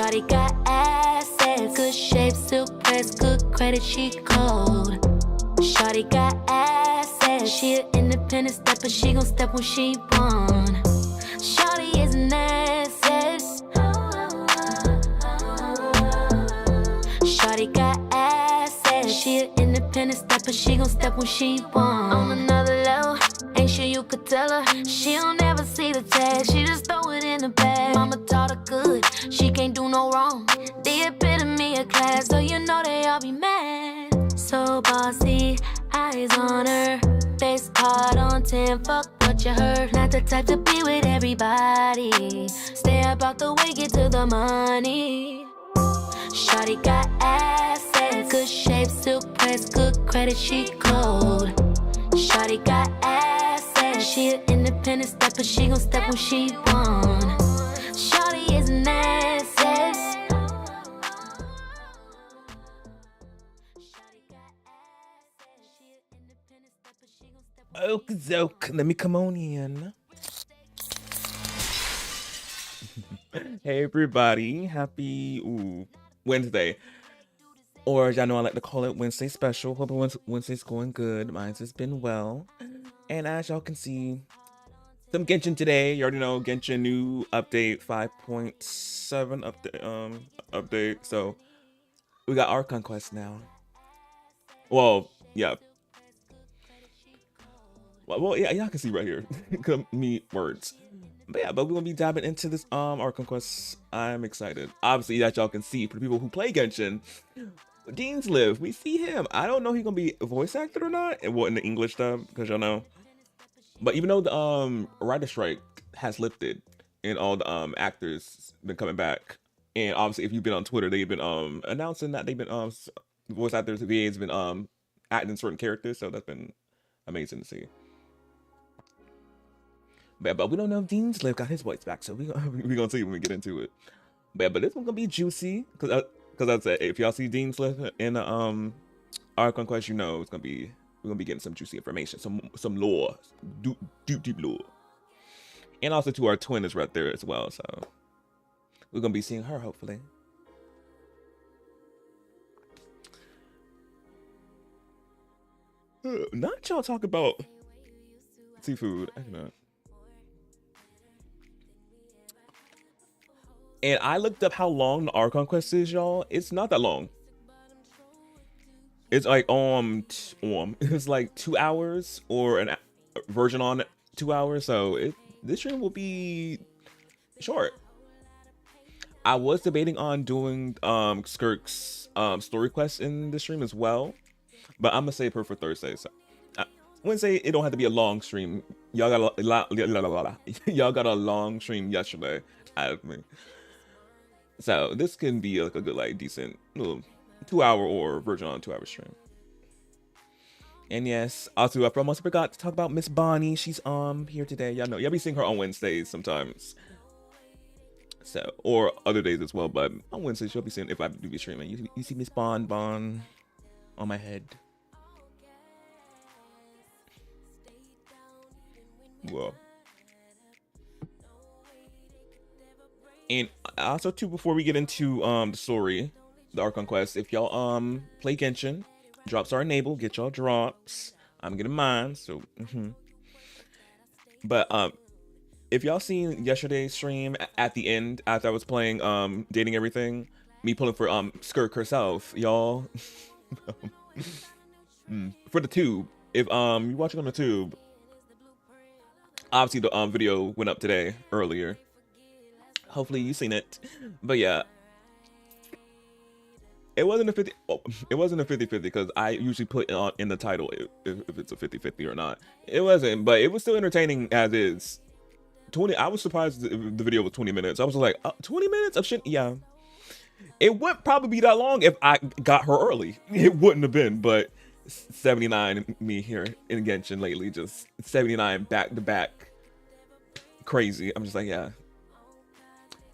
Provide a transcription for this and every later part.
Shawty got assets, good shape, silk press, good credit, she cold. Shawty got assets, she an independent stepper, she gon' step when she want. Shawty is an asset. Shawty got assets, she an independent stepper, she gon' step when she want. On another level, ain't sure you could tell her. She don't ever see the tag, she just throw it in the bag. Mama taught her good, she can't do no wrong. The epitome of class, so you know they all be mad. So bossy, eyes on her. Face card on 10, fuck what you heard. Not the type to be with everybody. Stay about the way, get to the money. Shawty got assets, good shape, silk press, good credit, she cold. Shawty got assets, she an independent stepper, she gon' step when she want. Shawty is an asset. Okie let me come on in. Hey everybody, happy Wednesday. Or as y'all know I like to call it Wednesday special. Hope Wednesday's going good. Mine's has been well. And as y'all can see, some Genshin today. You already know Genshin new update 5.7 update. So we got Archon quest now. Well, yeah. Well, yeah, y'all can see right here. Me words. But yeah, but we're gonna be diving into this Archon quest. I'm excited. Obviously, that y'all can see for the people who play Genshin. Dean's live. We see him. I don't know if he's gonna be voice acted or not. And what in the English dub, because y'all know. But even though the writer strike has lifted and all the actors been coming back, and obviously if you've been on Twitter, they've been announcing that they've been voice actors, VAs been acting certain characters, so that's been amazing to see. But we don't know if Dean's live got his voice back, so we gonna see when we get into it. But this one's gonna be juicy, because I said if y'all see Dean's live in the Archon quest, you know it's gonna be we're gonna be getting some juicy information, some lore, deep lore, and also to our twin is right there as well. So we're gonna be seeing her hopefully. Not y'all talk about seafood. I cannot. And I looked up how long the Archon quest is, y'all. It's not that long. It's like it's like 2 hours or a version on 2 hours. So this stream will be short. I was debating on doing Skirk's story quest in the stream as well, but I'm gonna save her for Thursday. So Wednesday it don't have to be a long stream. Y'all got y'all got a long stream yesterday out of me. So this can be like a good, like decent little 2 hour or version on 2 hour stream. And yes, also I almost forgot to talk about Miss Bonnie. She's here today. Y'all know y'all be seeing her on Wednesdays sometimes. So or other days as well, but on Wednesdays she'll be seeing if I do be streaming. You see Miss Bon on my head. Well. And also too, before we get into the story, the Archon quest, if y'all play Genshin, drops are enabled, get y'all drops. I'm getting mine, so But if y'all seen yesterday's stream at the end after I was playing Dating Everything, me pulling for Skirk herself, y'all for the tube. If you're watching on the tube, obviously the video went up today earlier. Hopefully you seen it, but yeah, it wasn't a 50. Oh, it wasn't a 50-50 because I usually put it in the title if it's a 50-50 or not. It wasn't, but it was still entertaining as is. 20. I was surprised the video was 20 minutes. I was like, 20 minutes of shit. Yeah, it wouldn't probably be that long if I got her early. It wouldn't have been, but 79 me here in Genshin lately, just 79 back to back, crazy. I'm just like, yeah.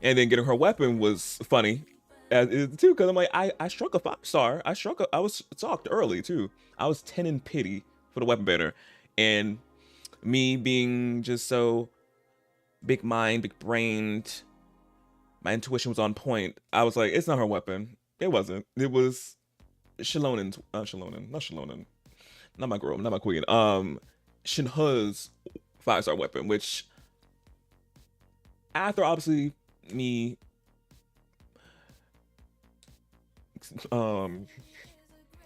And then getting her weapon was funny as is too, because I'm like, I struck a 5-star. I was talked early too. I was 10 in pity for the weapon banner, and me being just so big mind, big brained, my intuition was on point. I was like, it's not her weapon. It wasn't. It was Shalonen's, Shalonen, not Shalonen, not my girl, not my queen. Shinhe's 5-star weapon, which after obviously me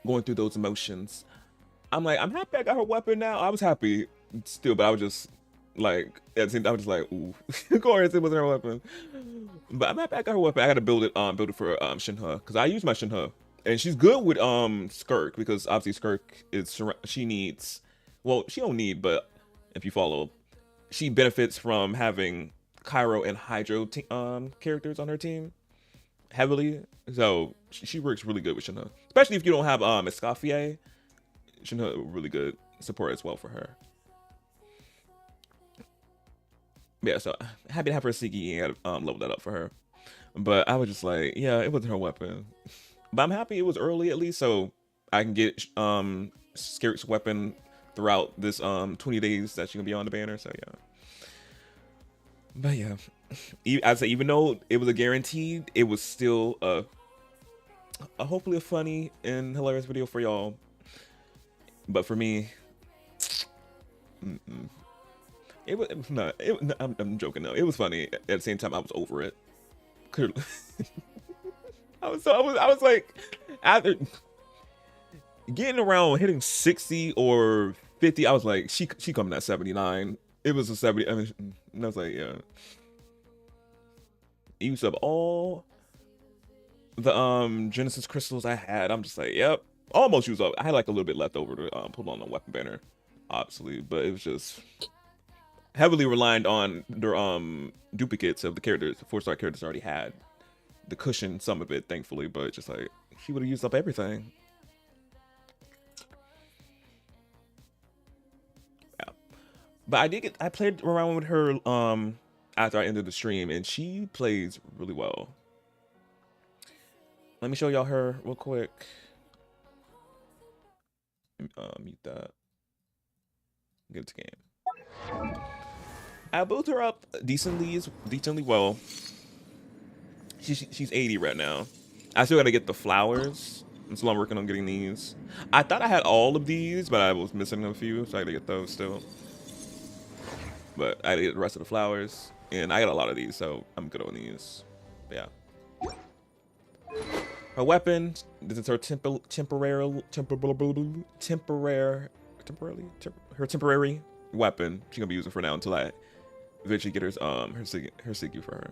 going through those emotions, I'm like, I'm happy I got her weapon now. I was happy still, but I was just like, at the same time, I was just like, ooh, of course it wasn't her weapon. But I'm happy I got her weapon. I gotta build it for Shinhe, because I use my Shinhe. And she's good with Skirk, because obviously Skirk is, she needs, well, she don't need, but if you follow, she benefits from having Cairo and Hydro characters on her team heavily. So she works really good with Shinhe, especially if you don't have Escoffier. Shinhe really good support as well for her. Yeah, so happy to have her Sigi and level that up for her. But I was just like, yeah, it wasn't her weapon. But I'm happy it was early at least, so I can get Skirk's weapon throughout this 20 days that she's gonna be on the banner. So yeah. But yeah, I say even though it was a guaranteed, it was still a hopefully a funny and hilarious video for y'all. But for me, it was not. I'm joking. No, it was funny. At the same time, I was over it. Clearly. I was like, after getting around hitting 60 or 50, I was like, she coming at 79. It was a 70. I mean, and I was like, yeah. Use up all the Genesis crystals I had. I'm just like, yep, almost used up. I had like a little bit left over to put on the weapon banner, obviously, but it was just heavily reliant on their duplicates of the characters, the 4-star characters already had. The cushion, some of it, thankfully, but just like, she would have used up everything. Yeah. But I played around with her after I ended the stream, and she plays really well. Let me show y'all her real quick. Mute that. Get to game. I built her up decently well. She's 80 right now. I still gotta get the flowers. And so I'm working on getting these. I thought I had all of these, but I was missing a few, so I gotta get those still. But I gotta get the rest of the flowers. And I got a lot of these, so I'm good on these. But yeah. Her weapon, this is her temporary weapon. She's gonna be using for now until I eventually get her Sigi for her.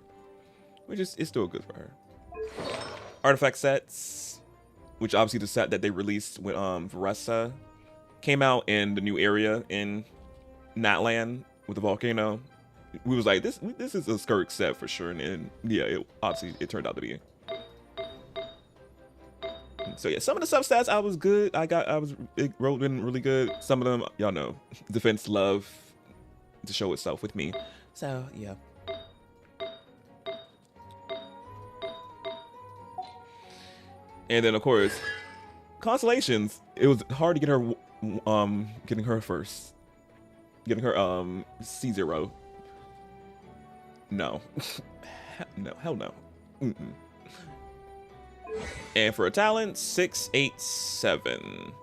Which is still good for her. Artifact sets, which obviously the set that they released when Varesa came out in the new area in Natland with the volcano. We was like, this is a Skirk set for sure, and yeah, obviously it turned out to be. So yeah, some of the substats I was good. It rolled in really good. Some of them, y'all know, defense love to show itself with me. So yeah. And then of course, constellations. It was hard to get her, getting her first, getting her C0. No, no, hell no. And for a talent, 687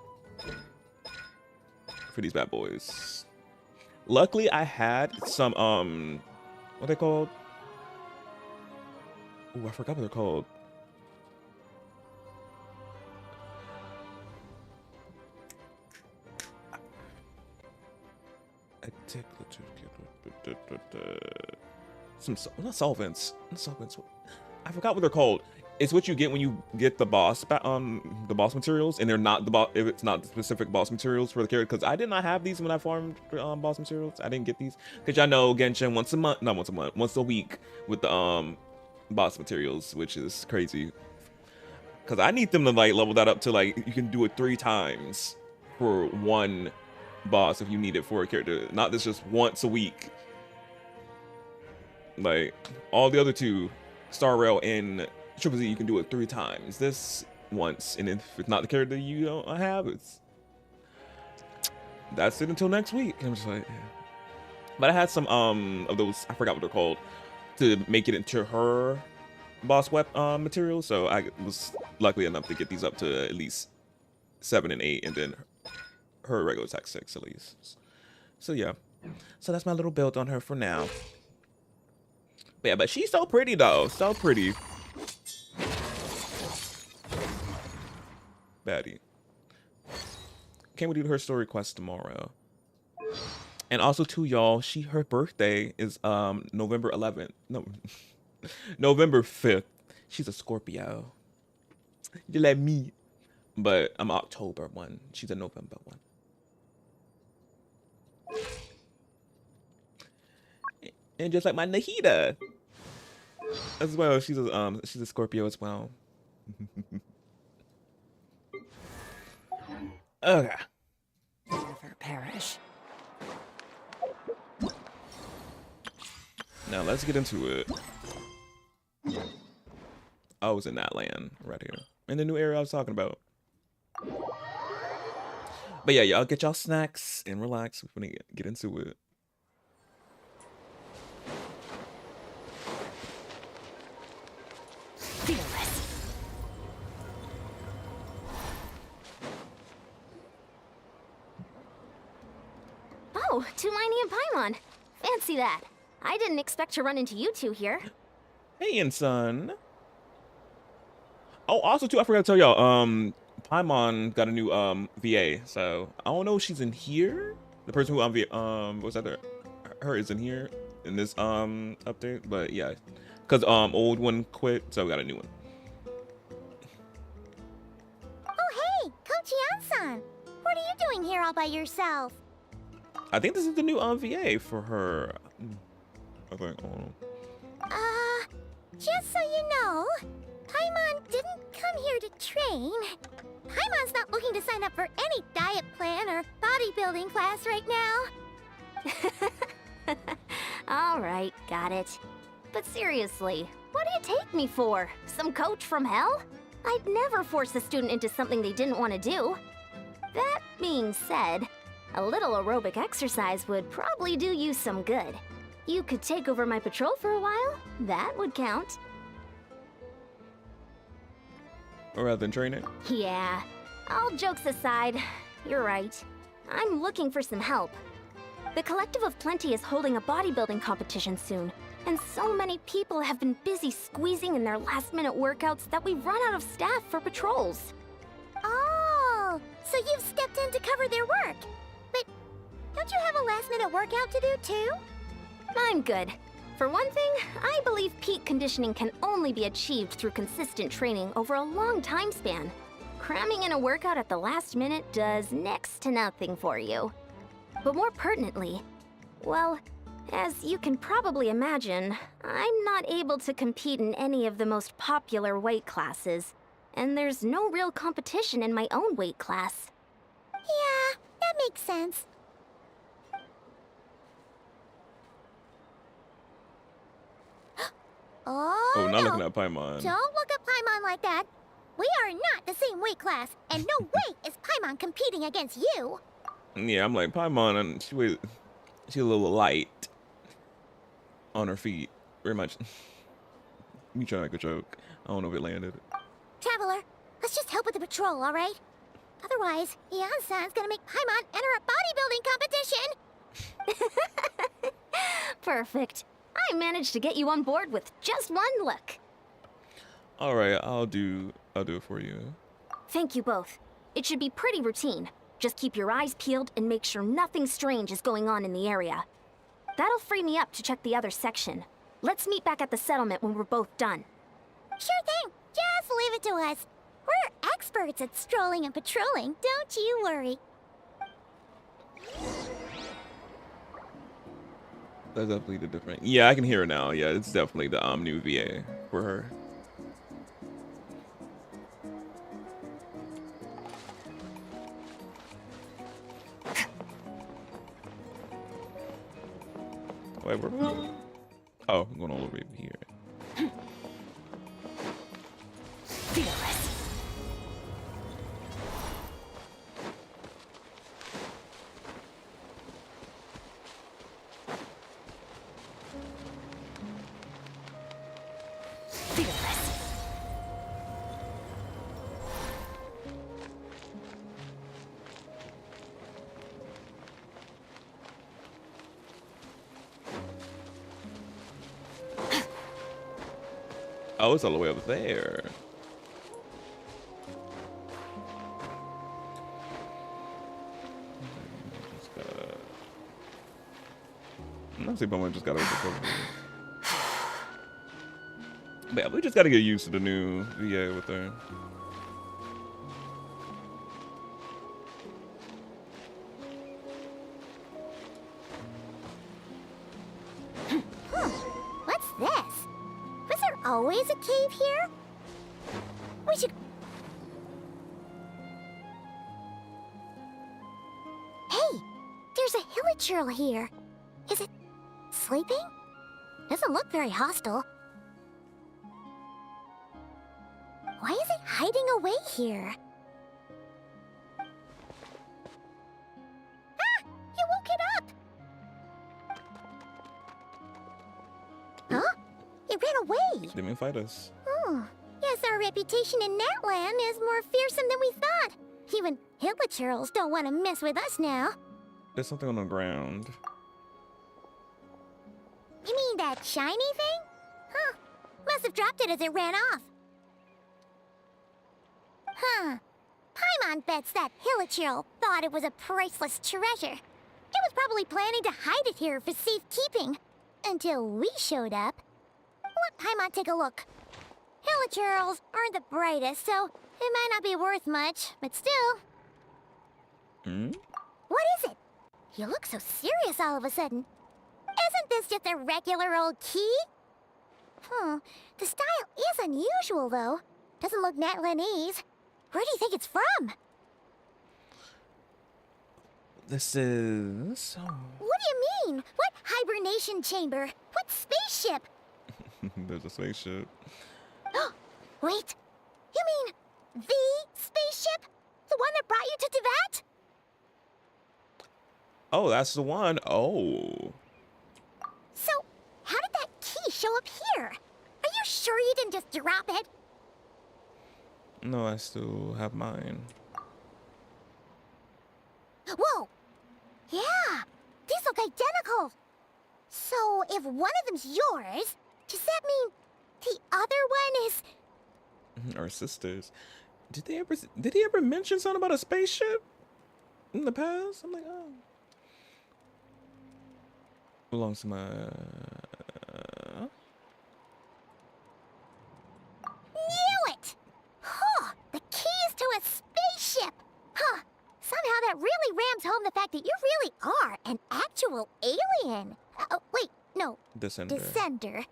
for these bad boys. Luckily, I had some what are they called? Oh, I forgot what they're called. Some not solvents. I forgot what they're called. It's what you get when you get the boss materials, and they're not the boss. If it's not the specific boss materials for the character, because I did not have these when I farmed boss materials. I didn't get these because y'all know Genshin once a week with the boss materials, which is crazy. Because I need them to like level that up to like you can do it 3 times for one boss if you need it for a character, not this just once a week. Like all the other 2, Star Rail and Triple Z, you can do it 3 times. This once, and if it's not the character you don't have, that's it until next week. And I'm just like, yeah. But I had some of those, I forgot what they're called, to make it into her boss web materials, so I was lucky enough to get these up to at least 7 and 8, and then her regular attack 6 at least. So yeah, so that's my little build on her for now. But yeah, but she's so pretty though, so pretty. Baddie. Can't we do her story quest tomorrow? And also too, y'all, her birthday is November 11th. No, November 5th. She's a Scorpio. You let me. But I'm October 1. She's a November 1. And just like my Nahida as well, she's a Scorpio as well. Okay. Never perish. Now let's get into it. I was in that land right here. In the new area I was talking about. But yeah, y'all get y'all snacks and relax. We're gonna get into it. Fearless. Oh, Tulani and Paimon. Fancy that. I didn't expect to run into you two here. Hey, and son. Oh, also too, I forgot to tell y'all. Paimon got a new VA, so I don't know if she's in here. The person who what's that? Her is in here in this update, but yeah, cause old one quit, so we got a new one. Oh, hey, Coach Yan-san. What are you doing here all by yourself? I think this is the new VA for her. I think. I don't know. Just so you know, Paimon didn't come here to train. Paimon's not looking to sign up for any diet plan or bodybuilding class right now. All right, got it. But seriously, what do you take me for? Some coach from hell? I'd never force a student into something they didn't want to do. That being said, a little aerobic exercise would probably do you some good. You could take over my patrol for a while. That would count. Or rather than training. Yeah, all jokes aside, you're right. I'm looking for some help. The Collective of Plenty is holding a bodybuilding competition soon, and so many people have been busy squeezing in their last-minute workouts that we've run out of staff for patrols. Oh, so you've stepped in to cover their work. But don't you have a last-minute workout to do too? I'm good. For one thing, I believe peak conditioning can only be achieved through consistent training over a long time span. Cramming in a workout at the last minute does next to nothing for you. But more pertinently, well, as you can probably imagine, I'm not able to compete in any of the most popular weight classes, and there's no real competition in my own weight class. Yeah, that makes sense. Oh, not no. looking at Paimon. Don't look at Paimon like that. We are not the same weight class, and no way is Paimon competing against you. Yeah, I'm like Paimon, and she's a little light on her feet. Very much. Me trying to make a joke. I don't know if it landed. Traveler, let's just help with the patrol, all right? Otherwise, Yan-san's gonna make Paimon enter a bodybuilding competition. Perfect. I managed to get you on board with just one look. All right, I'll do it for you. Thank you both. It should be pretty routine. Just keep your eyes peeled and make sure nothing strange is going on in the area. That'll free me up to check the other section. Let's meet back at the settlement when we're both done. Sure thing. Just leave it to us. We're experts at strolling and patrolling, don't you worry. That's definitely the different. Yeah, I can hear her now. Yeah, it's definitely the new VA for her. Wait, we're oh, I'm going all over here. Fearless. Fearless. Oh, it's all the way up there. I'm not saying Bowman just gotta overcover. But yeah, we just gotta get used to the new VA with her. What's this? Was there always a cave here? We should... Hey! There's a hilichurl here. Is it sleeping? Doesn't look very hostile. Why is it hiding away here? Ah! You woke it up! Huh? It ran away! They didn't fight us. Oh, yes, our reputation in Natland is more fearsome than we thought. Even hilichurls don't want to mess with us now. There's something on the ground. You mean that shiny thing? Huh. Must have dropped it as it ran off. Huh. Paimon bets that hilichurl thought it was a priceless treasure. It was probably planning to hide it here for safekeeping. Until we showed up. Let Paimon take a look. Hilichurls aren't the brightest, so it might not be worth much, but still. What is it? You look so serious all of a sudden. Isn't this just a regular old key? The style is unusual, though. Doesn't look Natlanese. Where do you think it's from? This is... What do you mean? What hibernation chamber? What spaceship? There's a spaceship. Wait. You mean the spaceship? The one that brought you to Teyvat? Oh, that's the one. Oh. So, how did that key show up here? Are you sure you didn't just drop it? No, I still have mine. Whoa! Yeah! These look identical! So, if one of them's yours, does that mean the other one is... Our sisters. Did he ever mention something about a spaceship in the past? I'm like, oh. Belongs to my... Knew it! Huh! The keys to a spaceship! Huh! Somehow that really rams home the fact that you really are an actual alien. Oh, wait, no. Descender. Descender.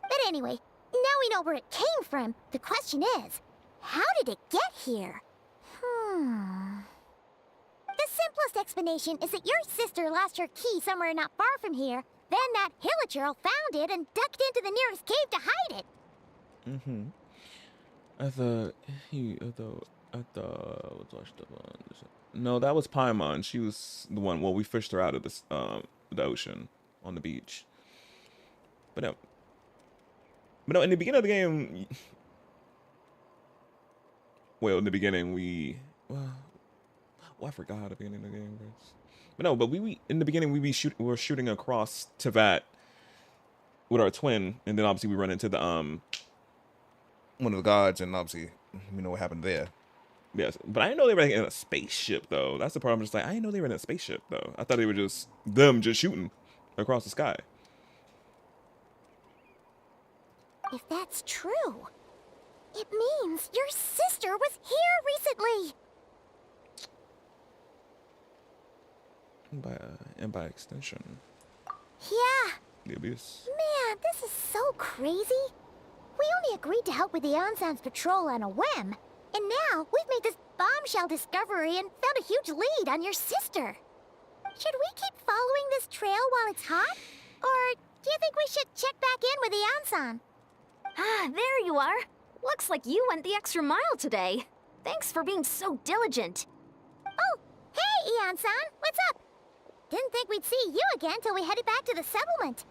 But anyway, now we know where it came from. The question is, how did it get here? The simplest explanation is that your sister lost her key somewhere not far from here. Then that hilichurl found it and ducked into the nearest cave to hide it. I thought no, that was Paimon. She was the one. Well, we fished her out of this the ocean on the beach. But no, in the beginning of the game, well, in the beginning I forgot how the beginning of the game was. But no, but we in the beginning we were shooting across Teyvat with our twin, and then obviously we run into the one of the gods, and obviously we know what happened there. Yes, but I didn't know they were in a spaceship though. That's the problem. Just like I didn't know they were in a spaceship though. I thought they were just shooting across the sky. If that's true, it means your sister was here recently. And by extension, Yeah. the abyss. Man, this is so crazy. We only agreed to help with the Ansan's patrol on a whim. And now we've made this bombshell discovery and found a huge lead on your sister. Should we keep following this trail while it's hot? Or do you think we should check back in with the Ansan? Ah, there you are. Looks like you went the extra mile today. Thanks for being so diligent. Oh, hey, Ian-san, what's up? Didn't think we'd see you again till we headed back to the settlement.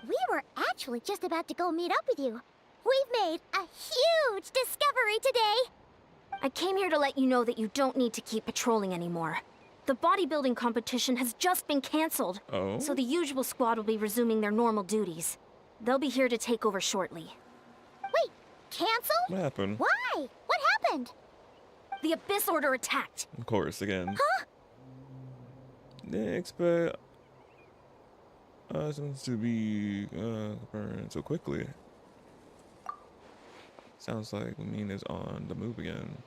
We were actually just about to go meet up with you. We've made a huge discovery today. I came here to let you know that you don't need to keep patrolling anymore. The bodybuilding competition has just been canceled. Oh. So the usual squad will be resuming their normal duties. They'll be here to take over shortly. Cancel? What happened? Why? What happened? The Abyss Order attacked. Of course, again. Huh? Didn't expect us to be burned so quickly. Sounds like Mina's on the move again.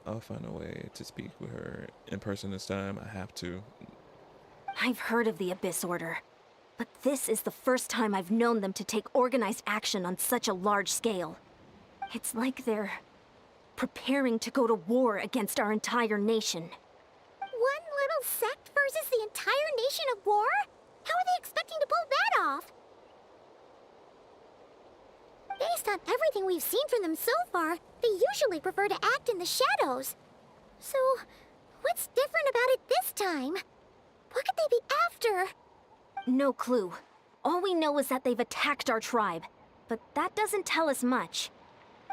I'll find a way to speak with her in person this time. I have to. I've heard of the Abyss Order, but this is the first time I've known them to take organized action on such a large scale. It's like they're preparing to go to war against our entire nation. One little sect versus the entire nation of war? How are they expecting to pull that off? Based on everything we've seen from them so far, they usually prefer to act in the shadows. So, what's different about it this time? What could they be after? No clue. All we know is that they've attacked our tribe, but that doesn't tell us much.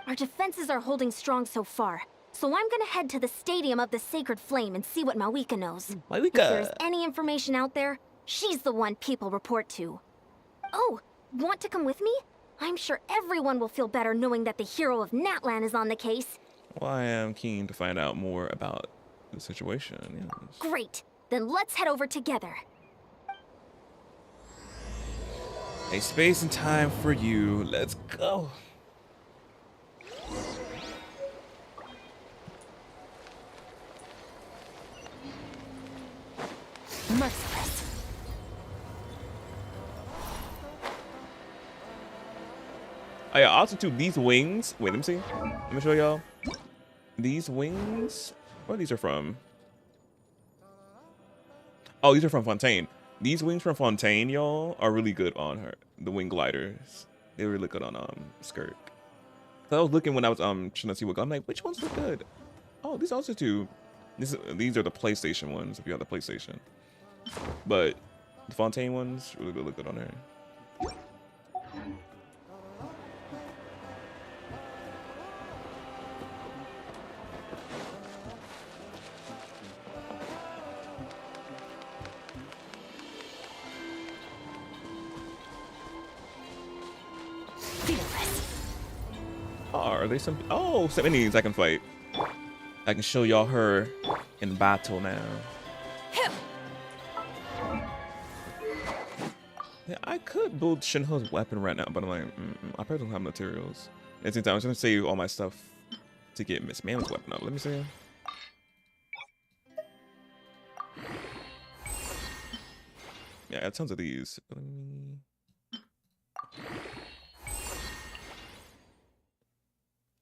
Our defenses are holding strong so far, so I'm gonna head to the Stadium of the Sacred Flame and see what Mawika knows. If there's any information out there, she's the one people report to. Oh, want to come with me? I'm sure everyone will feel better knowing that the hero of Natlan is on the case. Well, I am keen to find out more about the situation. Yes. Great. Then let's head over together. A space and time for you. Let's go. Merciless. Oh yeah, also too, these wings. Wait, let me see. Let me show y'all. These wings. Where these are from? Oh, these are from Fontaine. These wings from Fontaine, y'all, are really good on her. The wing gliders. They're really good on skirt. So I was looking when I was trying to see what. I'm like, which ones look good? Oh, these also too. These are the PlayStation ones. If you have the PlayStation, but the Fontaine ones really look good on her. Oh, are they some? Oh, some enemies I can fight. I can show y'all her in battle now. Yeah, I could build Shinho's weapon right now, but I'm like, I probably don't have materials. At the same time, I was gonna save all my stuff to get Miss Mammoth's weapon up. Let me see. Yeah, I have tons of these. Let me...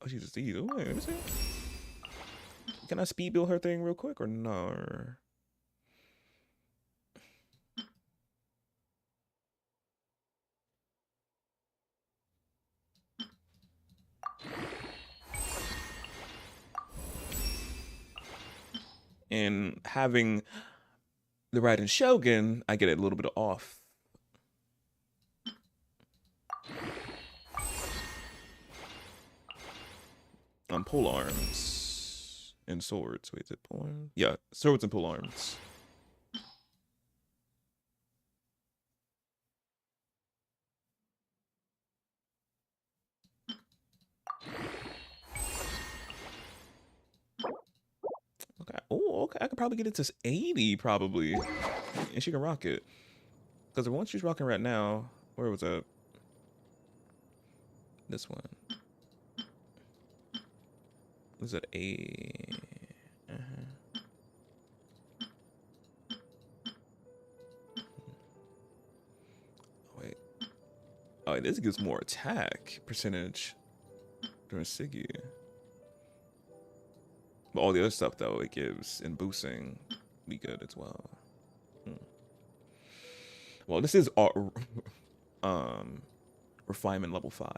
Oh, she's just these. Oh, wait, let me see. Can I speed build her thing real quick or no? And having the Raiden Shogun, I get it a little bit off. Pole arms and swords. Wait, is it pole arms? Yeah, swords and pole arms. Okay. Oh, okay. I could probably get it to 80 probably, and she can rock it. Because the one she's rocking right now, where was that? This one. Was it a? Wait. Oh, this gives more attack percentage during Siggy. But all the other stuff though it gives in boosting be good as well. Well, this is refinement level 5.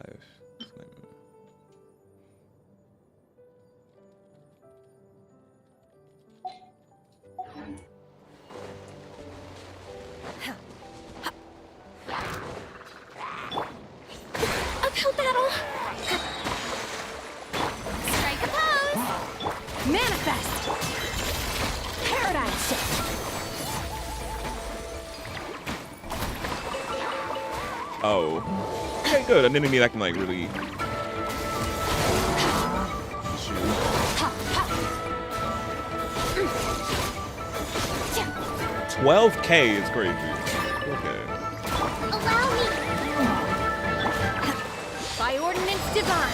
Uphill battle. Strike a pose! Manifest. Paradigm shift. Oh. Okay, good. And then it means I can like really shoot. 12K is crazy. Okay. Allow me. By ordinance divine.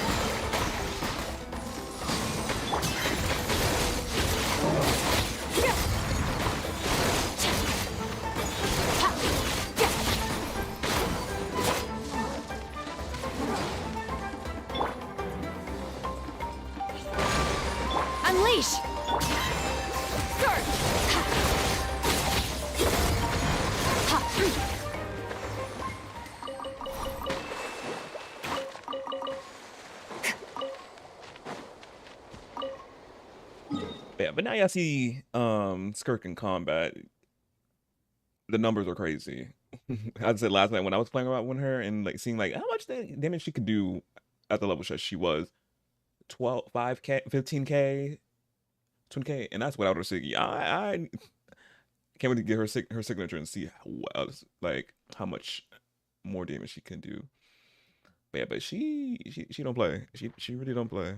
Unleash. Yeah, but now y'all see Skirk in combat. The numbers are crazy. I said last night when I was playing around with her and like seeing like how much damage she could do at the level that she was. 5K, 15K, 20K, and that's without her Siggy. I can't wait to get her signature and see how much more damage she can do. But yeah, but she don't play. She really don't play.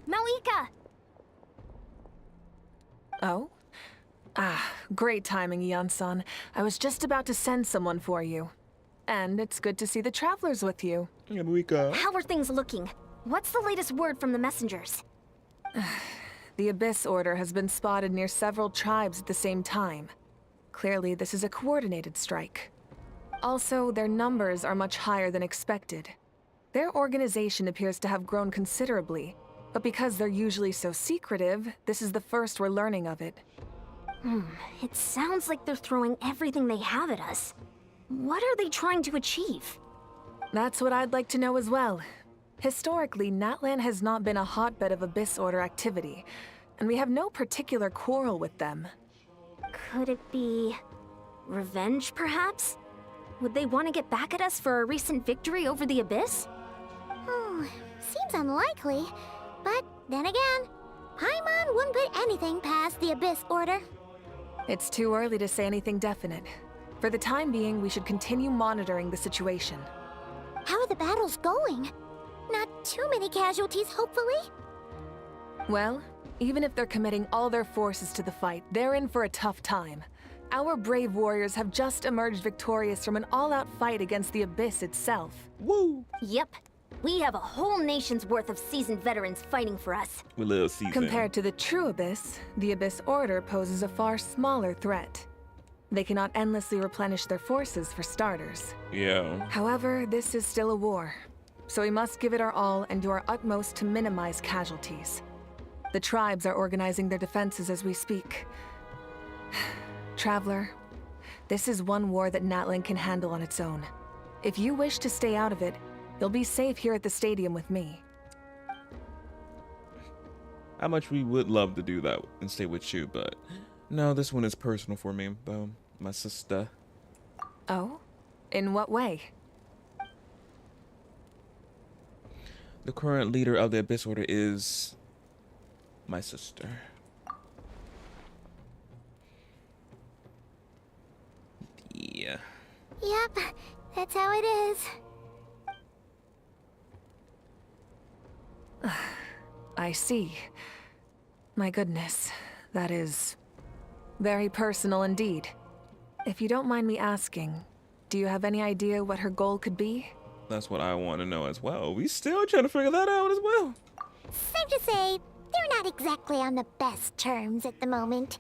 Malika! Oh? Ah, great timing, Eon-san. I was just about to send someone for you. And it's good to see the travelers with you. Yeah, Moika. How are things looking? What's the latest word from the messengers? The Abyss Order has been spotted near several tribes at the same time. Clearly, this is a coordinated strike. Also, their numbers are much higher than expected. Their organization appears to have grown considerably, but because they're usually so secretive, this is the first we're learning of it. It sounds like they're throwing everything they have at us. What are they trying to achieve? That's what I'd like to know as well. Historically, Natlan has not been a hotbed of Abyss Order activity, and we have no particular quarrel with them. Could it be revenge, perhaps? Would they want to get back at us for our recent victory over the Abyss? Seems unlikely. But then again, Paimon wouldn't put anything past the Abyss Order. It's too early to say anything definite. For the time being, we should continue monitoring the situation. How are the battles going? Not too many casualties, hopefully? Well, even if they're committing all their forces to the fight, they're in for a tough time. Our brave warriors have just emerged victorious from an all-out fight against the Abyss itself. Woo! Yep. We have a whole nation's worth of seasoned veterans fighting for us. We little season. Compared to the true Abyss, the Abyss Order poses a far smaller threat. They cannot endlessly replenish their forces for starters. Yeah. However, this is still a war, so we must give it our all and do our utmost to minimize casualties. The tribes are organizing their defenses as we speak. Traveler, this is one war that Natlan can handle on its own. If you wish to stay out of it, you'll be safe here at the stadium with me. How much we would love to do that and stay with you, but no, this one is personal for me, though. My sister. Oh? In what way? The current leader of the Abyss Order is my sister. Yeah. Yep, that's how it is. I see. My goodness, that is very personal indeed. If you don't mind me asking, do you have any idea what her goal could be? That's what I want to know as well. We still trying to figure that out as well. Safe to say, they're not exactly on the best terms at the moment.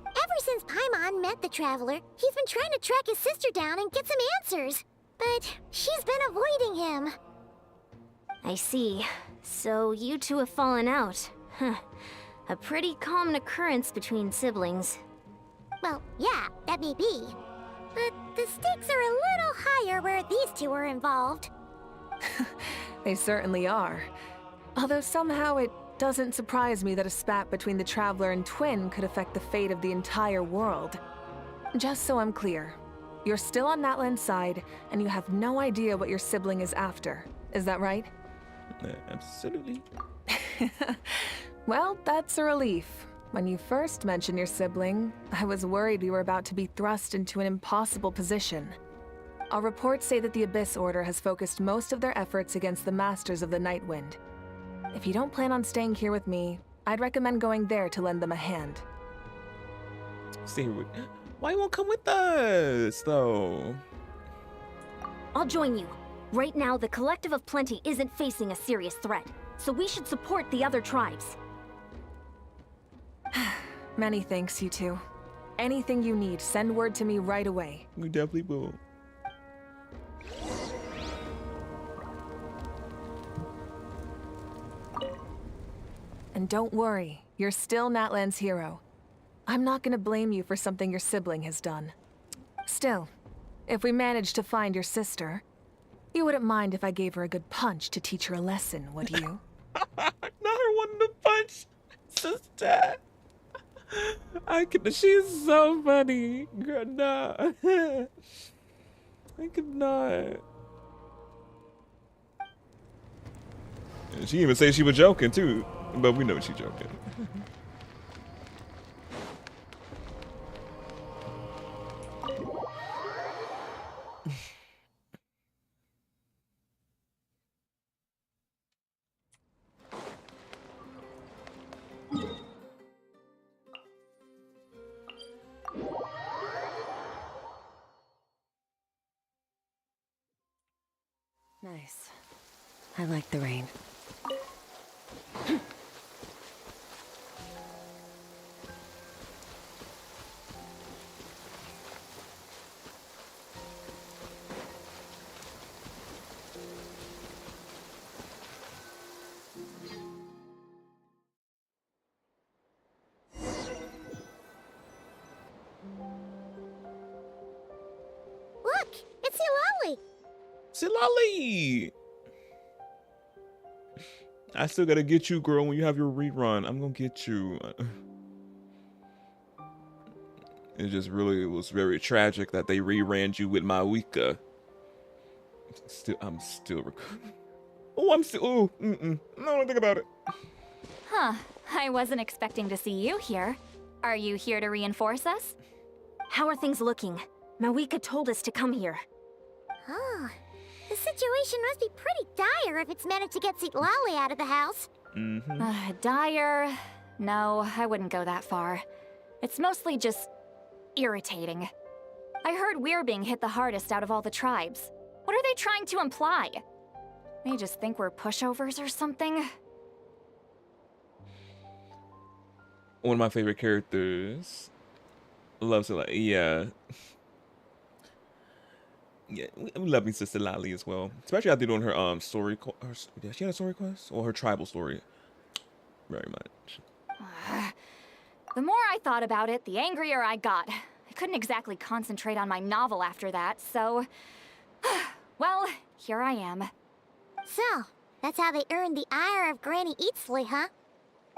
Ever since Paimon met the Traveler, he's been trying to track his sister down and get some answers. But she's been avoiding him. I see. So you two have fallen out. Huh. A pretty common occurrence between siblings. Well, yeah, that may be. But the stakes are a little higher where these two are involved. They certainly are. Although somehow it Doesn't surprise me that a spat between the Traveler and Twin could affect the fate of the entire world. Just so I'm clear, you're still on Natlan's side, and you have no idea what your sibling is after. Is that right? Absolutely. Well, that's a relief. When you first mentioned your sibling, I was worried we were about to be thrust into an impossible position. Our reports say that the Abyss Order has focused most of their efforts against the Masters of the Nightwind. If you don't plan on staying here with me, I'd recommend going there to lend them a hand. Stay here with. Why you won't come with us, though? I'll join you. Right now, the Collective of Plenty isn't facing a serious threat, so we should support the other tribes. Many thanks, you two. Anything you need, send word to me right away. We definitely will. And don't worry, you're still Natlan's hero. I'm not gonna blame you for something your sibling has done. Still, if we manage to find your sister, you wouldn't mind if I gave her a good punch to teach her a lesson, would you? Not her wanting to punch sister. She's so funny. Girl, nah. I could not. She even say she was joking too, but we know she's joking. Nice. I like the rain. Look, it's Silali. Silali! I still gotta get you, girl, when you have your rerun. I'm gonna get you. It was very tragic that they reran you with Mawika. I'm still recording. No, don't think about it. Huh. I wasn't expecting to see you here. Are you here to reinforce us? How are things looking? Mawika told us to come here. Oh, the situation must be pretty dire if it's managed to get Silali out of the house. Dire? No, I wouldn't go that far. It's mostly just irritating. I heard we're being hit the hardest out of all the tribes. What are they trying to imply? They just think we're pushovers or something? One of my favorite characters. Loves it, like, yeah. Yeah, we love me Sister Lali as well. Especially after doing her story. Did she have a story quest? Or her tribal story? Very much. The more I thought about it, the angrier I got. I couldn't exactly concentrate on my novel after that, so... well, here I am. So, that's how they earned the ire of Granny Eatsley, huh?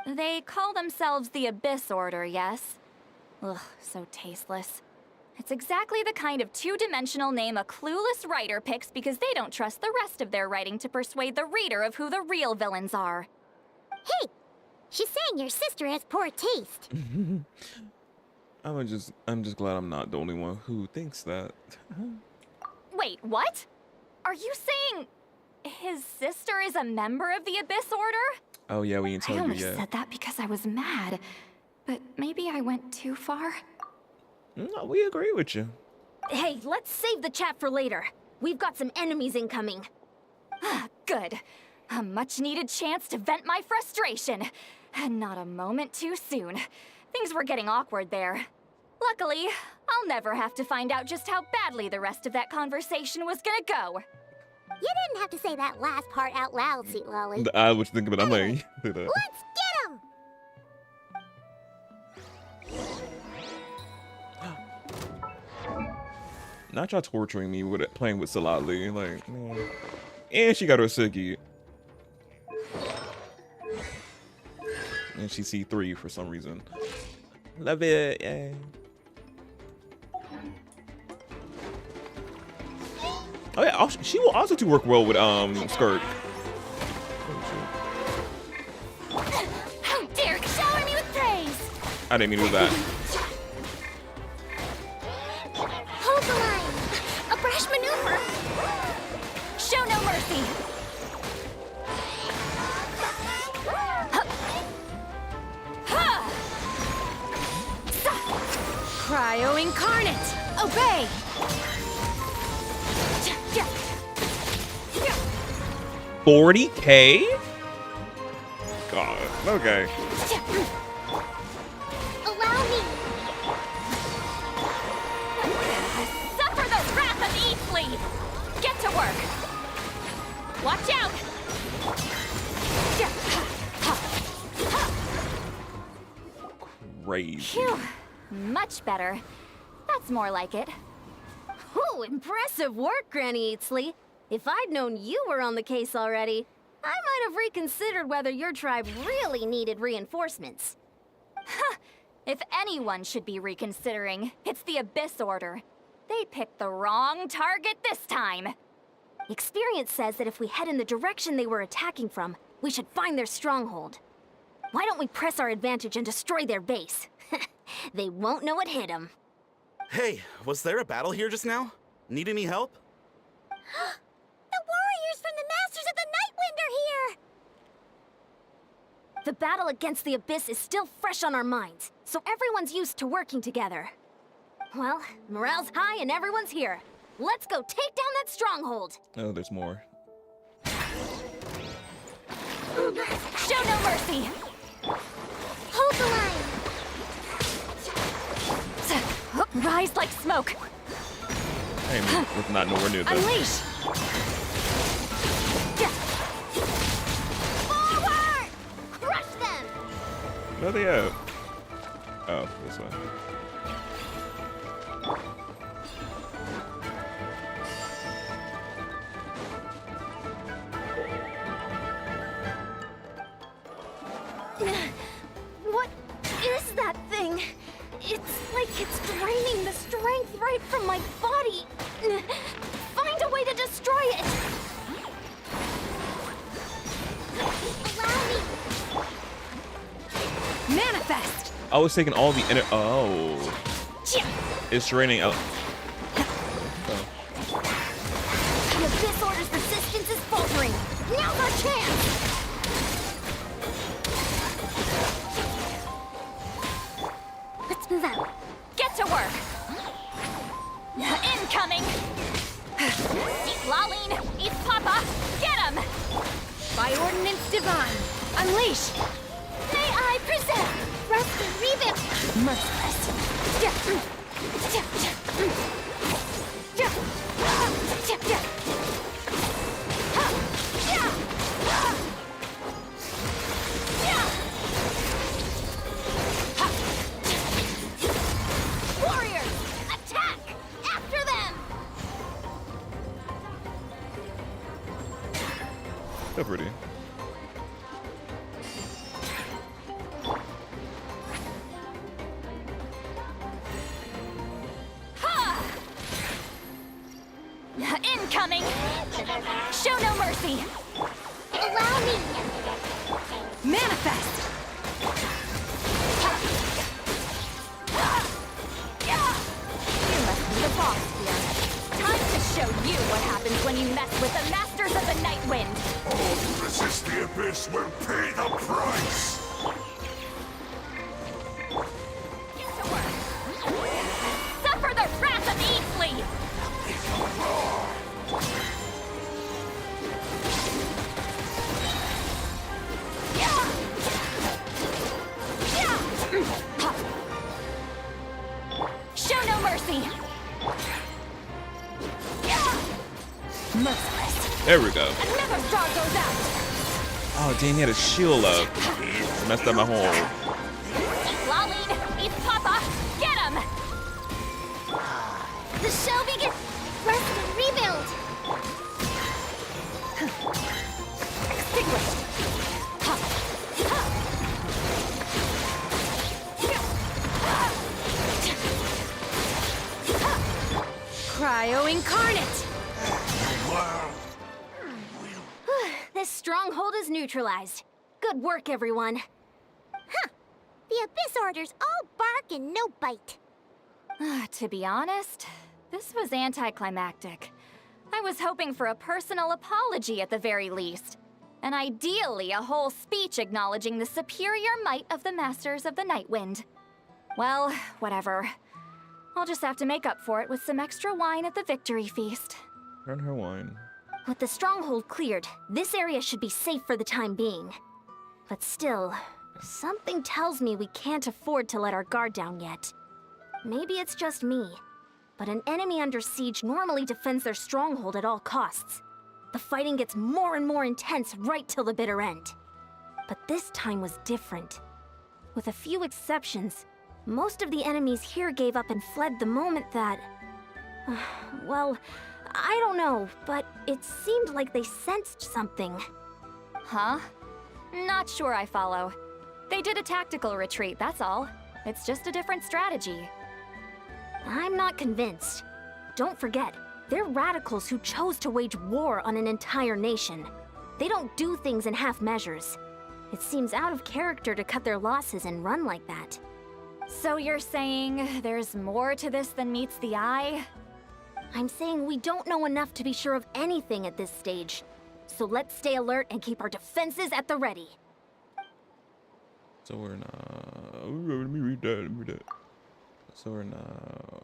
They call themselves the Abyss Order, yes? Ugh, so tasteless. It's exactly the kind of two-dimensional name a clueless writer picks because they don't trust the rest of their writing to persuade the reader of who the real villains are. Hey! She's saying your sister has poor taste. I'm just glad I'm not the only one who thinks that. Wait, what? Are you saying his sister is a member of the Abyss Order? Oh yeah, we ain't I told you only yet. said that because I was mad, but maybe I went too far. No, we agree with you. Hey, let's save the chat for later. We've got some enemies incoming. Good. A much-needed chance to vent my frustration. And not a moment too soon. Things were getting awkward there. Luckily, I'll never have to find out just how badly the rest of that conversation was gonna go. You didn't have to say that last part out loud, Silali. I was thinking about it. I'm Anyway, like, let's get him! not y'all torturing me with it, playing with Silali. Like, man. And she got her Siggy. And she C3 for some reason. Love it. Yay. Oh yeah, she will also to work well with skirt. How dare you shower me with praise! I didn't mean to do that. Hold the line! A brash maneuver! Show no mercy! Cryo incarnate! Obey! 40K? God, okay. Allow me! Suffer the wrath of Eastleigh! Get to work! Watch out! Crazy. Phew. Much better. That's more like it. Ooh, impressive work, Granny Eatsley. If I'd known you were on the case already, I might have reconsidered whether your tribe really needed reinforcements. If anyone should be reconsidering, it's the Abyss Order. They picked the wrong target this time. Experience says that if we head in the direction they were attacking from, we should find their stronghold. Why don't we press our advantage and destroy their base? They won't know it hit them. Hey, was there a battle here just now? Need any help? The warriors from the Masters of the Nightwind are here! The battle against the Abyss is still fresh on our minds, so everyone's used to working together. Well, morale's high and everyone's here. Let's go take down that stronghold! Oh, there's more. Show no mercy! Hold the line! Rise like smoke! I was not nowhere near this. Unleash! Forward! Crush them! Where they at? Oh, this way. What is that thing? It's like it's draining the strength right from my body. Find a way to destroy it! Allow me! Manifest! I was taking all the oh. It's draining out. The Abyss Order's resistance is faltering. Now's our chance! Let's move out. Get to work! Incoming! Eat Laline! Eat Papa! Get him! By ordinance divine! Unleash! May I present Rusty Revamp! Merciless! Warriors! Attack! After them! So pretty. Incoming! Show no mercy! Allow me! Manifest! You must be the boss here. Time to show you what happens when you mess with the Masters of the Nightwind! All who resist the Abyss will pay the price! Get to work! Suffer the wrath of Eastleigh! Show no mercy! Merciless! There we go. Another star goes out! Oh, dang, he had a shield up. Messed up my hole. Eat Laline! Eat Papa! Get him! The shall begin! Rest and rebuild! Extinguished! Cryo Incarnate! This stronghold is neutralized. Good work, everyone. Huh. The Abyss Order's all bark and no bite. To be honest, this was anticlimactic. I was hoping for a personal apology at the very least. And ideally, a whole speech acknowledging the superior might of the Masters of the Nightwind. Well, whatever. I'll just have to make up for it with some extra wine at the victory feast. Run her wine. With the stronghold cleared, this area should be safe for the time being. But still, something tells me we can't afford to let our guard down yet. Maybe it's just me, but an enemy under siege normally defends their stronghold at all costs. The fighting gets more and more intense right till the bitter end. But this time was different. With a few exceptions, most of the enemies here gave up and fled the moment that... well, I don't know, but it seemed like they sensed something. Huh? Not sure I follow. They did a tactical retreat, that's all. It's just a different strategy. I'm not convinced. Don't forget, they're radicals who chose to wage war on an entire nation. They don't do things in half measures. It seems out of character to cut their losses and run like that. So you're saying there's more to this than meets the eye? I'm saying we don't know enough to be sure of anything at this stage. So let's stay alert and keep our defenses at the ready. So we're not... Let me read that. So we're now...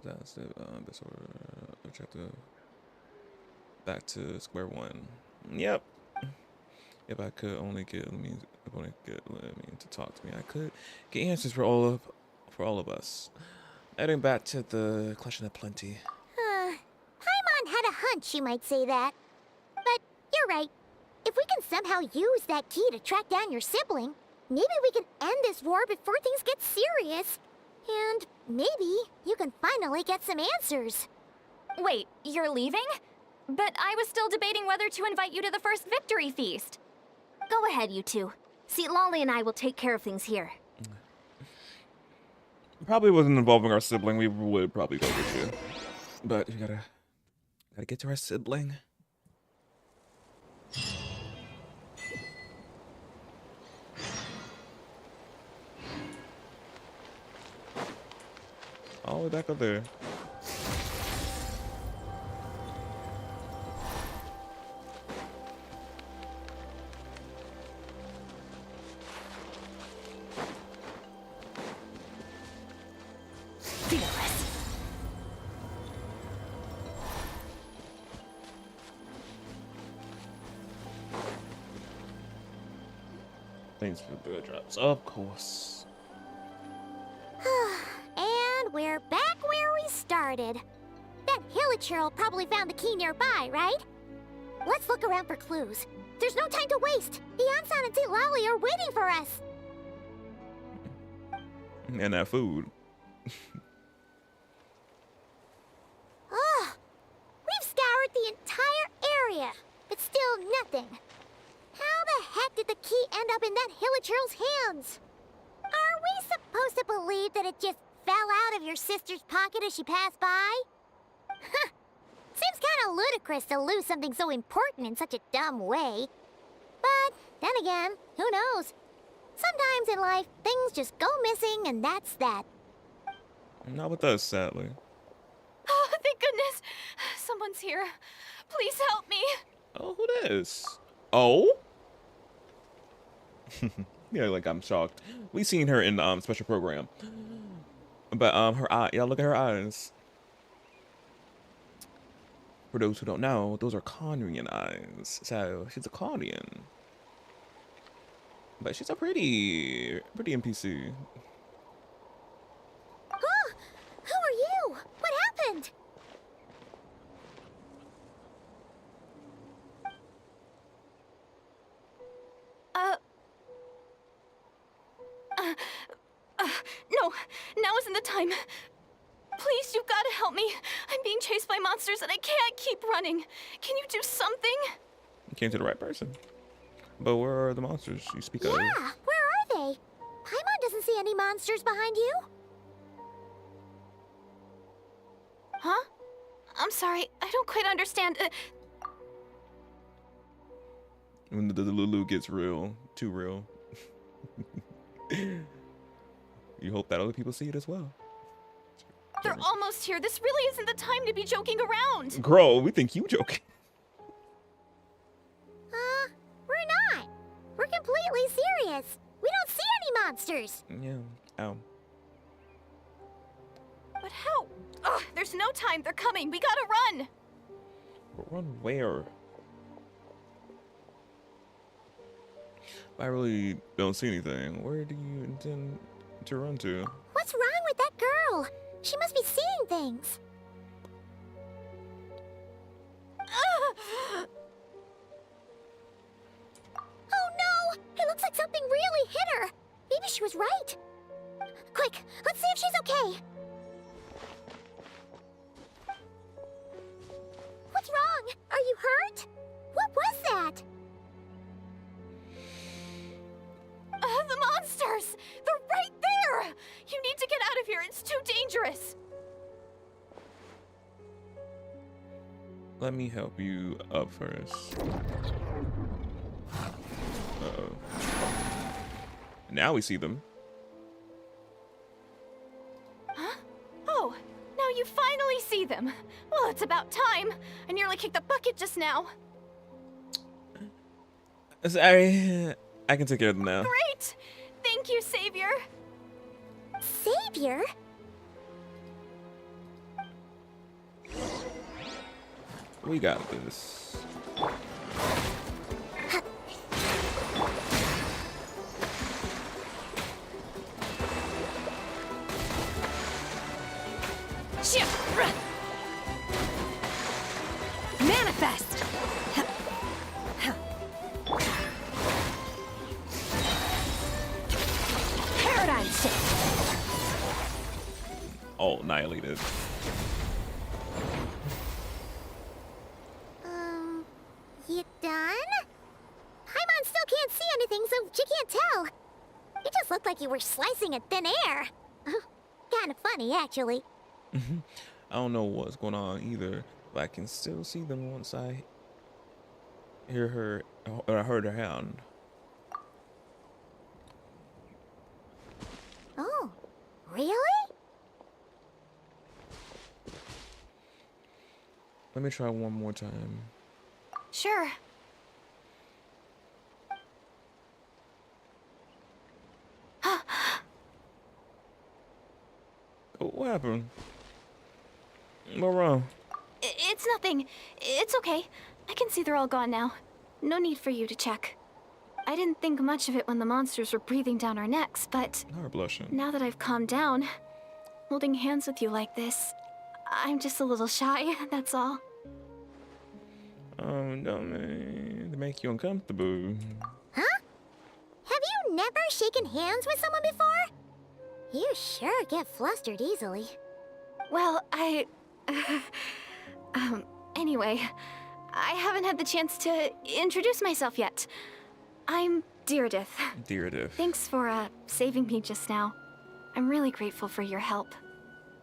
That's the this order objective. Back to square one. Yep. If I could only get let me to talk to me, I could get answers for all of us. Heading back to the Collection of Plenty. Paimon had a hunch you might say that. But you're right. If we can somehow use that key to track down your sibling, maybe we can end this war before things get serious. And maybe you can finally get some answers. Wait, you're leaving? But I was still debating whether to invite you to the first victory feast. Go ahead, you two. See, Lolly and I will take care of things here. Probably wasn't involving our sibling. We would probably go with you, but you gotta get to our sibling. All the way back up there. Thanks for the bird drops, of course. And we're back where we started. That Hilichurl probably found the key nearby, right? Let's look around for clues. There's no time to waste. Beyonsan and St. Lolly are waiting for us. And that food. We've scoured the entire area, but still nothing. How the heck did the key end up in that Hilichurl's hands? Are we supposed to believe that it just fell out of your sister's pocket as she passed by? Seems kinda ludicrous to lose something so important in such a dumb way. But then again, who knows? Sometimes in life, things just go missing and that's that. Not with us, sadly. Oh, thank goodness! Someone's here. Please help me. Oh, who this? Oh? Yeah, like I'm shocked. We seen her in the special program. But her eye, y'all look at her eyes. For those who don't know, those are Conrian eyes. So she's a Conrian. But she's a pretty NPC. Oh, who are you? What happened? No, now isn't the time. Please, you've got to help me. I'm being chased by monsters and I can't keep running. Can you do something? You came to the right person. But where are the monsters you speak of? Yeah, where are they? Paimon doesn't see any monsters behind you. Huh? I'm sorry, I don't quite understand. When the Lulu gets real, too real. You hope that other people see it as well. They're almost here. This really isn't the time to be joking around. Girl, we think you joking. We're not. We're completely serious. We don't see any monsters. Yeah. Ow. But how? Ugh, there's no time. They're coming. We gotta run. Run where? I really don't see anything. Where do you intend to run to? What's wrong with that girl? She must be seeing things. Oh no! It looks like something really hit her. Maybe she was right. Quick, let's see if she's okay. What's wrong? Are you hurt? What was that? The monsters! They're right there! You need to get out of here. It's too dangerous. Let me help you up first. Uh-oh. Now we see them. Huh? Oh, now you finally see them. Well, it's about time. I nearly kicked the bucket just now. Sorry. I can take care of them now. Great! Thank you, Savior. Savior? We got this. Manifest! Paradigm shift! All annihilated. You done? Paimon still can't see anything, so she can't tell. It just looked like you were slicing at thin air. Kinda funny, actually. I don't know what's going on either, but I can still see them once I hear her, or I heard her hound. Oh, really? Let me try one more time. Sure. What happened? What wrong? It's nothing. It's okay. I can see they're all gone now. No need for you to check. I didn't think much of it when the monsters were breathing down our necks, but Now we're blushing. now that I've calmed down, holding hands with you like this, I'm just a little shy, that's all. Don't they make you uncomfortable. Huh? Have you never shaken hands with someone before? You sure get flustered easily. Well, anyway, I haven't had the chance to introduce myself yet. I'm Deirdith. Deirdith. Thanks for, saving me just now. I'm really grateful for your help.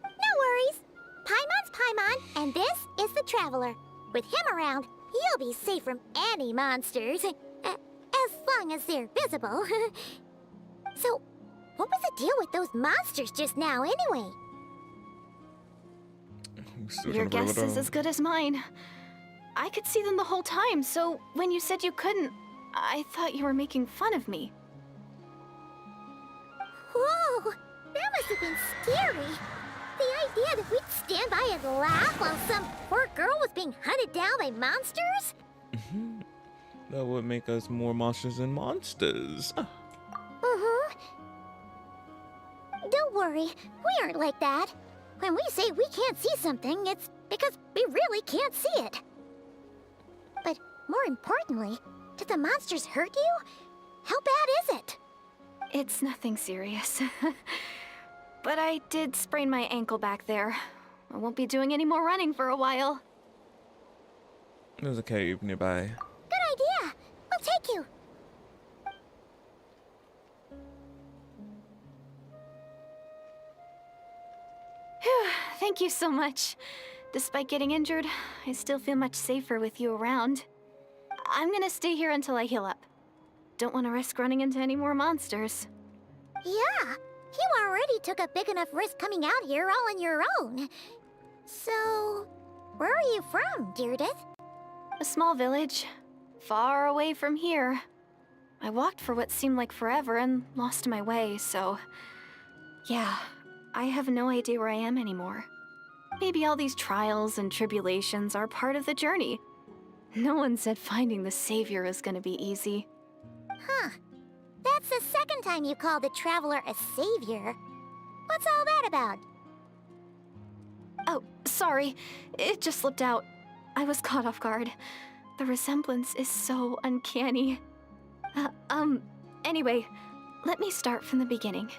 No worries. Paimon's Paimon, and this is the Traveler. With him around, you'll be safe from any monsters. As long as they're visible. So, what was the deal with those monsters just now, anyway? Your guess is as good as mine. I could see them the whole time, so when you said you couldn't, I thought you were making fun of me. Whoa! That must have been scary. The idea that we'd stand by and laugh while some poor girl was being hunted down by monsters? That would make us more monsters than monsters. Don't worry, we aren't like that. When we say we can't see something, it's because we really can't see it. But more importantly, did the monsters hurt you? How bad is it? It's nothing serious. But I did sprain my ankle back there. I won't be doing any more running for a while. There's a cave nearby. Good idea. We'll take you. Whew, Thank you so much. Despite getting injured, I still feel much safer with you around. I'm gonna stay here until I heal up. Don't want to risk running into any more monsters. Yeah, you already took a big enough risk coming out here all on your own. So, where are you from, Deirdith? A small village, far away from here. I walked for what seemed like forever and lost my way, so... Yeah, I have no idea where I am anymore. Maybe all these trials and tribulations are part of the journey. No one said finding the Savior is gonna be easy. Huh. That's the second time you called the Traveler a savior. What's all that about? Oh, sorry. It just slipped out. I was caught off guard. The resemblance is so uncanny. Anyway, let me start from the beginning.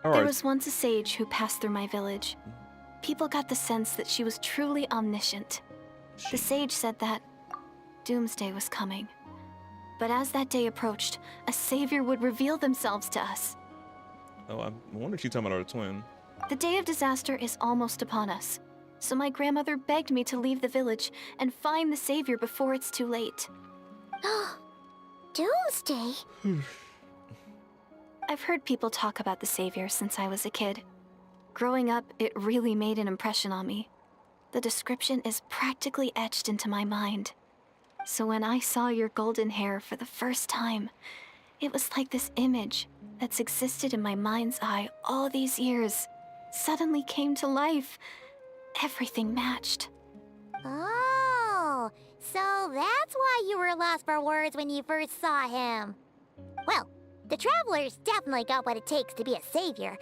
There was once a sage who passed through my village. People got the sense that she was truly omniscient. The sage said that doomsday was coming. But as that day approached, a savior would reveal themselves to us. Oh, I wonder if she's talking about our twin. The day of disaster is almost upon us, so my grandmother begged me to leave the village and find the savior before it's too late. Doomsday? I've heard people talk about the savior since I was a kid. Growing up, it really made an impression on me. The description is practically etched into my mind. So when I saw your golden hair for the first time, it was like this image that's existed in my mind's eye all these years suddenly came to life. Everything matched. Oh, so that's why you were lost for words when you first saw him. Well, the Traveler's definitely got what it takes to be a savior.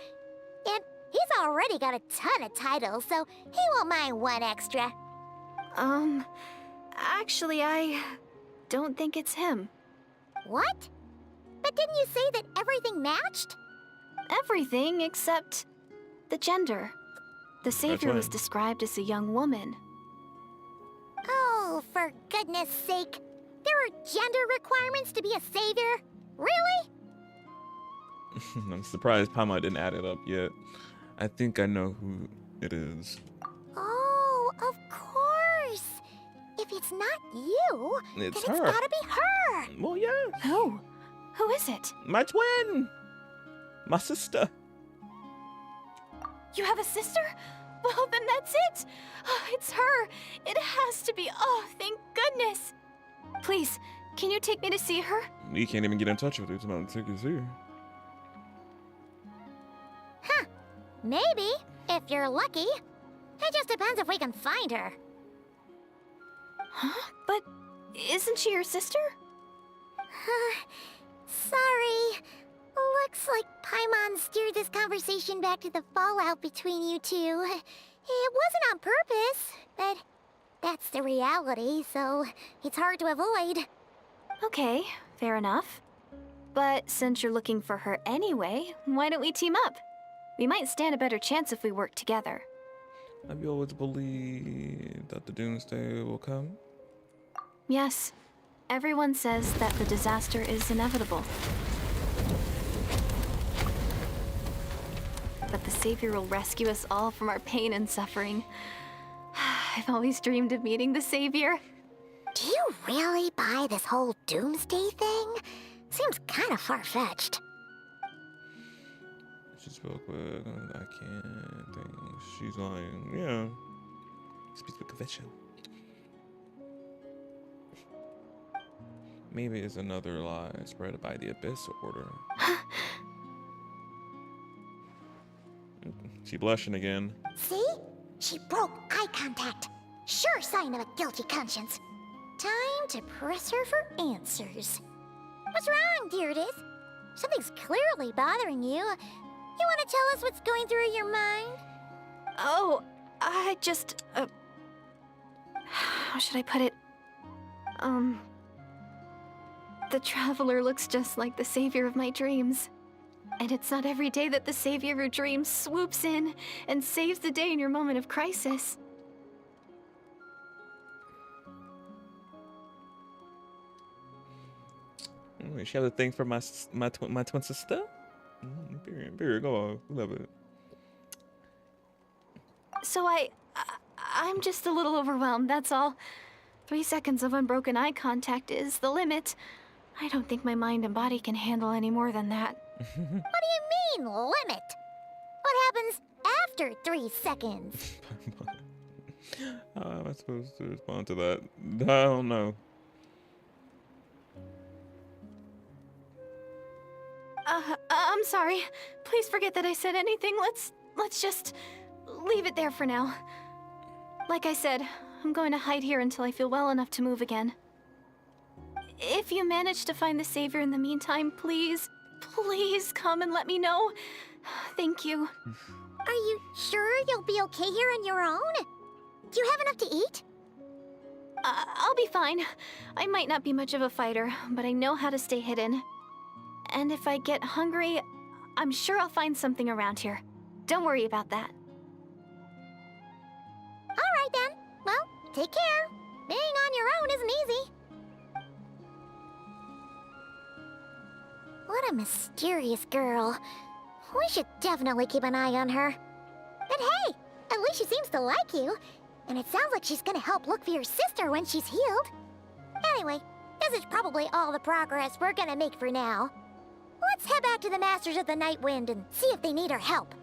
And he's already got a ton of titles, so he won't mind one extra. Actually, I don't think it's him. What? But didn't you say that everything matched? Everything except the gender. The savior was described as a young woman. Oh, for goodness sake. There are gender requirements to be a savior? Really? I'm surprised Paimon didn't add it up yet. I think I know who it is. Oh, of course. If it's not you, It's then her. It's gotta be her. Well, yeah. Who? Who is it? My twin. My sister. You have a sister? Well, then that's it. Oh, it's her. It has to be. Oh, thank goodness. Please, can you take me to see her? We can't even get in touch with her. It's about to take us here. Huh. Maybe, if you're lucky. It just depends if we can find her. Huh? But isn't she your sister? Sorry. Looks like Paimon steered this conversation back to the fallout between you two. It wasn't on purpose, but that's the reality, so it's hard to avoid. Okay, fair enough. But since you're looking for her anyway, why don't we team up? We might stand a better chance if we work together. Have you always believed that the doomsday will come? Yes. Everyone says that the disaster is inevitable. But the Savior will rescue us all from our pain and suffering. I've always dreamed of meeting the Savior. Do you really buy this whole doomsday thing? Seems kind of far-fetched. She spoke with, I can't think. She's lying. Yeah. Speaks with conviction. Maybe it's another lie spread by the Abyss Order. She blushing again. See? She broke eye contact. Sure sign of a guilty conscience. Time to press her for answers. What's wrong, Deirdith? Something's clearly bothering you. You want to tell us what's going through your mind? Oh, I just, how should I put it? The Traveler looks just like the Savior of my dreams. And it's not every day that the Savior of your dreams swoops in and saves the day in your moment of crisis. She has a thing for my twin sister? Period, go on. Love it. So I'm just a little overwhelmed, that's all. 3 seconds of unbroken eye contact is the limit. I don't think my mind and body can handle any more than that. What do you mean, limit? What happens after 3 seconds? How am I supposed to respond to that? I don't know. I'm sorry. Please forget that I said anything. Let's just leave it there for now. Like I said, I'm going to hide here until I feel well enough to move again. If you manage to find the Savior in the meantime, please come and let me know. Thank you. Are you sure you'll be okay here on your own? Do you have enough to eat? I'll be fine. I might not be much of a fighter, but I know how to stay hidden. And if I get hungry, I'm sure I'll find something around here. Don't worry about that. Alright then. Well, take care. Being on your own isn't easy. What a mysterious girl. We should definitely keep an eye on her. But hey, at least she seems to like you. And it sounds like she's gonna help look for your sister when she's healed. Anyway, this is probably all the progress we're gonna make for now. Let's head back to the Masters of the Night Wind and see if they need our help.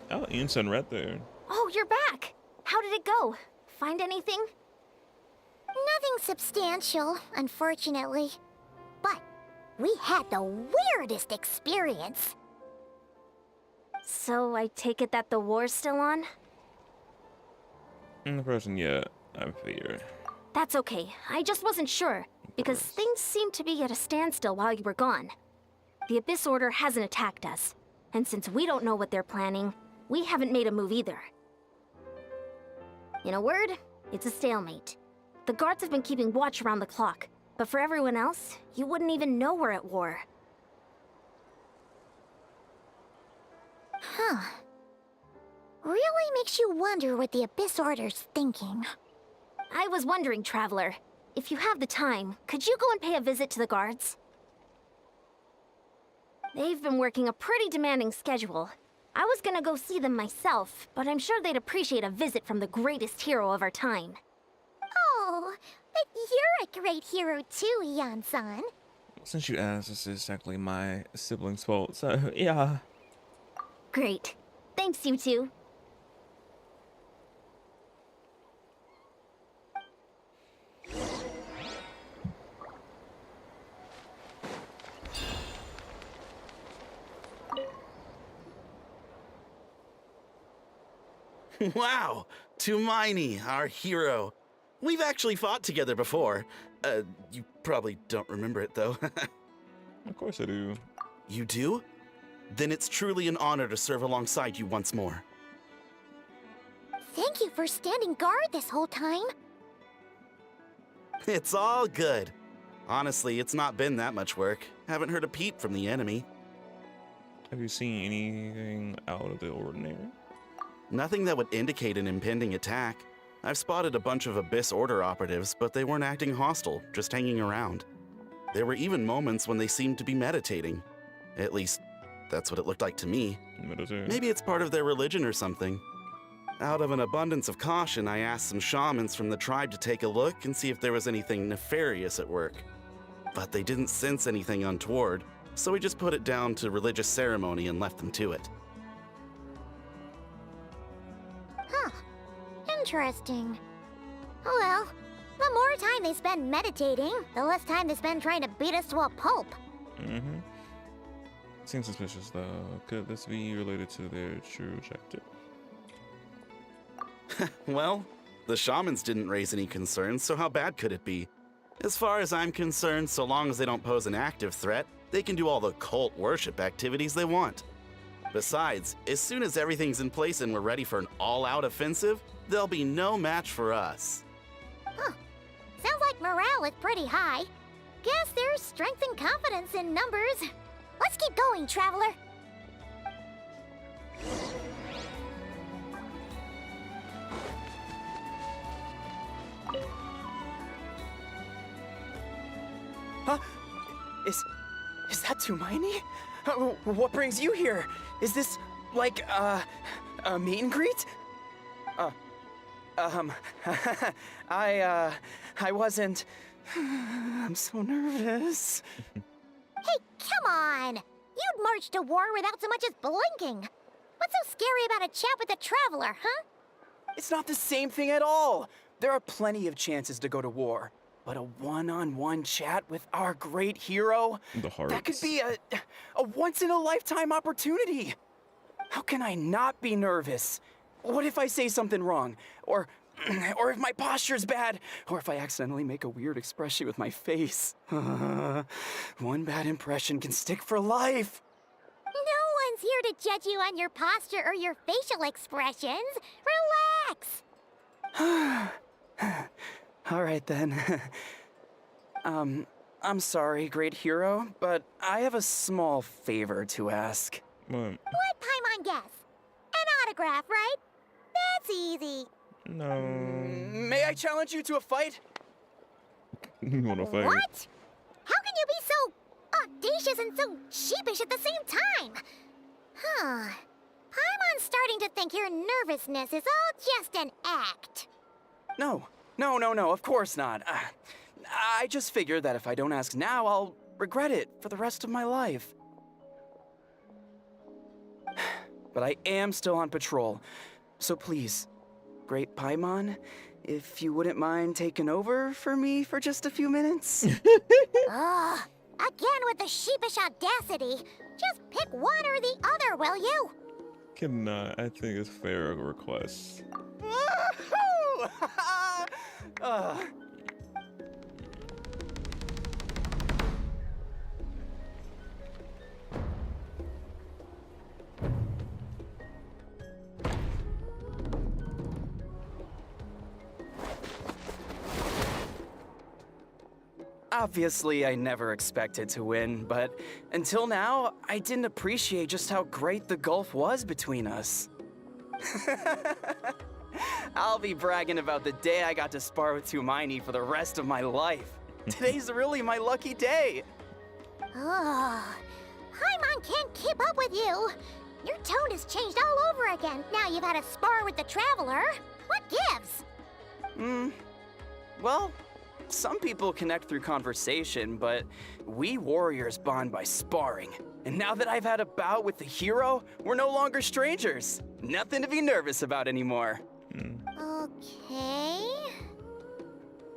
Oh, Ian right there. Oh, you're back! How did it go? Find anything? Nothing substantial, unfortunately. But we had the weirdest experience. So I take it that the war's still on? The person, yeah, I fear. That's okay. I just wasn't sure, because things seemed to be at a standstill while you were gone. The Abyss Order hasn't attacked us, and since we don't know what they're planning, we haven't made a move either. In a word, it's a stalemate. The guards have been keeping watch around the clock, but for everyone else, you wouldn't even know we're at war. Huh. Really makes you wonder what the Abyss Order's thinking. I was wondering, Traveler, if you have the time, could you go and pay a visit to the guards? They've been working a pretty demanding schedule. I was gonna go see them myself, but I'm sure they'd appreciate a visit from the greatest hero of our time. Oh, but you're a great hero too, Ian-san. Since you asked, this is exactly my sibling's fault, so yeah. Great. Thanks, you two. Wow, Tumaini, our hero. We've actually fought together before. You probably don't remember it, though. Of course I do. You do? Then it's truly an honor to serve alongside you once more. Thank you for standing guard this whole time. It's all good. Honestly, it's not been that much work. Haven't heard a peep from the enemy. Have you seen anything out of the ordinary? Nothing that would indicate an impending attack. I've spotted a bunch of Abyss Order operatives, but they weren't acting hostile, just hanging around. There were even moments when they seemed to be meditating. At least, that's what it looked like to me. Maybe it's part of their religion or something. Out of an abundance of caution, I asked some shamans from the tribe to take a look and see if there was anything nefarious at work. But they didn't sense anything untoward, so we just put it down to religious ceremony and left them to it. Huh. Interesting. Oh well, the more time they spend meditating, the less time they spend trying to beat us to a pulp. Mm-hmm. Seems suspicious, though. Could this be related to their true objective? Well, the shamans didn't raise any concerns, so how bad could it be? As far as I'm concerned, so long as they don't pose an active threat, they can do all the cult worship activities they want. Besides, as soon as everything's in place and we're ready for an all-out offensive, there'll be no match for us. Huh. Sounds like morale is pretty high. Guess there's strength and confidence in numbers. Let's keep going, Traveler. Huh? Is that Tumaini? What brings you here? Is this, like, a meet and greet? I wasn't... I'm so nervous. Hey, come on! You'd march to war without so much as blinking. What's so scary about a chat with a Traveler, huh? It's not the same thing at all. There are plenty of chances to go to war. But a one-on-one chat with our great hero? The hearts. That could be a once-in-a-lifetime opportunity. How can I not be nervous? What if I say something wrong? Or if my posture's bad? Or if I accidentally make a weird expression with my face? One bad impression can stick for life. No one's here to judge you on your posture or your facial expressions. Relax! All right, then. I'm sorry, great hero, but I have a small favor to ask. What? Let Paimon guess. An autograph, right? That's easy. No. May I challenge you to a fight? You want to fight? What? How can you be so audacious and so sheepish at the same time? Huh. Paimon's starting to think your nervousness is all just an act. No, of course not. I just figured that if I don't ask now, I'll regret it for the rest of my life. But I am still on patrol, so please, Great Paimon, if you wouldn't mind taking over for me for just a few minutes? Ugh, again with the sheepish audacity. Just pick one or the other, will you? Cannot. I think it's fair request. Woohoo! Obviously, I never expected to win, but until now, I didn't appreciate just how great the gulf was between us. I'll be bragging about the day I got to spar with Tumaini for the rest of my life. Today's really my lucky day. Ugh. Paimon can't keep up with you. Your tone has changed all over again. Now you've had a spar with the Traveler. What gives? Well, some people connect through conversation, but we warriors bond by sparring. And now that I've had a bout with the hero, we're no longer strangers. Nothing to be nervous about anymore. Okay.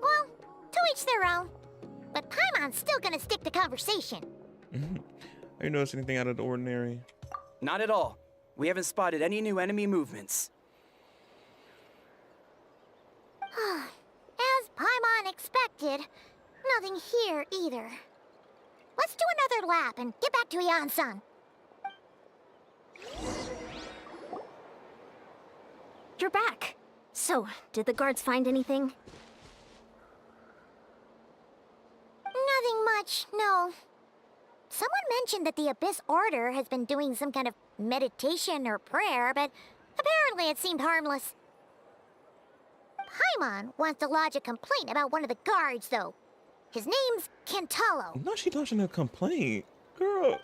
Well, to each their own. But Paimon's still gonna stick to conversation. Have you noticed anything out of the ordinary? Not at all. We haven't spotted any new enemy movements. As Paimon expected, nothing here either. Let's do another lap and get back to Ian-san. You're back. So, did the guards find anything? Nothing much, no. Someone mentioned that the Abyss Order has been doing some kind of meditation or prayer, but apparently it seemed harmless. Paimon wants to lodge a complaint about one of the guards, though. His name's Kentalo. No, she lodging a complaint. Girl.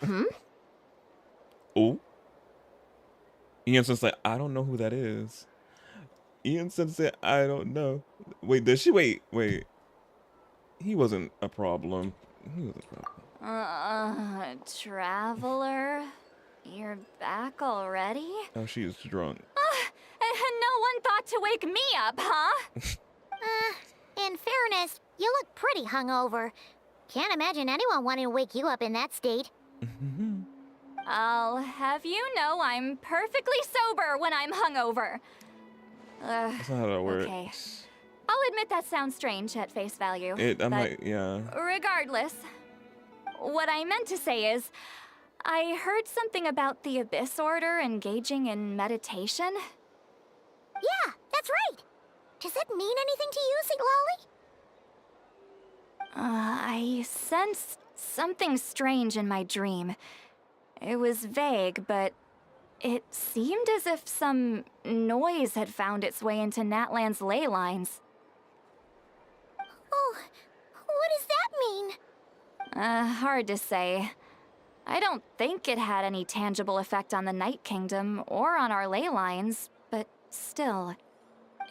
Oh. Ian-san's like, I don't know who that is. Ian-san said, I don't know. Wait, does she? Wait. He wasn't a problem. He was a problem. Traveler? You're back already? Oh, she is drunk. No one thought to wake me up, huh? In fairness, you look pretty hungover. Can't imagine anyone wanting to wake you up in that state. I'll have you know I'm perfectly sober when I'm hungover. That's not how that works. Okay. I'll admit that sounds strange at face value. Yeah. Regardless, what I meant to say is, I heard something about the Abyss Order engaging in meditation. Yeah, that's right. Does that mean anything to you, Siglali? I sensed something strange in my dream. It was vague, but it seemed as if some noise had found its way into Natlan's ley lines. Oh, what does that mean? Hard to say. I don't think it had any tangible effect on the Night Kingdom or on our ley lines, but still.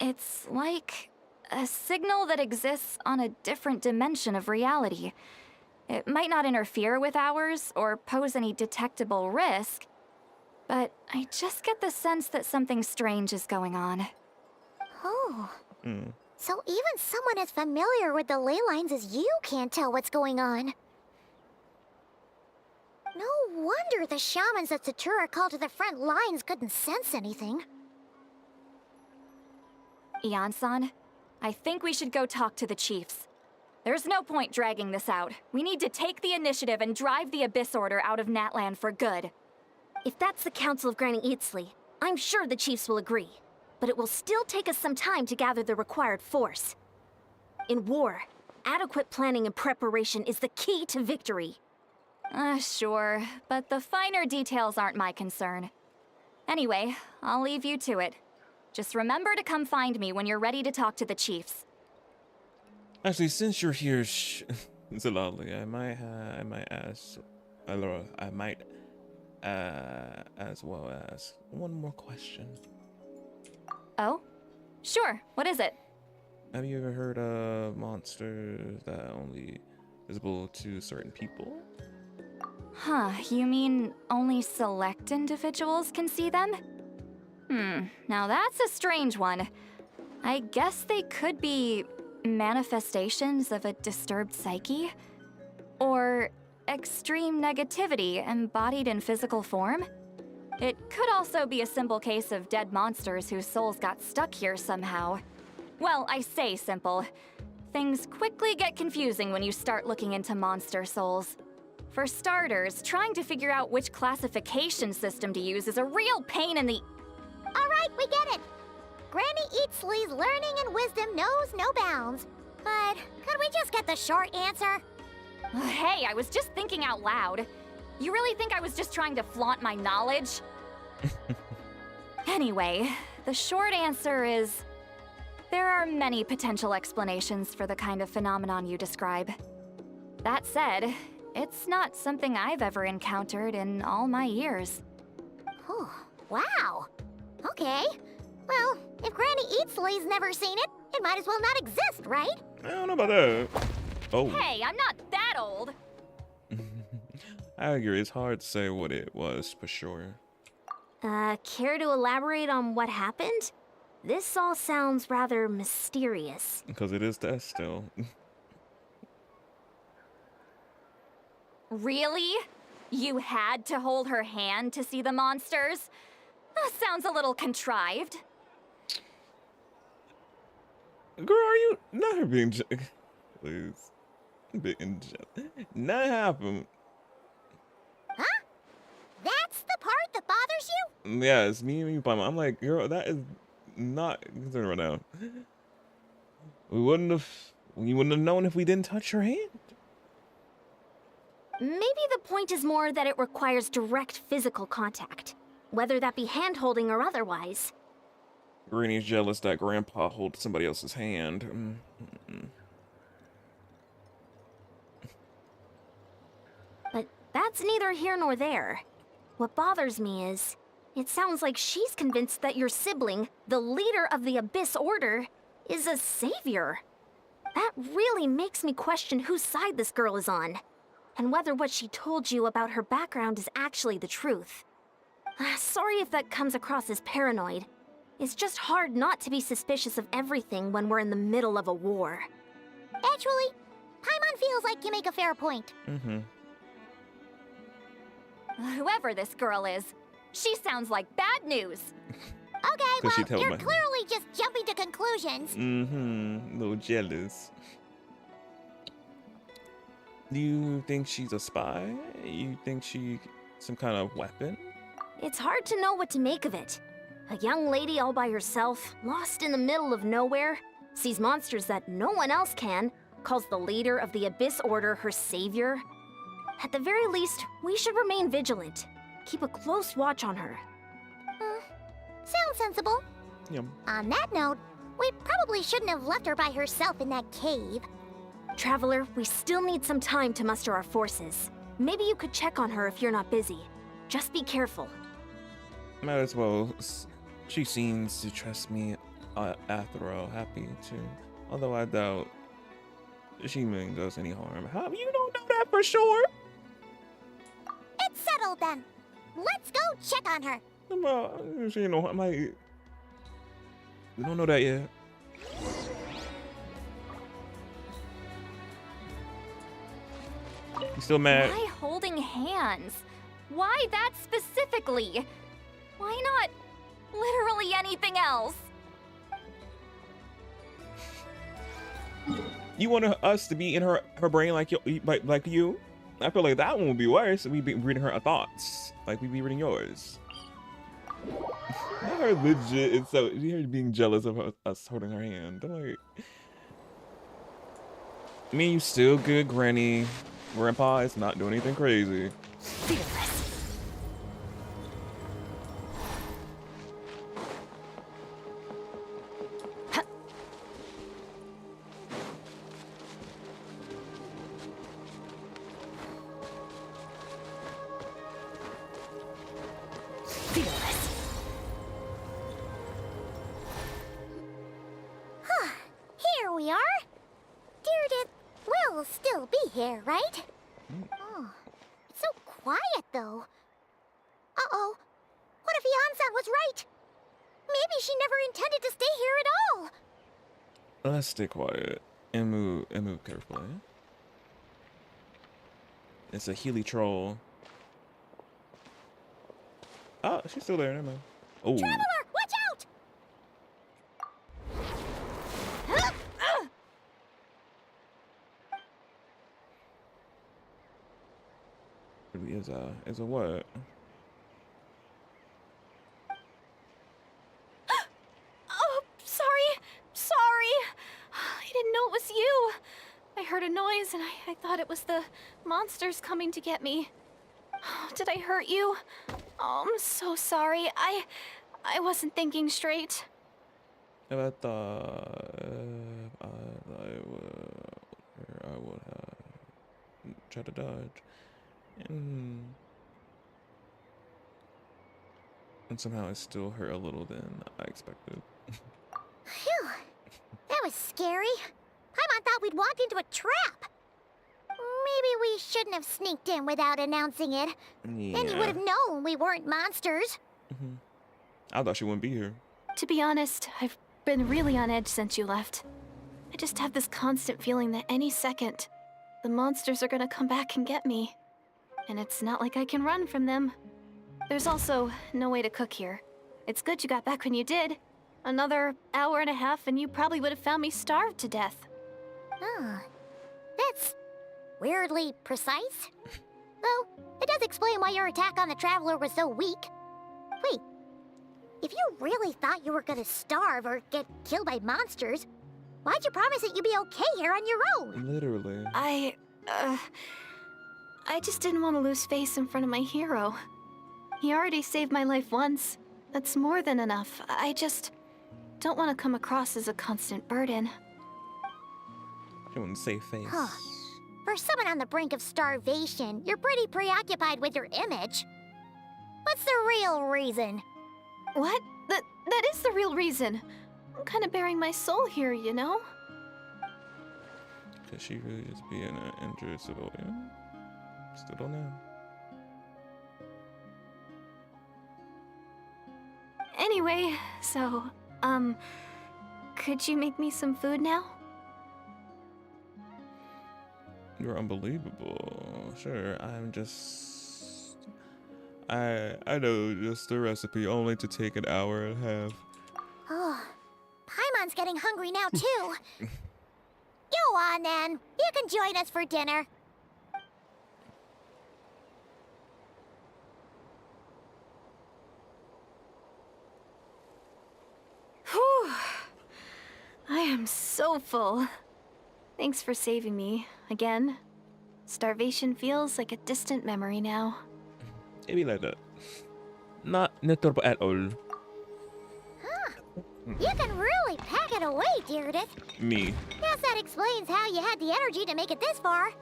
It's like a signal that exists on a different dimension of reality. It might not interfere with ours or pose any detectable risk, but I just get the sense that something strange is going on. Oh. So even someone as familiar with the ley lines as you can't tell what's going on. No wonder the shamans that Satura called to the front lines couldn't sense anything. Ian-san, I think we should go talk to the chiefs. There's no point dragging this out. We need to take the initiative and drive the Abyss Order out of Natlan for good. If that's the Council of Granny Eatsley, I'm sure the chiefs will agree. But it will still take us some time to gather the required force. In war, adequate planning and preparation is the key to victory. Sure, but the finer details aren't my concern. Anyway, I'll leave you to it. Just remember to come find me when you're ready to talk to the chiefs. Actually, since you're here, Zalali, I might ask, I might as well ask one more question. Oh? Sure, what is it? Have you ever heard of monsters that are only visible to certain people? Huh, you mean only select individuals can see them? Now that's a strange one. I guess they could be manifestations of a disturbed psyche? Or extreme negativity embodied in physical form? It could also be a simple case of dead monsters whose souls got stuck here somehow. Well, I say simple. Things quickly get confusing when you start looking into monster souls. For starters, trying to figure out which classification system to use is a real pain in the... All right, we get it. Granny Eatsley's learning and wisdom knows no bounds. But could we just get the short answer? Hey, I was just thinking out loud. You really think I was just trying to flaunt my knowledge? Anyway, the short answer is... there are many potential explanations for the kind of phenomenon you describe. That said, it's not something I've ever encountered in all my years. Oh, wow. Okay. Well, if Granny Eatsley's never seen it, it might as well not exist, right? I don't know about that. Oh. Hey, I'm not that old. I agree, it's hard to say what it was for sure. Care to elaborate on what happened? This all sounds rather mysterious. Because it is that still. Really? You had to hold her hand to see the monsters? That sounds a little contrived. Girl, are you not being please? Being not happen. Huh? That's the part that bothers you? Yeah, it's me and me by my. I'm like, girl, that is not concerned right now. We wouldn't have known if we didn't touch her hand. Maybe the point is more that it requires direct physical contact, whether that be hand-holding or otherwise. Granny's jealous that Grandpa holds somebody else's hand. But that's neither here nor there. What bothers me is, it sounds like she's convinced that your sibling, the leader of the Abyss Order, is a savior. That really makes me question whose side this girl is on, and whether what she told you about her background is actually the truth. Sorry if that comes across as paranoid. It's just hard not to be suspicious of everything when we're in the middle of a war. Actually, Paimon feels like you make a fair point. Whoever this girl is, she sounds like bad news. Okay, well, you're clearly just jumping to conclusions. A little jealous. Do you think she's a spy? You think she Some kind of weapon? It's hard to know what to make of it. A young lady all by herself, lost in the middle of nowhere, sees monsters that no one else can, calls the leader of the Abyss Order her savior. At the very least, we should remain vigilant. Keep a close watch on her. Sounds sensible. Yep. On that note, we probably shouldn't have left her by herself in that cave. Traveler, we still need some time to muster our forces. Maybe you could check on her if you're not busy. Just be careful. Might as well. She seems to trust me after all. Happy to. Although I doubt she means us any harm. How you don't know that for sure? It's settled then. Let's go check on her. She know I might. We don't know that yet. You still mad? Why holding hands? Why that specifically? Why not literally anything else? You want us to be in her brain like you? I feel like that one would be worse. We'd be reading her thoughts like we'd be reading yours. Her legit. It's so her being jealous of us holding her hand. I'm like, I mean, you still good, Granny. Grandpa is not doing anything crazy. Here we are. Dear will still be here, right? Oh, it's so quiet though. Uh-oh. What if Yansan was right? Maybe she never intended to stay here at all. Let's stay quiet and move carefully. It's a Healy troll. Oh, she's still there. Never mind. Oh. Traveler, watch out! Is a what? Oh, sorry. I didn't know it was you. I heard a noise and I thought it was the monsters coming to get me. Did I hurt you? Oh, I'm so sorry. I wasn't thinking straight. I thought I would try to dodge, and somehow it still hurt a little than I expected. Phew. That was scary. Paimon thought we'd walked into a trap. Maybe we shouldn't have sneaked in without announcing it. Yeah. Then you would have known we weren't monsters. I thought she wouldn't be here. To be honest, I've been really on edge since you left. I just have this constant feeling that any second, the monsters are gonna come back and get me. And it's not like I can run from them. There's also no way to cook here. It's good you got back when you did. Another hour and a half and you probably would have found me starved to death. Oh, that's weirdly precise. Though, it does explain why your attack on the Traveler was so weak. Wait, if you really thought you were gonna starve or get killed by monsters, why'd you promise that you'd be okay here on your own? Literally. I just didn't want to lose face in front of my hero. He already saved my life once. That's more than enough. I just don't want to come across as a constant burden. She wouldn't save face. Huh. For someone on the brink of starvation, you're pretty preoccupied with your image. What's the real reason? What? That is the real reason. I'm kind of bearing my soul here, you know? Could she really just be an injured civilian? Still don't know. Anyway, so, could you make me some food now? You're unbelievable. Sure, I'm just... I know just the recipe, only to take an hour and a half. Oh, Paimon's getting hungry now too. Go on then. You can join us for dinner. I'm so full. Thanks for saving me, again. Starvation feels like a distant memory now. It be like that. Not notable at all. You can really pack it away, Deardith. Me. Guess that explains how you had the energy to make it this far.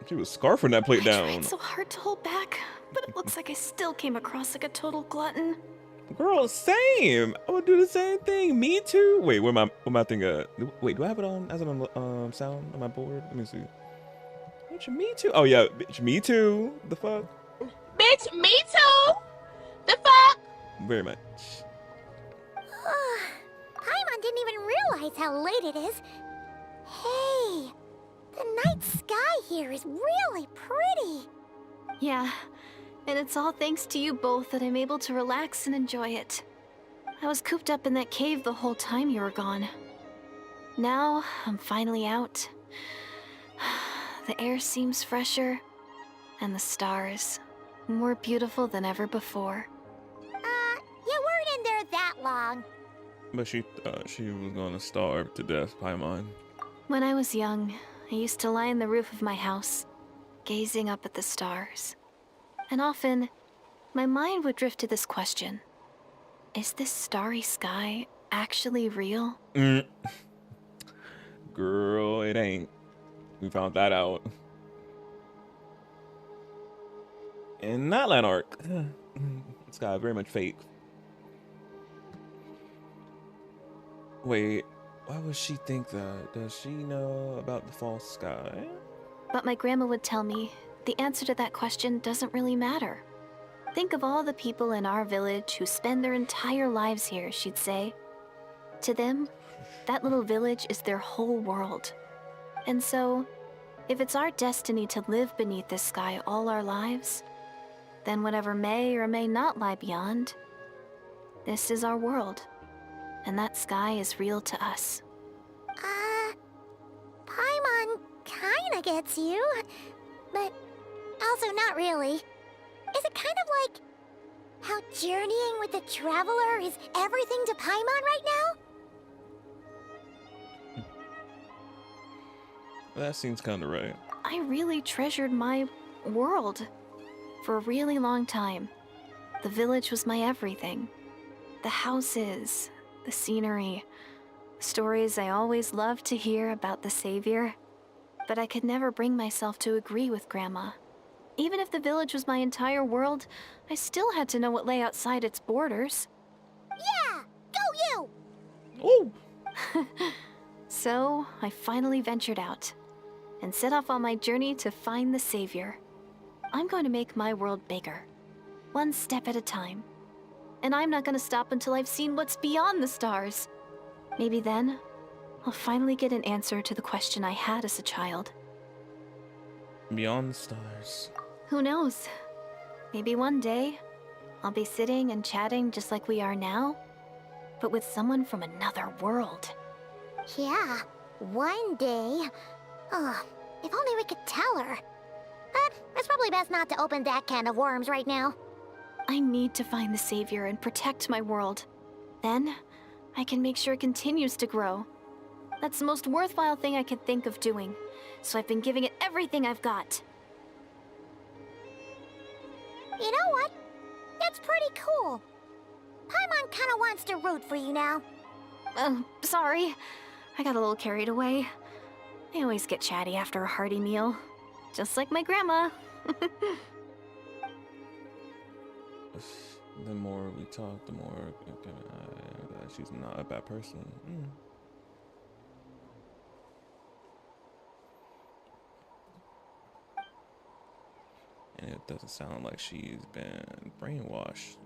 She was scarfing that plate I down. tried so hard to hold back, but it looks like I still came across like a total glutton. Girl, same. I would do the same thing. Me too. Wait, where my thing wait, do I have it on as I'm on sound on my board? Let me see. Bitch, me too. Oh yeah, bitch, me too. The fuck? Bitch, me too! The fuck? Very much. Paimon didn't even realize how late it is. Hey, the night sky here is really pretty. Yeah, and it's all thanks to you both that I'm able to relax and enjoy it. I was cooped up in that cave the whole time you were gone. Now, I'm finally out. The air seems fresher, and the stars more beautiful than ever before. You weren't in there that long. But she thought she was gonna starve to death, Paimon. When I was young, I used to lie on the roof of my house, gazing up at the stars. And often, my mind would drift to this question. Is this starry sky actually real? Girl, it ain't. We found that out. And not Lanark. This guy very much fake. Wait, why would she think that? Does she know about the false sky? But my grandma would tell me the answer to that question doesn't really matter. Think of all the people in our village who spend their entire lives here, she'd say. To them, that little village is their whole world. And so, if it's our destiny to live beneath this sky all our lives, then whatever may or may not lie beyond, this is our world. And that sky is real to us. Paimon kinda gets you, but also not really. Is it kind of like how journeying with the Traveler is everything to Paimon right now? That seems kinda right. I really treasured my world. For a really long time, the village was my everything. The houses, the scenery, the stories I always loved to hear about the Savior. But I could never bring myself to agree with Grandma. Even if the village was my entire world, I still had to know what lay outside its borders. Yeah! Go you! Ooh! So, I finally ventured out and set off on my journey to find the Savior. I'm going to make my world bigger, one step at a time. And I'm not going to stop until I've seen what's beyond the stars. Maybe then, I'll finally get an answer to the question I had as a child. Beyond the stars. Who knows? Maybe one day, I'll be sitting and chatting just like we are now, but with someone from another world. Yeah, one day. If only we could tell her. But it's probably best not to open that can of worms right now. I need to find the Savior and protect my world. Then, I can make sure it continues to grow. That's the most worthwhile thing I can think of doing, so I've been giving it everything I've got. You know what? That's pretty cool. Paimon kinda wants to root for you now. Sorry. I got a little carried away. I always get chatty after a hearty meal. Just like my grandma. The more we talk, the more she's not a bad person. And it doesn't sound like she's been brainwashed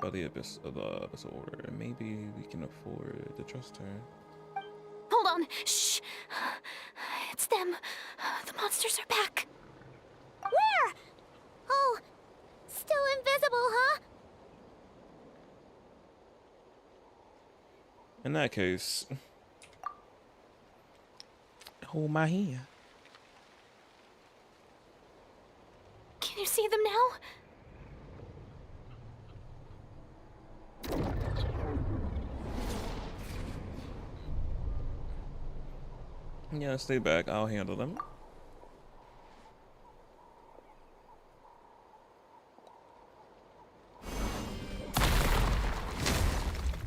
by the Abyss Order. Maybe we can afford to trust her. Hold on. Shh. It's them. The monsters are back. Where? Oh, still invisible, huh? In that case, hold my hand. Can you see them now? Yeah, stay back. I'll handle them.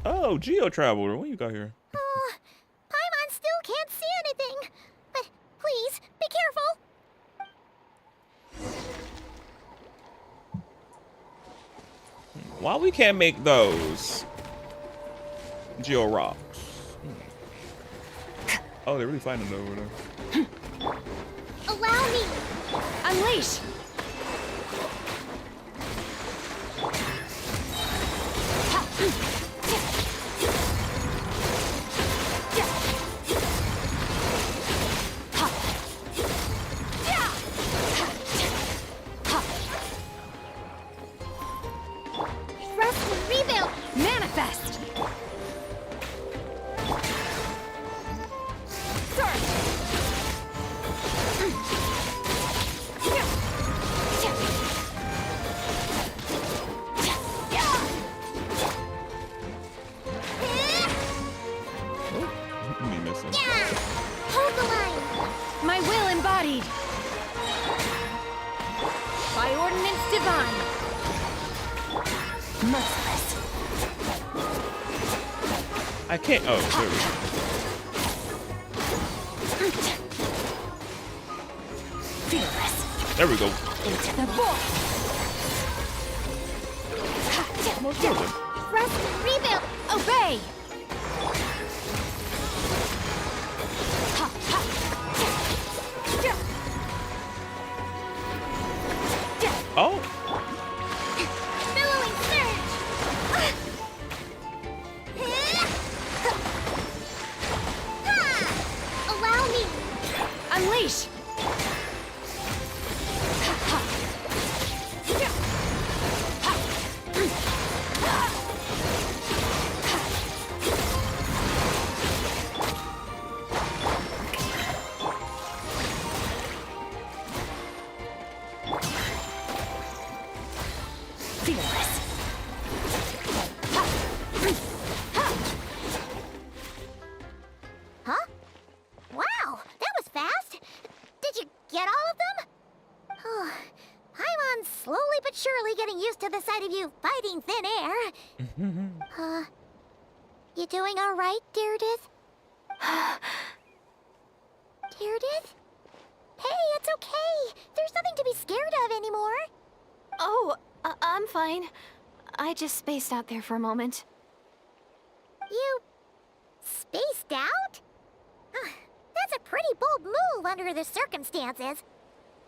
Oh, Geo Traveler, what you got here? Paimon still can't see anything. But please, be careful. Why we can't make those Geo rocks? Oh, they're really fighting over there. Allow me. Unleash! Rest and rebuild. Manifest! Me missing. Hold the line. My will embodied! By ordinance divine! Merciless! I can't. Oh, there we Fearless! go. There we go. Into the void! Rest and rebuild. Obey! Oh, Billowing surge. Allow me. Unleash! Fearless! Huh? Wow, that was fast. Did you get all of them? Oh, Paimon's slowly but surely getting used to the sight of you fighting thin air. You doing all right, Deirdith? Deirdith? Hey, it's okay. There's nothing to be scared of anymore. Oh, I'm fine. I just spaced out there for a moment. You spaced out? That's a pretty bold move under the circumstances.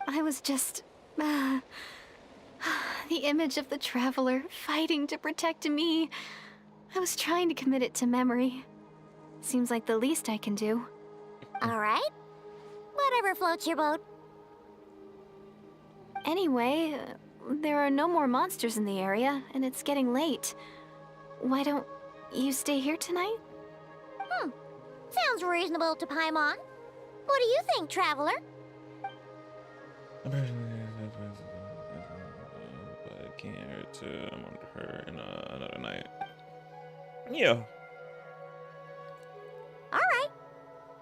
I was just... the image of the Traveler fighting to protect me. I was trying to commit it to memory. Seems like the least I can do. All right. Whatever floats your boat. Anyway, there are no more monsters in the area, and it's getting late. Why don't you stay here tonight? Sounds reasonable to Paimon. What do you think, Traveler? But I can't hurt to her in another night. Yeah. All right.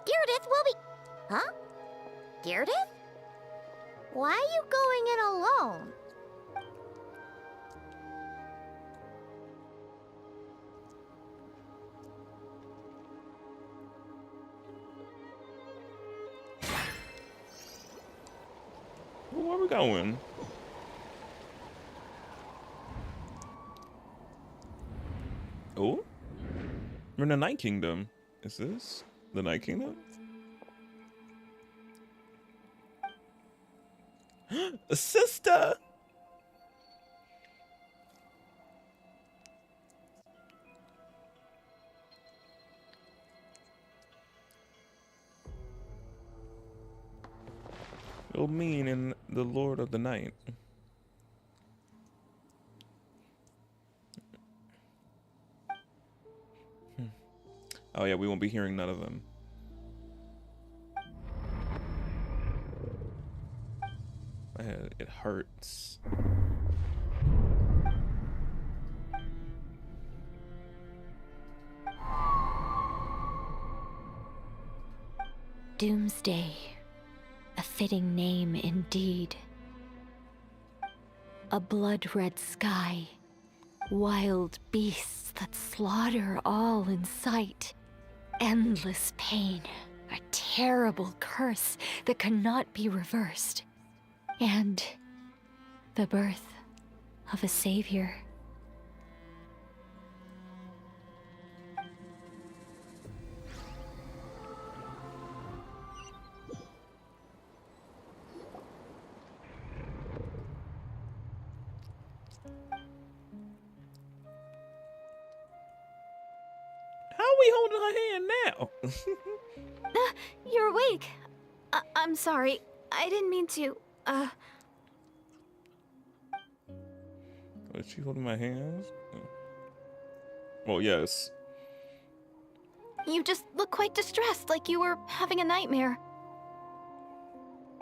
Deirdith will be... Huh? Deirdith? Why are you going in alone? Where are we going? Oh? We're in the Night Kingdom. Is this the Night Kingdom? A sister! You'll mean in the Lord of the Night. Oh yeah, we won't be hearing none of them. My head, it hurts. Doomsday. A fitting name indeed. A blood-red sky. Wild beasts that slaughter all in sight. Endless pain. A terrible curse that cannot be reversed. And the birth of a savior. How are we holding her hand now? You're awake. I'm sorry. I didn't mean to, Was she holding my hands? Well, yes. You just look quite distressed, like you were having a nightmare.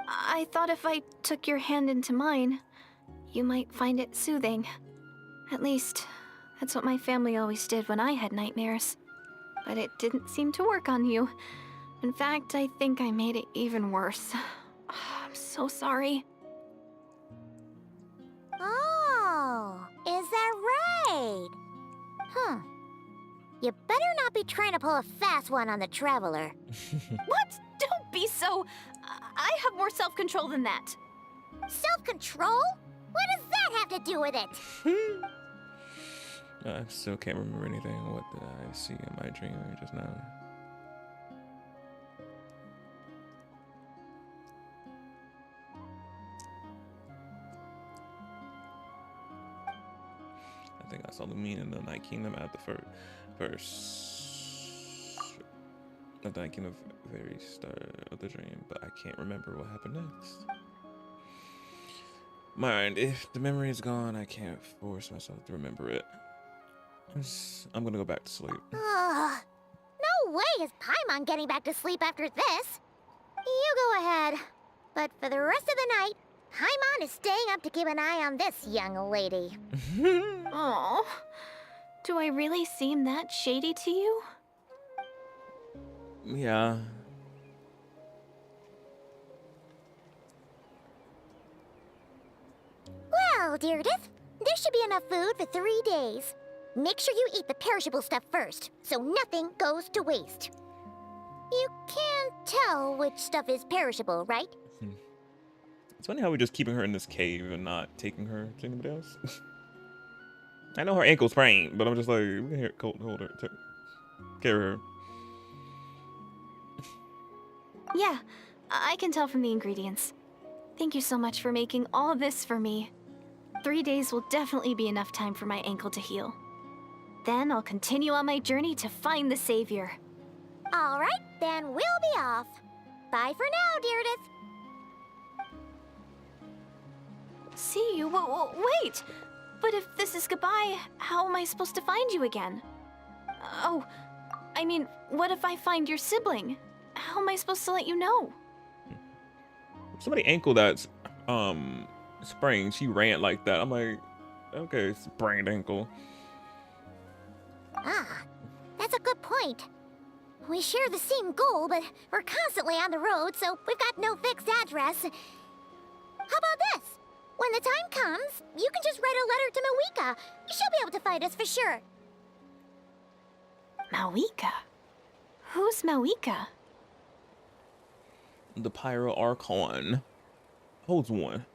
I thought if I took your hand into mine, you might find it soothing. At least, that's what my family always did when I had nightmares. But it didn't seem to work on you. In fact, I think I made it even worse. I'm so sorry. Oh, is that right? Huh. You better not be trying to pull a fast one on the Traveler. What? Don't be so... I have more self-control than that. Self-control? What does that have to do with it? I still can't remember anything. What did I see in my dream just now? I think I saw the meaning of the Night Kingdom at the at the Night Kingdom very start of the dream, but I can't remember what happened next. Mind, if the memory is gone, I can't force myself to remember it. I'm gonna go back to sleep. No way is Paimon getting back to sleep after this. You go ahead. But for the rest of the night, Paimon is staying up to keep an eye on this young lady. Oh, do I really seem that shady to you? Yeah. Well, Deirdre, there should be enough food for 3 days. Make sure you eat the perishable stuff first, so nothing goes to waste. You can't tell which stuff is perishable, right? It's funny how we're just keeping her in this cave and not taking her to anybody else. I know her ankle's sprained, but I'm just like, we can hold her, take care of her. Yeah, I can tell from the ingredients. Thank you so much for making all this for me. 3 days will definitely be enough time for my ankle to heal. Then I'll continue on my journey to find the savior. All right, then we'll be off. Bye for now, Deirdre. See you? Wait! But if this is goodbye, how am I supposed to find you again? Oh, I mean, what if I find your sibling? How am I supposed to let you know? Somebody ankle that's sprained, she ran like that. I'm like, okay, sprained ankle. Ah, that's a good point. We share the same goal, but we're constantly on the road, so we've got no fixed address. How about this? When the time comes, you can just write a letter to Mawika. She'll be able to find us for sure. Mawika? Who's Mawika? The Pyro Archon holds one.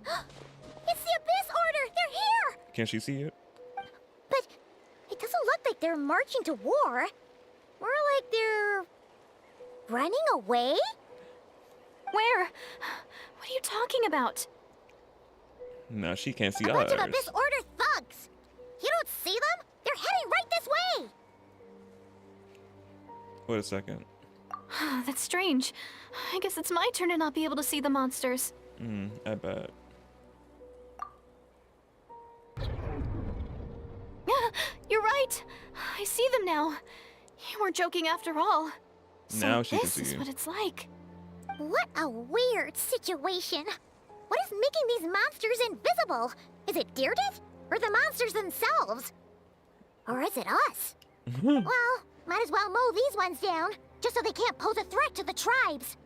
It's the Abyss Order! They're here! Can she see it? But it doesn't look like they're marching to war. More like they're... running away? Where? What are you talking about? No, she can't see A ours. bunch of Abyss Order thugs! You don't see them? They're heading right this way! Wait a second. That's strange. I guess it's my turn to not be able to see the monsters. I bet. You're right. I see them now. You weren't joking after all. So Now she can this see is you. what it's like. What a weird situation. What is making these monsters invisible? Is it Deirdre? Or the monsters themselves? Or is it us? Well, might as well mow these ones down. just so they can't pose a threat to the tribes.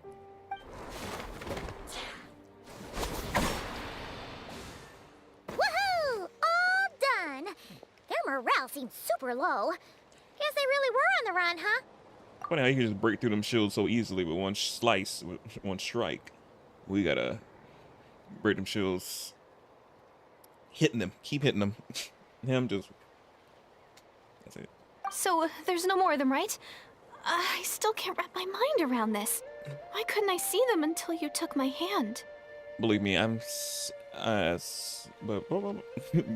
Woohoo! All done! Their morale seemed super low. Guess they really were on the run, huh? Funny how you can just break through them shields so easily with one slice, with one strike. We gotta break them shields. Hitting them, keep hitting them. Him just. That's it. So, there's no more of them, right? I still can't wrap my mind around this. Why couldn't I see them until you took my hand? Believe me,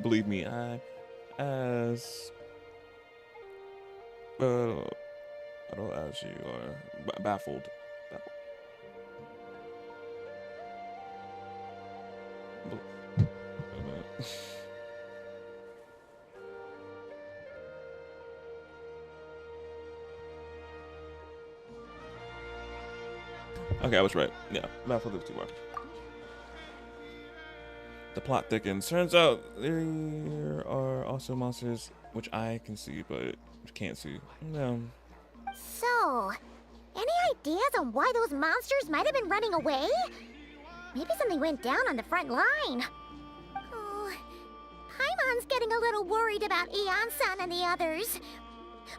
believe me, I don't as you are baffled. Okay, I was right. Yeah, baffled is too much. The plot thickens. Turns out there are also monsters which I can see, but can't see. No. So, any ideas on why those monsters might have been running away? Maybe something went down on the front line. Oh, Paimon's getting a little worried about Eon-san and the others.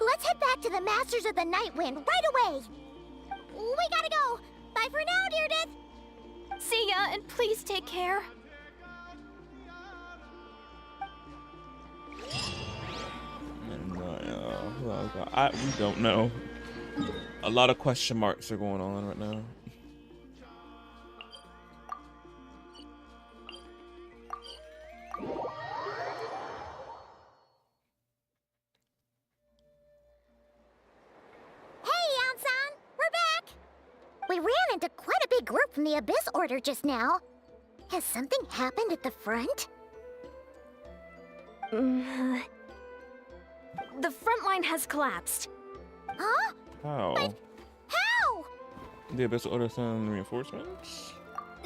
Let's head back to the Masters of the Night Wind right away. We gotta go. Bye for now, Deirdre. See ya, and please take care. We don't know. A lot of question marks are going on right now. Hey, Eon-san, we're back. We ran into quite a big group from the Abyss Order just now. Has something happened at the front? The front line has collapsed. Huh? How? But how? The Abyss Order send reinforcements?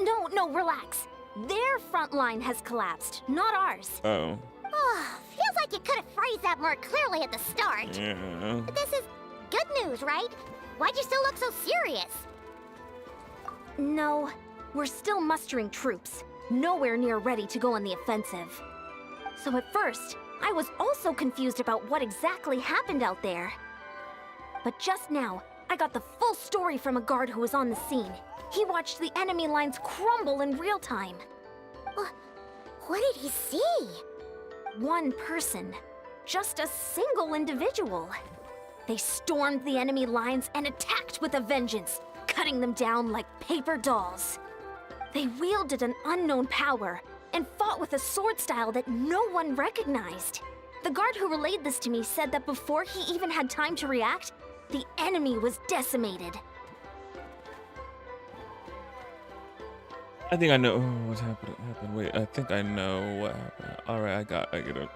No, relax. Their front line has collapsed, not ours. Oh. Oh, feels like you could have phrased that more clearly at the start. Yeah. But this is good news, right? Why'd you still look so serious? No, we're still mustering troops. Nowhere near ready to go on the offensive. So at first, I was also confused about what exactly happened out there. But just now, I got the full story from a guard who was on the scene. He watched the enemy lines crumble in real time. What did he see? One person. Just a single individual. They stormed the enemy lines and attacked with a vengeance, cutting them down like paper dolls. They wielded an unknown power and fought with a sword style that no one recognized. The guard who relayed this to me said that before he even had time to react, the enemy was decimated. I think I know what happened. Wait, I think I know what happened. All right, I get it.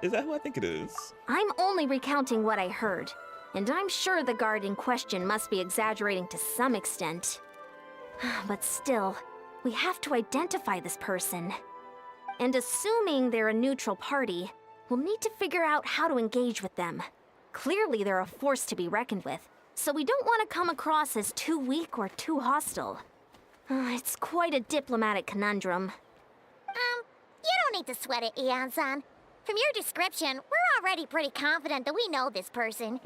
Is that who I think it is? I'm only recounting what I heard, and I'm sure the guard in question must be exaggerating to some extent. But still, we have to identify this person. And assuming they're a neutral party, we'll need to figure out how to engage with them. Clearly they're a force to be reckoned with, so we don't want to come across as too weak or too hostile. It's quite a diplomatic conundrum. You don't need to sweat it, Eon-san. From your description, we're already pretty confident that we know this person.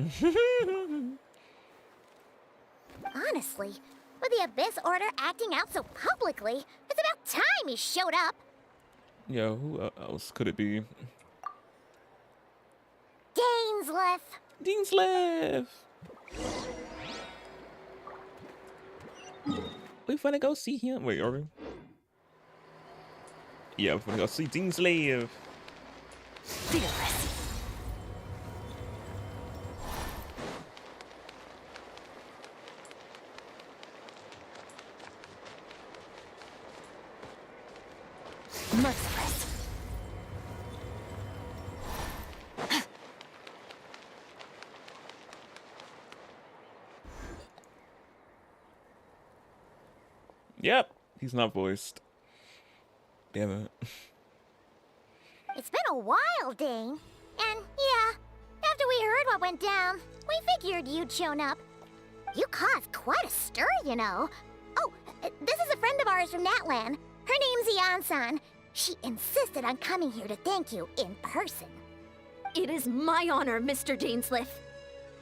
Honestly, with the Abyss Order acting out so publicly, it's about time he showed up. Yo, who else could it be? Dainsleif. Dainsleif! We finna go see him. Wait, are we? Yeah, we're finna go see Dainsleif. Fearless. Merciless. Yep, he's not voiced. Damn it. It's been a while, Dane. And yeah, after After we heard what went down, we figured you'd shown up. You caused quite a stir, you know. Oh, this is a friend of ours from Natlan. Her name's Ian-san. She insisted on coming here to thank you in person. It is my honor, Mr. Dainsleif.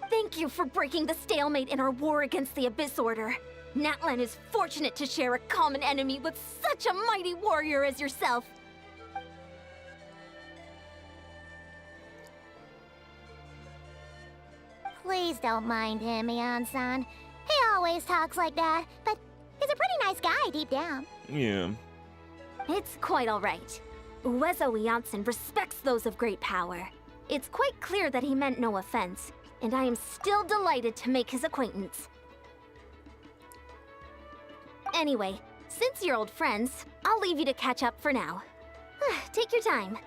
Thank you for breaking the stalemate in our war against the Abyss Order. Natlan is fortunate to share a common enemy with such a mighty warrior as yourself. Please don't mind him, Ian-san. He always talks like that, but he's a pretty nice guy deep down. Yeah. It's quite all right. Uezo Iansen respects those of great power. It's quite clear that he meant no offense, and I am still delighted to make his acquaintance. Anyway, since you're old friends, I'll leave you to catch up for now. Take your time.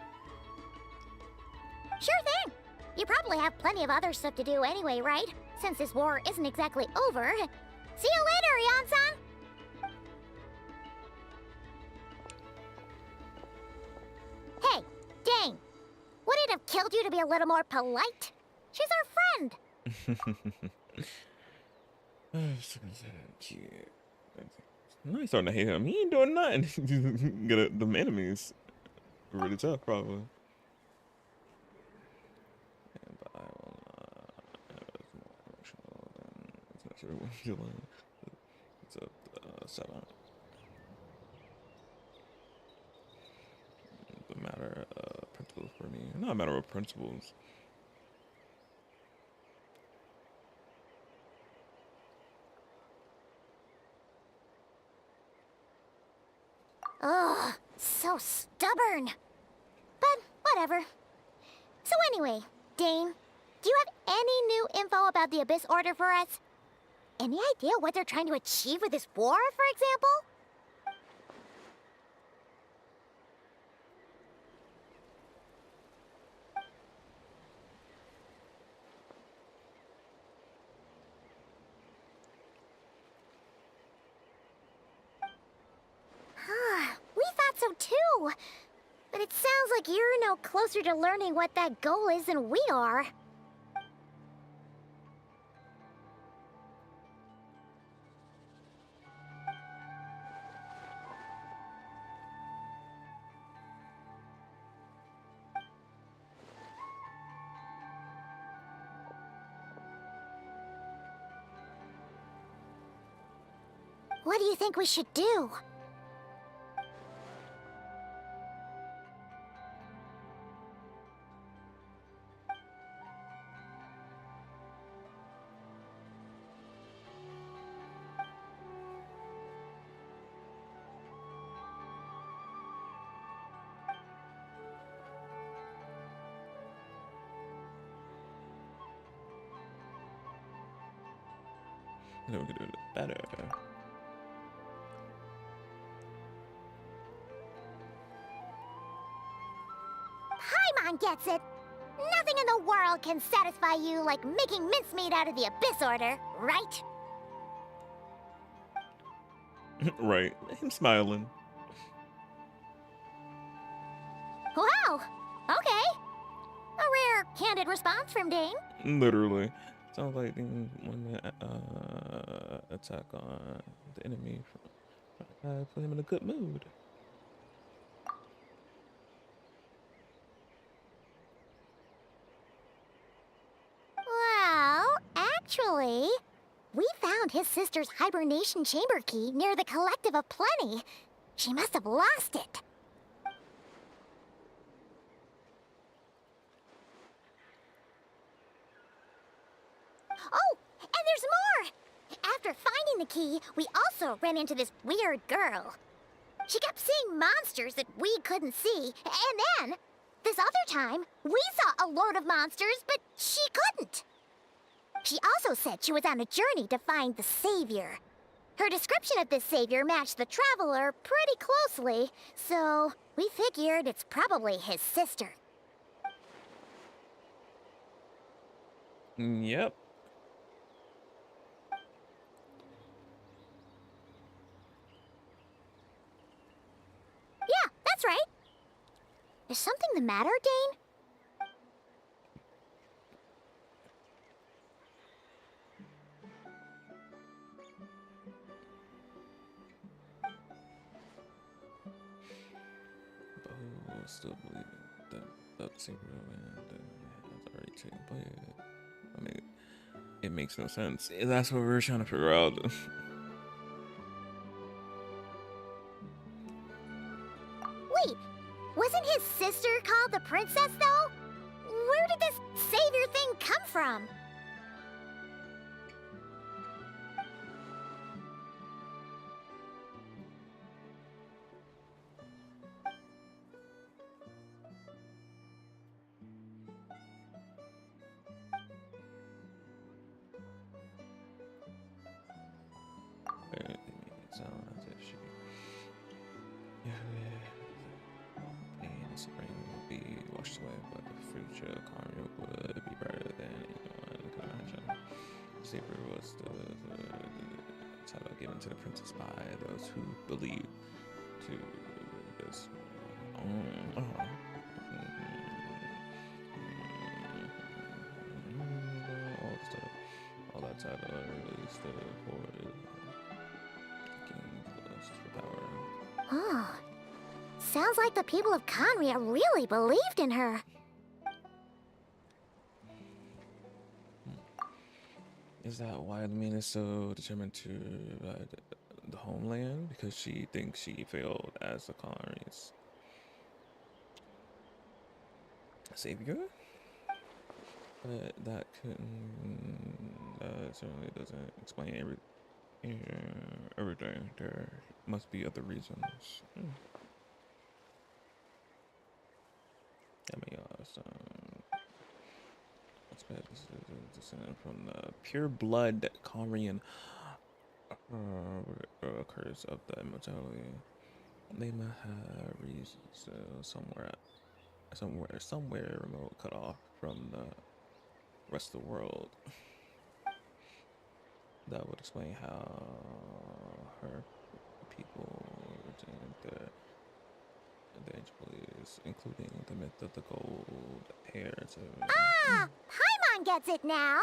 Sure thing. You probably have plenty of other stuff to do anyway, right? Since this war isn't exactly over. See you later, Ian-san! Hey, Dane! Would it have killed you to be a little more polite? She's our friend! No, he's starting to hate him. He ain't doing nothing. The enemies really tough, probably. But I will it's more emotional than it's not sure what you learn. It's a 7. The matter of principles for me. Not a matter of principles. Ugh, so stubborn. But whatever. So anyway, Dane, do you have any new info about the Abyss Order for us? Any idea what they're trying to achieve with this war, for example? We thought so too. But it sounds like you're no closer to learning what that goal is than we are. What do you think we should do? Then we could do it better. Paimon gets it. Nothing in the world can satisfy you like making mincemeat out of the Abyss Order, right? Right. Him smiling. Wow! Okay. A rare, candid response from Dane. Literally. Sounds like when the attack on the enemy put him in a good mood. Well, actually, we found his sister's hibernation chamber key near the Collective of Plenty. She must have lost it. Oh, and there's more! After finding the key, we also ran into this weird girl. She kept seeing monsters that we couldn't see, and then, this other time, we saw a load of monsters, but she couldn't. She also said she was on a journey to find the Savior. Her description of this Savior matched the Traveler pretty closely, so we figured it's probably his sister. Yep. Yeah, that's right. Is something the matter, Dane? will still believe that the secret event has already taken place. I mean, it makes no sense. That's what we were trying to figure out. Wait, wasn't his sister called the princess, though? Where did this savior thing come from? It sounds as if she. Pain and suffering will be washed away, but the future Conrio would be brighter than anyone could imagine. Saber was the title given to the princess by those who believed to this. All that title really stood for power. Oh, sounds like the people of Conria really believed in her. Is that why the man is so determined to the homeland? Because she thinks she failed as the Conria's savior? But that certainly doesn't explain everything. There must be other reasons. Let me this is descended from the pure blood Conrian curse of the immortality. They might have reasons somewhere remote, cut off from the rest of the world. That would explain how her people retain their police, including the myth of the gold hair. Ah, Paimon gets it now.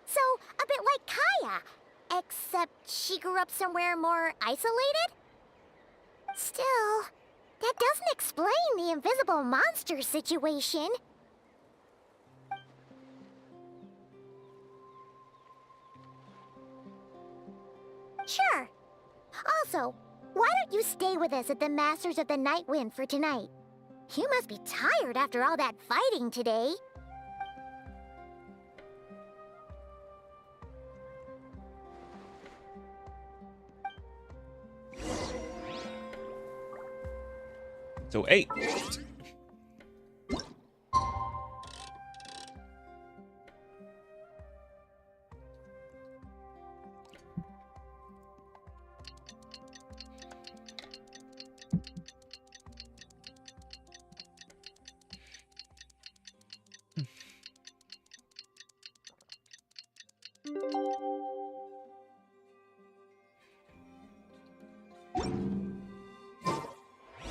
So, a bit like Kaya, except she grew up somewhere more isolated? Still, that doesn't explain the invisible monster situation. Sure. Also, why don't you stay with us at the Masters of the Night Wind for tonight? You must be tired after all that fighting today. So 8.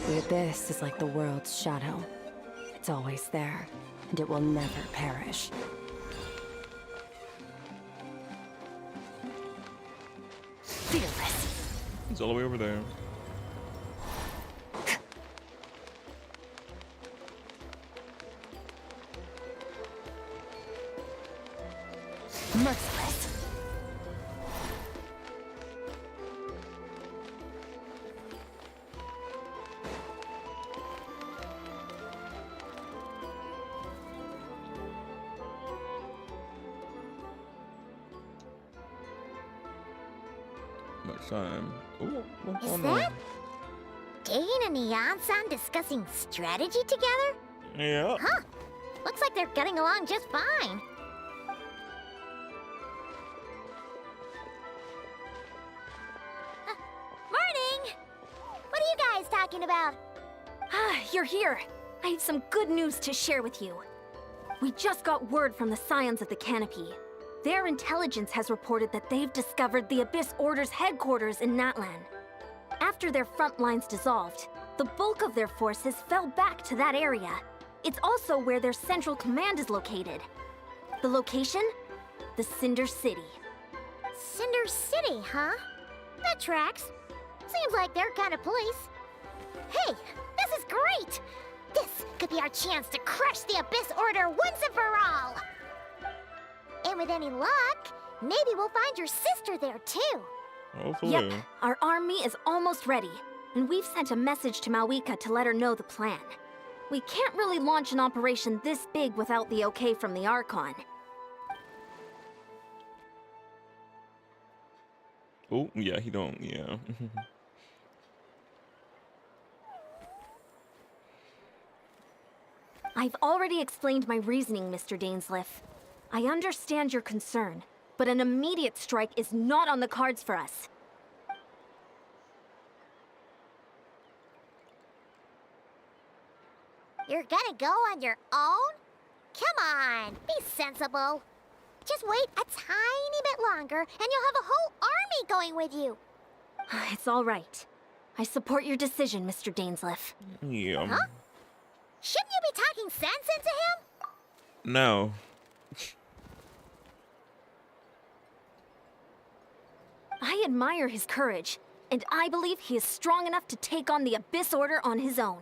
The abyss is like the world's shadow. It's always there, and it will never perish. Fearless. It's all the way over there. Merciless. Much time. Ooh, what's Is going that on? Dane and Neon-san discussing strategy together? Yeah. Huh. Looks like they're getting along just fine. Morning! What are you guys talking about? Ah, you're here. I have some good news to share with you. We just got word from the Scions of the Canopy. Their intelligence has reported that they've discovered the Abyss Order's headquarters in Natlan. After their front lines dissolved, the bulk of their forces fell back to that area. It's also where their central command is located. The location? The Cinder City. Cinder City, huh? That tracks. Seems like their kind of place. Hey, this is great! This could be our chance to crush the Abyss Order once and for all! And with any luck, maybe we'll find your sister there too. Hopefully. Yep, our army is almost ready, and we've sent a message to Mawika to let her know the plan. We can't really launch an operation this big without the okay from the Archon. Oh, yeah, he don't, yeah. I've already explained my reasoning, Mr. Dainsleif. I understand your concern, but an immediate strike is not on the cards for us. You're gonna go on your own? Come on, be sensible. Just wait a tiny bit longer, and you'll have a whole army going with you. It's all right. I support your decision, Mr. Dainsleif. Yeah. Huh? Shouldn't you be talking sense into him? No. I admire his courage, and I believe he is strong enough to take on the Abyss Order on his own.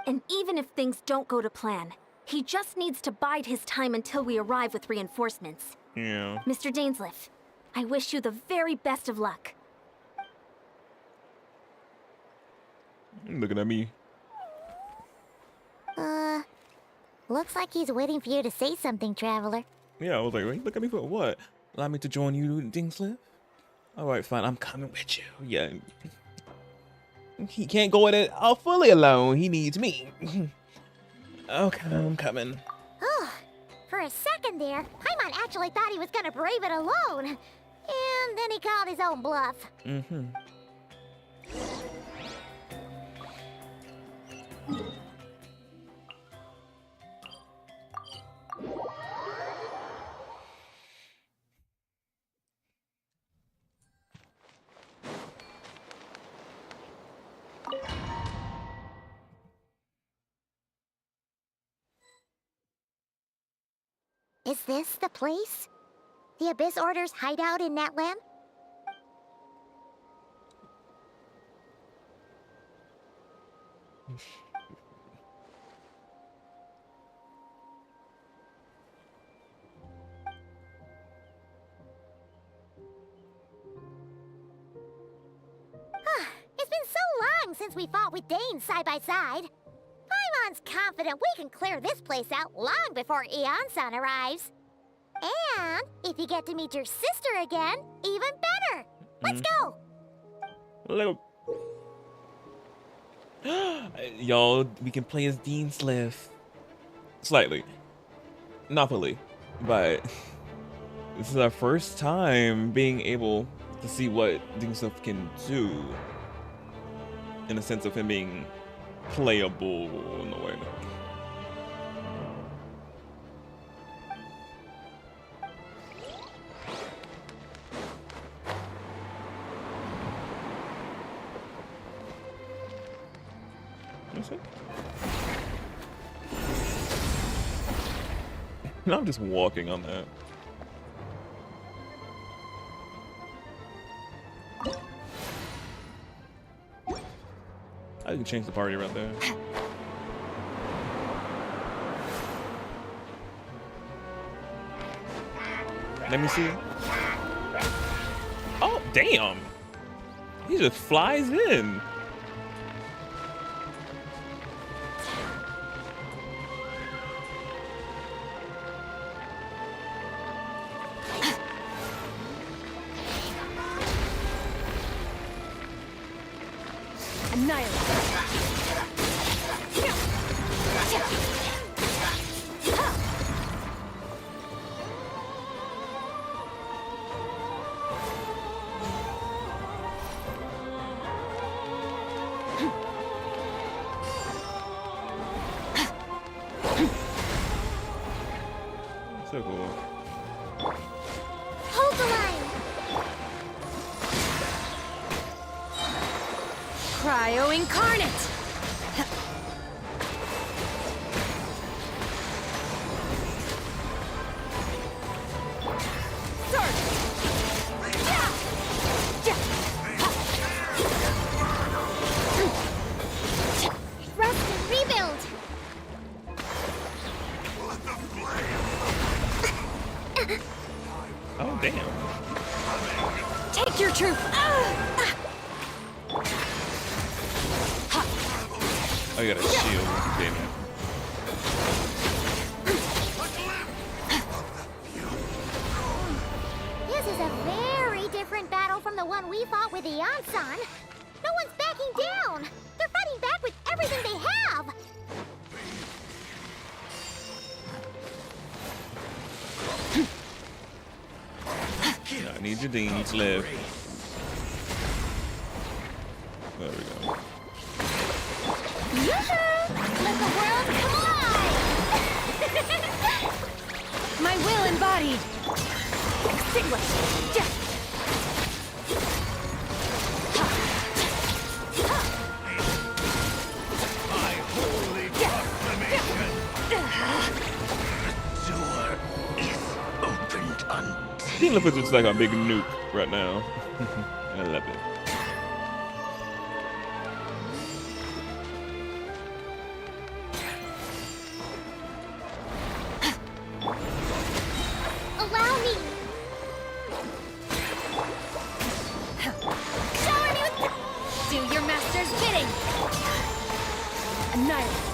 And even if things don't go to plan, he just needs to bide his time until we arrive with reinforcements. Yeah. Mr. Dainsleif, I wish you the very best of luck. Looking at me. Looks like he's waiting for you to say something, Traveler. Yeah, I was like, wait, look at me for what? Allow me to join you, Dainsleif? Alright, fine, I'm coming with you. Yeah. He can't go at it all fully alone. He needs me. Okay, I'm coming. For a second there, Paimon actually thought he was gonna brave it alone. And then he called his own bluff. Mm-hmm. Is this the place? The Abyss Order's hideout in Netland? It's been so long since we fought with Dane side by side. Paimon's confident we can clear this place out long before Eon-san arrives. And if you get to meet your sister again, even better. Let's go. Little. Y'all, we can play as Dainsleif. Slightly. Not fully. But this is our first time being able to see what Dainsleif can do. In the sense of him being playable in a way. That's it. And I'm just walking on that. I can change the party right there. Let me see. Oh, damn. He just flies in. So cool. Hold the line. Cryo Incarnate! Rest and rebuild. Oh, you got a shield. Damn it. This is a very different battle from the one we fought with the Ansan. No one's backing down. They're fighting back with everything they have. I need your Dean to live. There we go. Let the world come alive! My will embodied. Extinguish. My holy proclamation. The door is opened unto Dean looks just like a big nuke right now. I love it. Allow me. Shower me with... Do your master's bidding. Annihilate.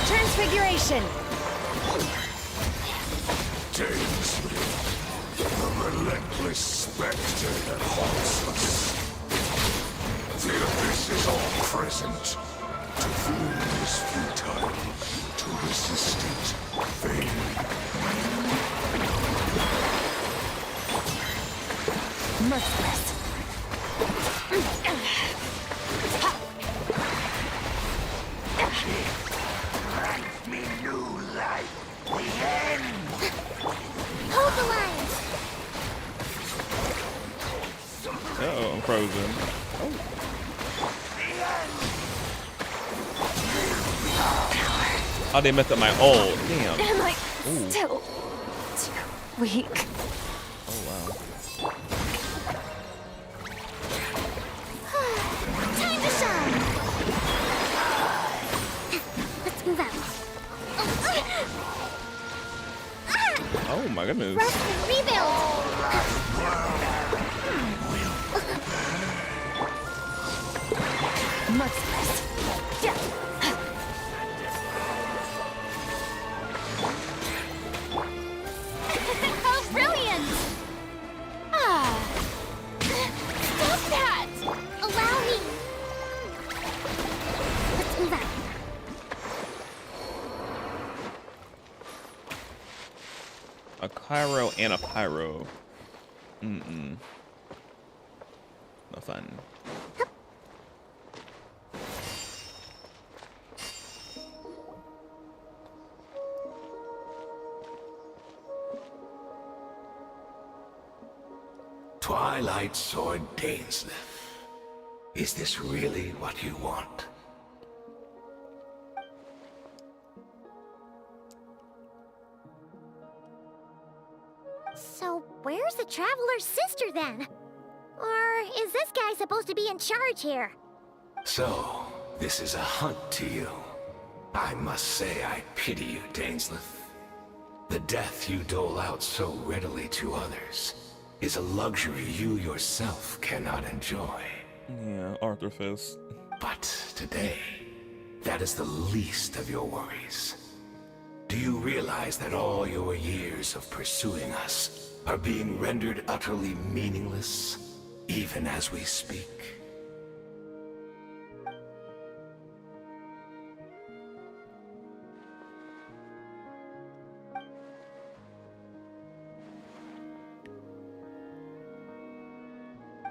Transfiguration! days. The relentless specter that haunts us. The abyss is all present. To flee is futile. To resist it, vain. Merciless. Grant me new life. The end. Hold the lines. Uh-oh, I'm frozen. Oh, they messed up my ult. Damn. Am I Ooh. still too weak? Oh, wow. Time to shine. Let's move out. Oh, my goodness. Rest and rebuild. Merciless. How brilliant! Stop that! Allow me. Let's move out. A Cairo and a Pyro. Mm-mm. No fun. Twilight Sword Dainsleif. Is this really what you want? So, where's the Traveler's sister then? Or is this guy supposed to be in charge here? So, this is a hunt to you. I must say I pity you, Dainsleif. The death you dole out so readily to others is a luxury you yourself cannot enjoy. Yeah, Arthur Fist. But today, that is the least of your worries. Do you realize that all your years of pursuing us are being rendered utterly meaningless, even as we speak?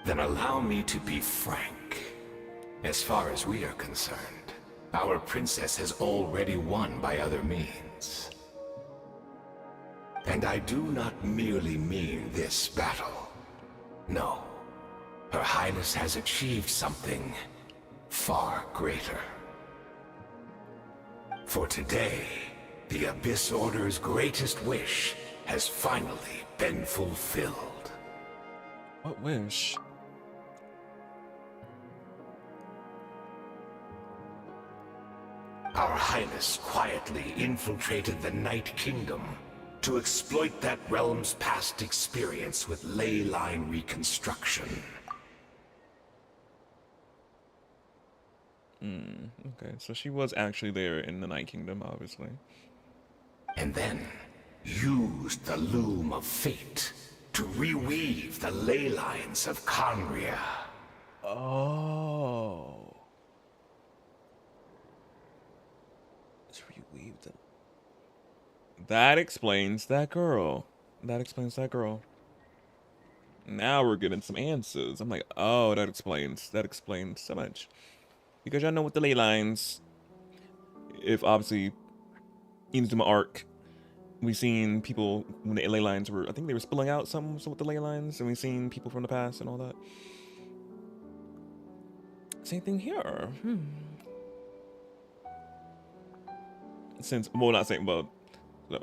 Then allow me to be frank. As far as we are concerned, our princess has already won by other means. And I do not merely mean this battle. No. Her Highness has achieved something far greater. For today, the Abyss Order's greatest wish has finally been fulfilled. What wish? Our Highness quietly infiltrated the Night Kingdom to exploit that realm's past experience with ley line reconstruction. Okay, so she was actually there in the Night Kingdom, obviously. And then used the loom of fate to reweave the ley lines of Conria. Oh. Let's reweave them. That explains that girl. That explains that girl. Now we're getting some answers. I'm like, oh, that explains so much. Because y'all know with the ley lines, if obviously into my arc, we seen people when the ley lines were, I think they were spilling out some with the ley lines, and we seen people from the past and all that. Same thing here. Since, well, not saying, but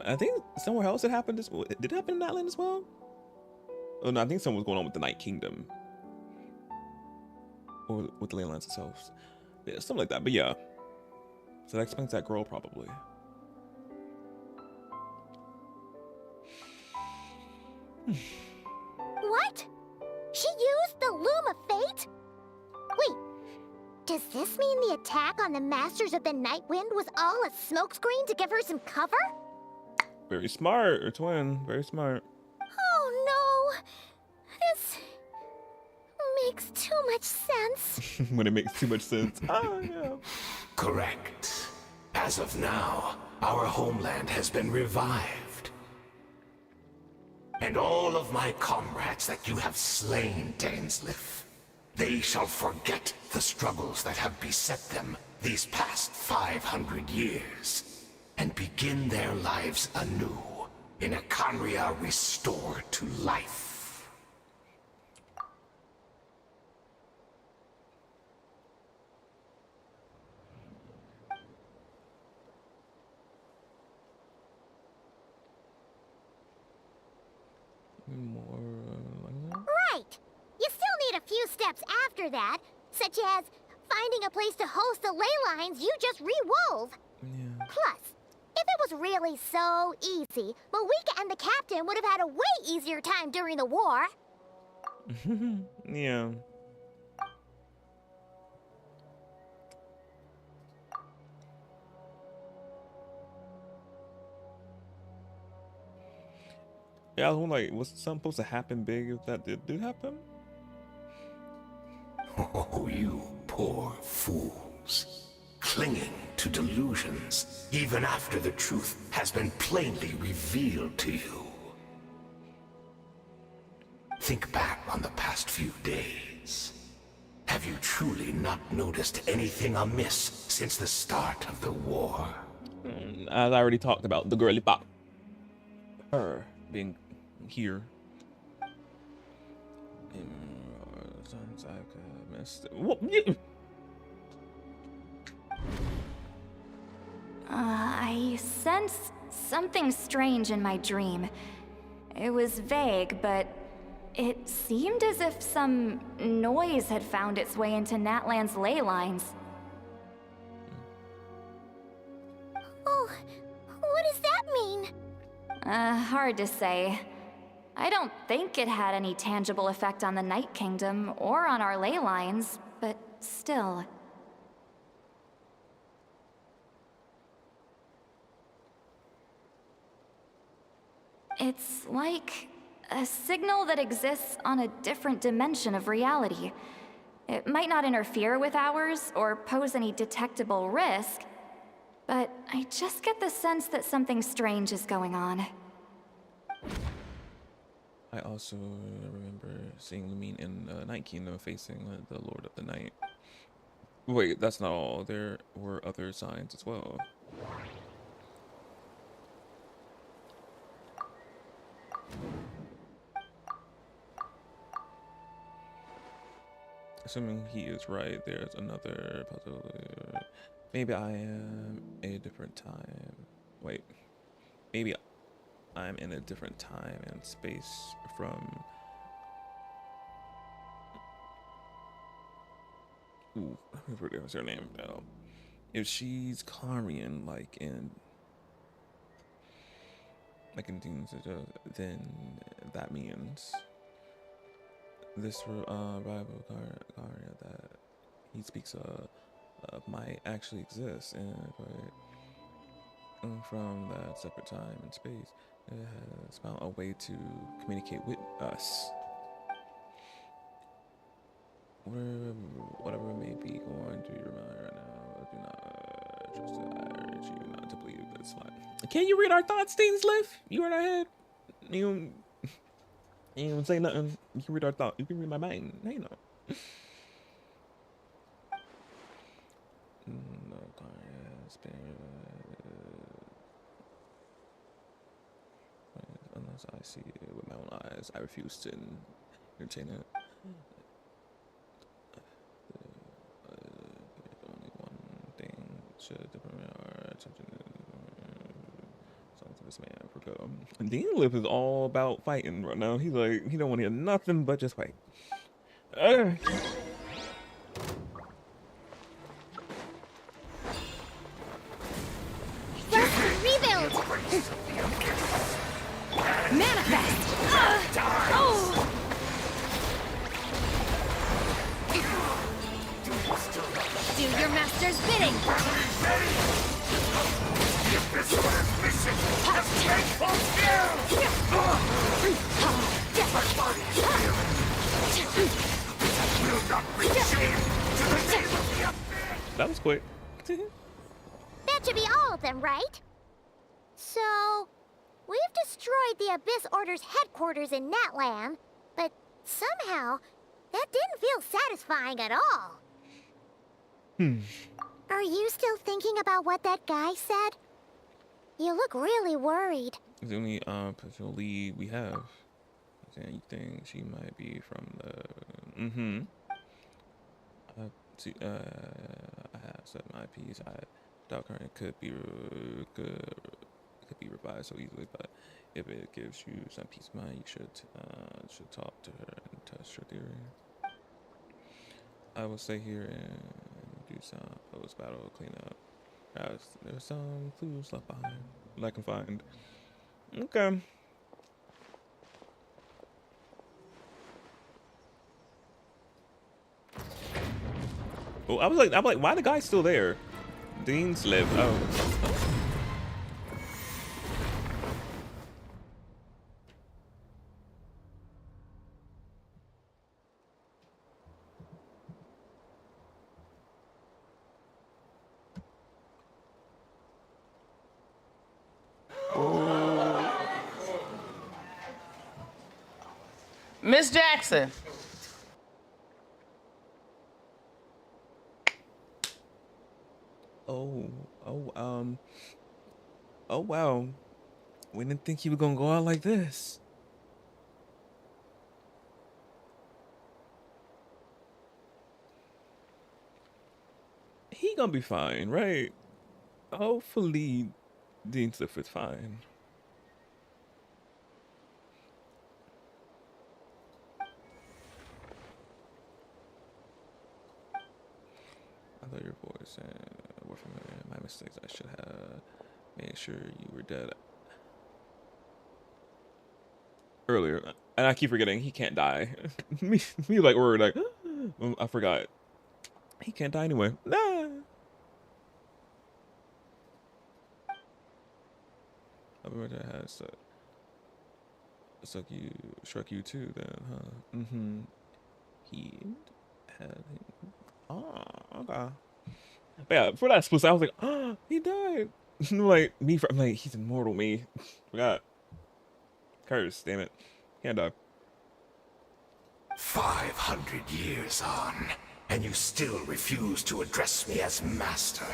I think somewhere else it happened. Did it happen in that land as well? Oh no, I think something was going on with the Night Kingdom, or with the ley lines themselves. Yeah, something like that. But yeah, so that explains that girl probably. What? She used the Loom of Fate? Wait, does this mean the attack on the Masters of the Night Wind was all a smokescreen to give her some cover? Very smart, or twin. Very smart. Oh no! This makes too much sense. When it makes too much sense. Oh yeah. Correct. As of now, our homeland has been revived. And all of my comrades that you have slain, Dainsleif, they shall forget the struggles that have beset them these past 500 years, and begin their lives anew in a Conria restored to life. Right! You still need a few steps after that, such as finding a place to host the ley lines you just re-wove. Yeah. Plus, if it was really so easy, Moika and the captain would have had a way easier time during the war. Yeah. Yeah, I was like, was something supposed to happen big if that did happen? Oh, you poor fools. Clinging to delusions, even after the truth has been plainly revealed to you. Think back on the past few days. Have you truly not noticed anything amiss since the start of the war? As I already talked about, the girly pop. Her being here. Sounds like I missed it. What? I sensed something strange in my dream. It was vague, but it seemed as if some noise had found its way into Natlan's ley lines. Oh, what does that mean? Hard to say. I don't think it had any tangible effect on the Night Kingdom or on our ley lines, but still. It's like a signal that exists on a different dimension of reality. It might not interfere with ours or pose any detectable risk, but I just get the sense that something strange is going on. I also remember seeing Lumine in Night Kingdom facing the Lord of the Night. Wait, that's not all. There were other signs as well. Assuming he is right, there's another puzzle. Maybe I am a different time. Wait. Maybe I'm in a different time and space from... Ooh, I forget what's her name now. If she's Karian, like in Dean's, then that means this rival Karia that he speaks of might actually exist, and from that separate time and space, it has found a way to communicate with us. Whatever may be going through your mind right now, do not trust it. I urge you not to believe this lie. Can you read our thoughts, Steensliff? You in our head? You don't say nothing. You can read our thoughts. You can read my mind. Hey, no. No, unless I see it with my own eyes, I refuse to entertain it. Only one thing should our attention. Something to this man for go. Dean Lip is all about fighting right now. He's like, he don't want to hear nothing but just fight. Rebuild! Manifest! Do your master's bidding! That was quick. That should be all of them, right? So, we've destroyed the Abyss Order's headquarters in Natlan, but somehow, that didn't feel satisfying at all. Are you still thinking about what that guy said? You look really worried. The only potential lead we have. And you think she might be from the I have said my piece. I doubt current could be revised so easily, but if it gives you some peace of mind, you should talk to her and test your theory. I will stay here and do some post battle cleanup. There's some clues left behind that I can find. Okay. Oh, I'm like, why the guy still there? Dean Slip. Oh. Miss Jackson. Oh wow. We didn't think he was gonna go out like this. He gonna be fine, right? Hopefully Dean Sliff is fine. I thought your voice and were familiar. My mistakes. I should have made sure you were dead earlier. And I keep forgetting he can't die. me like we're like I forgot. He can't die anyway. Nah. That has struck you too then, huh? Mm-hmm. He had okay. But yeah, for that split, I was like, oh, he died. like he's immortal. Me, forgot. Curse, damn it, can't die. 500 years on, and you still refuse to address me as master.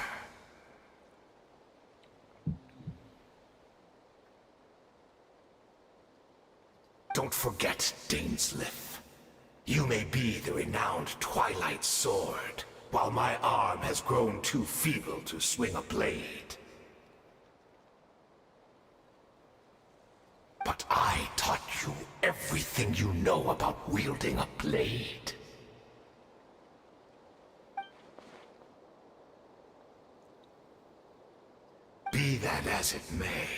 Don't forget, Dainsliff. You may be the renowned Twilight Sword, while my arm has grown too feeble to swing a blade. But I taught you everything you know about wielding a blade. Be that as it may,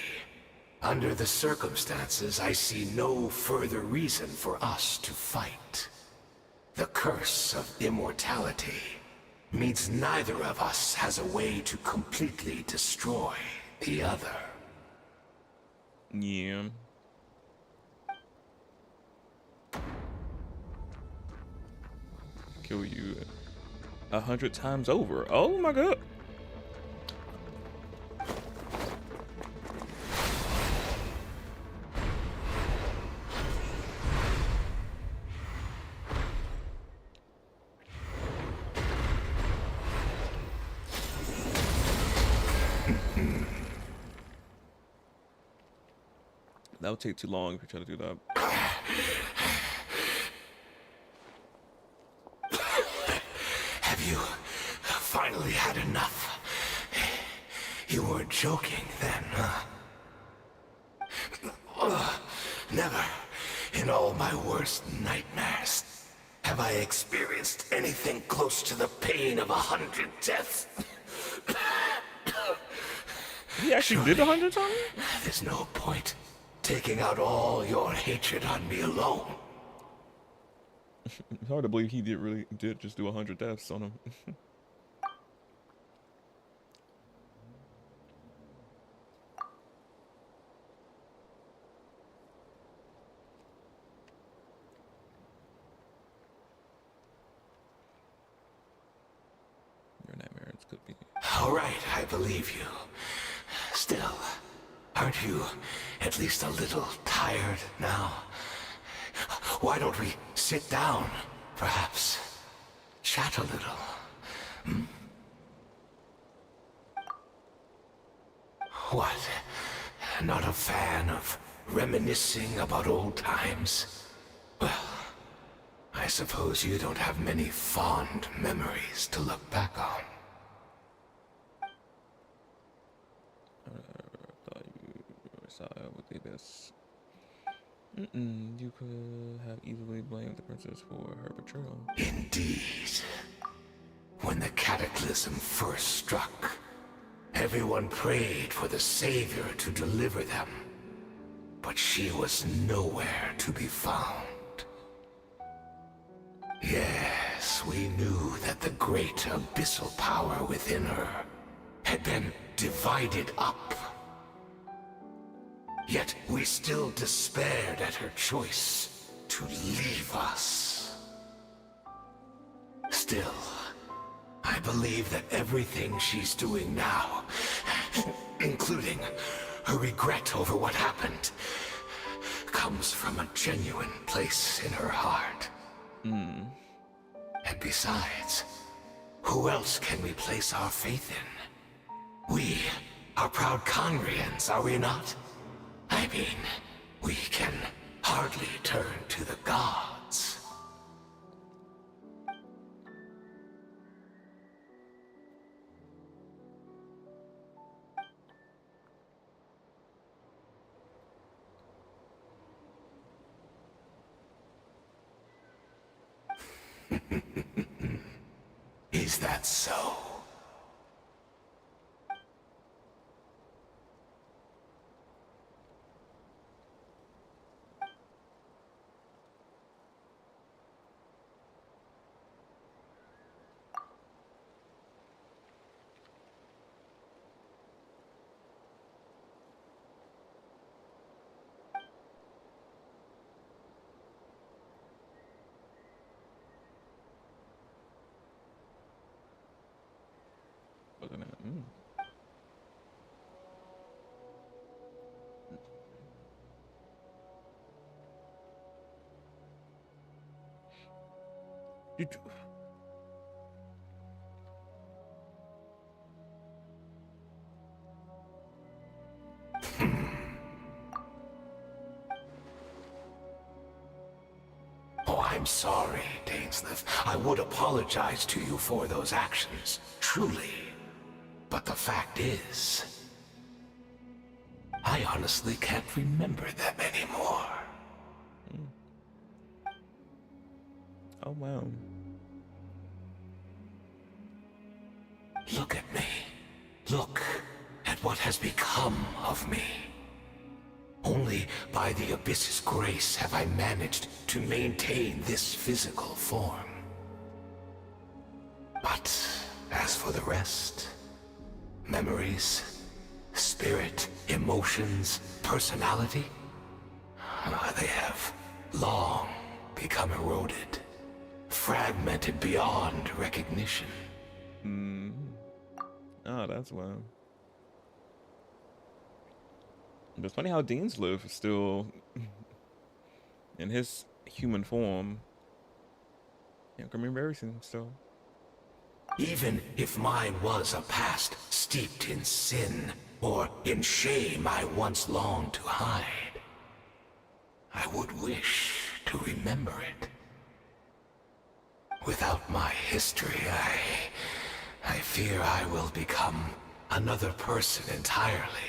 under the circumstances, I see no further reason for us to fight. The curse of immortality means neither of us has a way to completely destroy the other. Yeah. Kill you 100 times over. Oh my god. That would take too long if you try to do that. Have you finally had enough? You weren't joking then, huh? Never in all my worst nightmares have I experienced anything close to the pain of 100 deaths. He actually did 100 times? There's no point taking out all your hatred on me alone. It's hard to believe he did just do 100 deaths on him. Your nightmares could be. All right, I believe you. Still, aren't you at least a little tired now? Why don't we sit down, perhaps? Chat a little. Hmm? What? Not a fan of reminiscing about old times? Well, I suppose you don't have many fond memories to look back on. Thought you saw with the abyss. You could have easily blamed the princess for her betrayal. Indeed. When the cataclysm first struck, everyone prayed for the Savior to deliver them. But she was nowhere to be found. Yes, we knew that the great abyssal power within her had been divided up. Yet we still despaired at her choice to leave us. Still, I believe that everything she's doing now, including her regret over what happened, comes from a genuine place in her heart. And besides, who else can we place our faith in? We are proud Conrians, are we not? I mean, we can hardly turn to the gods. Is that so? Wasn't it? Oh, I'm sorry, Dainsleif. I would apologize to you for those actions, truly. But the fact is, I honestly can't remember them anymore. Oh, wow. Look at me. Look at what has become of me. Only by the Abyss's grace have I managed to maintain this physical form. But as for the rest, memories, spirit, emotions, personality, they have long become eroded, fragmented beyond recognition. Oh, that's wild. But it's funny how Dainsleif is still in his human form. Yeah, I can remember everything still. Even if mine was a past steeped in sin or in shame I once longed to hide, I would wish to remember it. Without my history, I fear I will become another person entirely.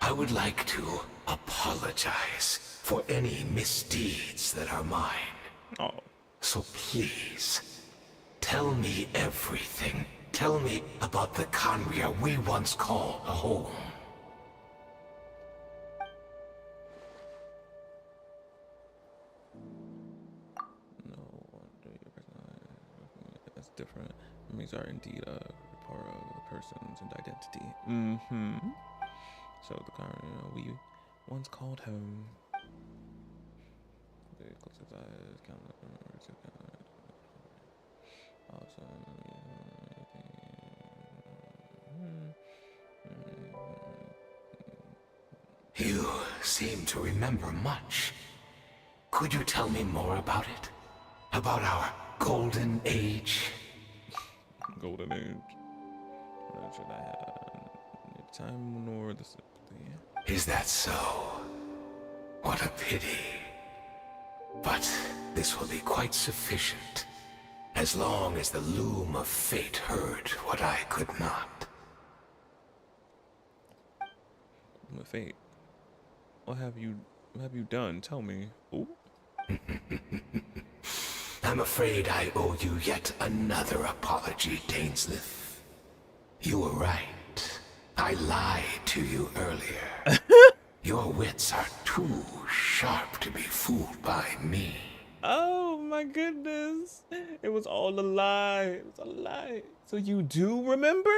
I would like to apologize for any misdeeds that are mine. Oh. So please, tell me everything. Tell me about the Khaenri'ah we once called a home. That's different. Memories are indeed a part of a person's identity. So the Khaenri'ah we once called home. Very close to eyes, count the memories of God. You seem to remember much. Could you tell me more about it? About our golden age? Golden age. Not should I have time nor the sympathy. Is that so? What a pity. But this will be quite sufficient, as long as the loom of fate heard what I could not. Loom of fate? What have you done? Tell me. Ooh. I'm afraid I owe you yet another apology, Dainsleif. You were right. I lied to you earlier. Your wits are too sharp to be fooled by me. Oh my goodness. It was all a lie. It was a lie. So you do remember?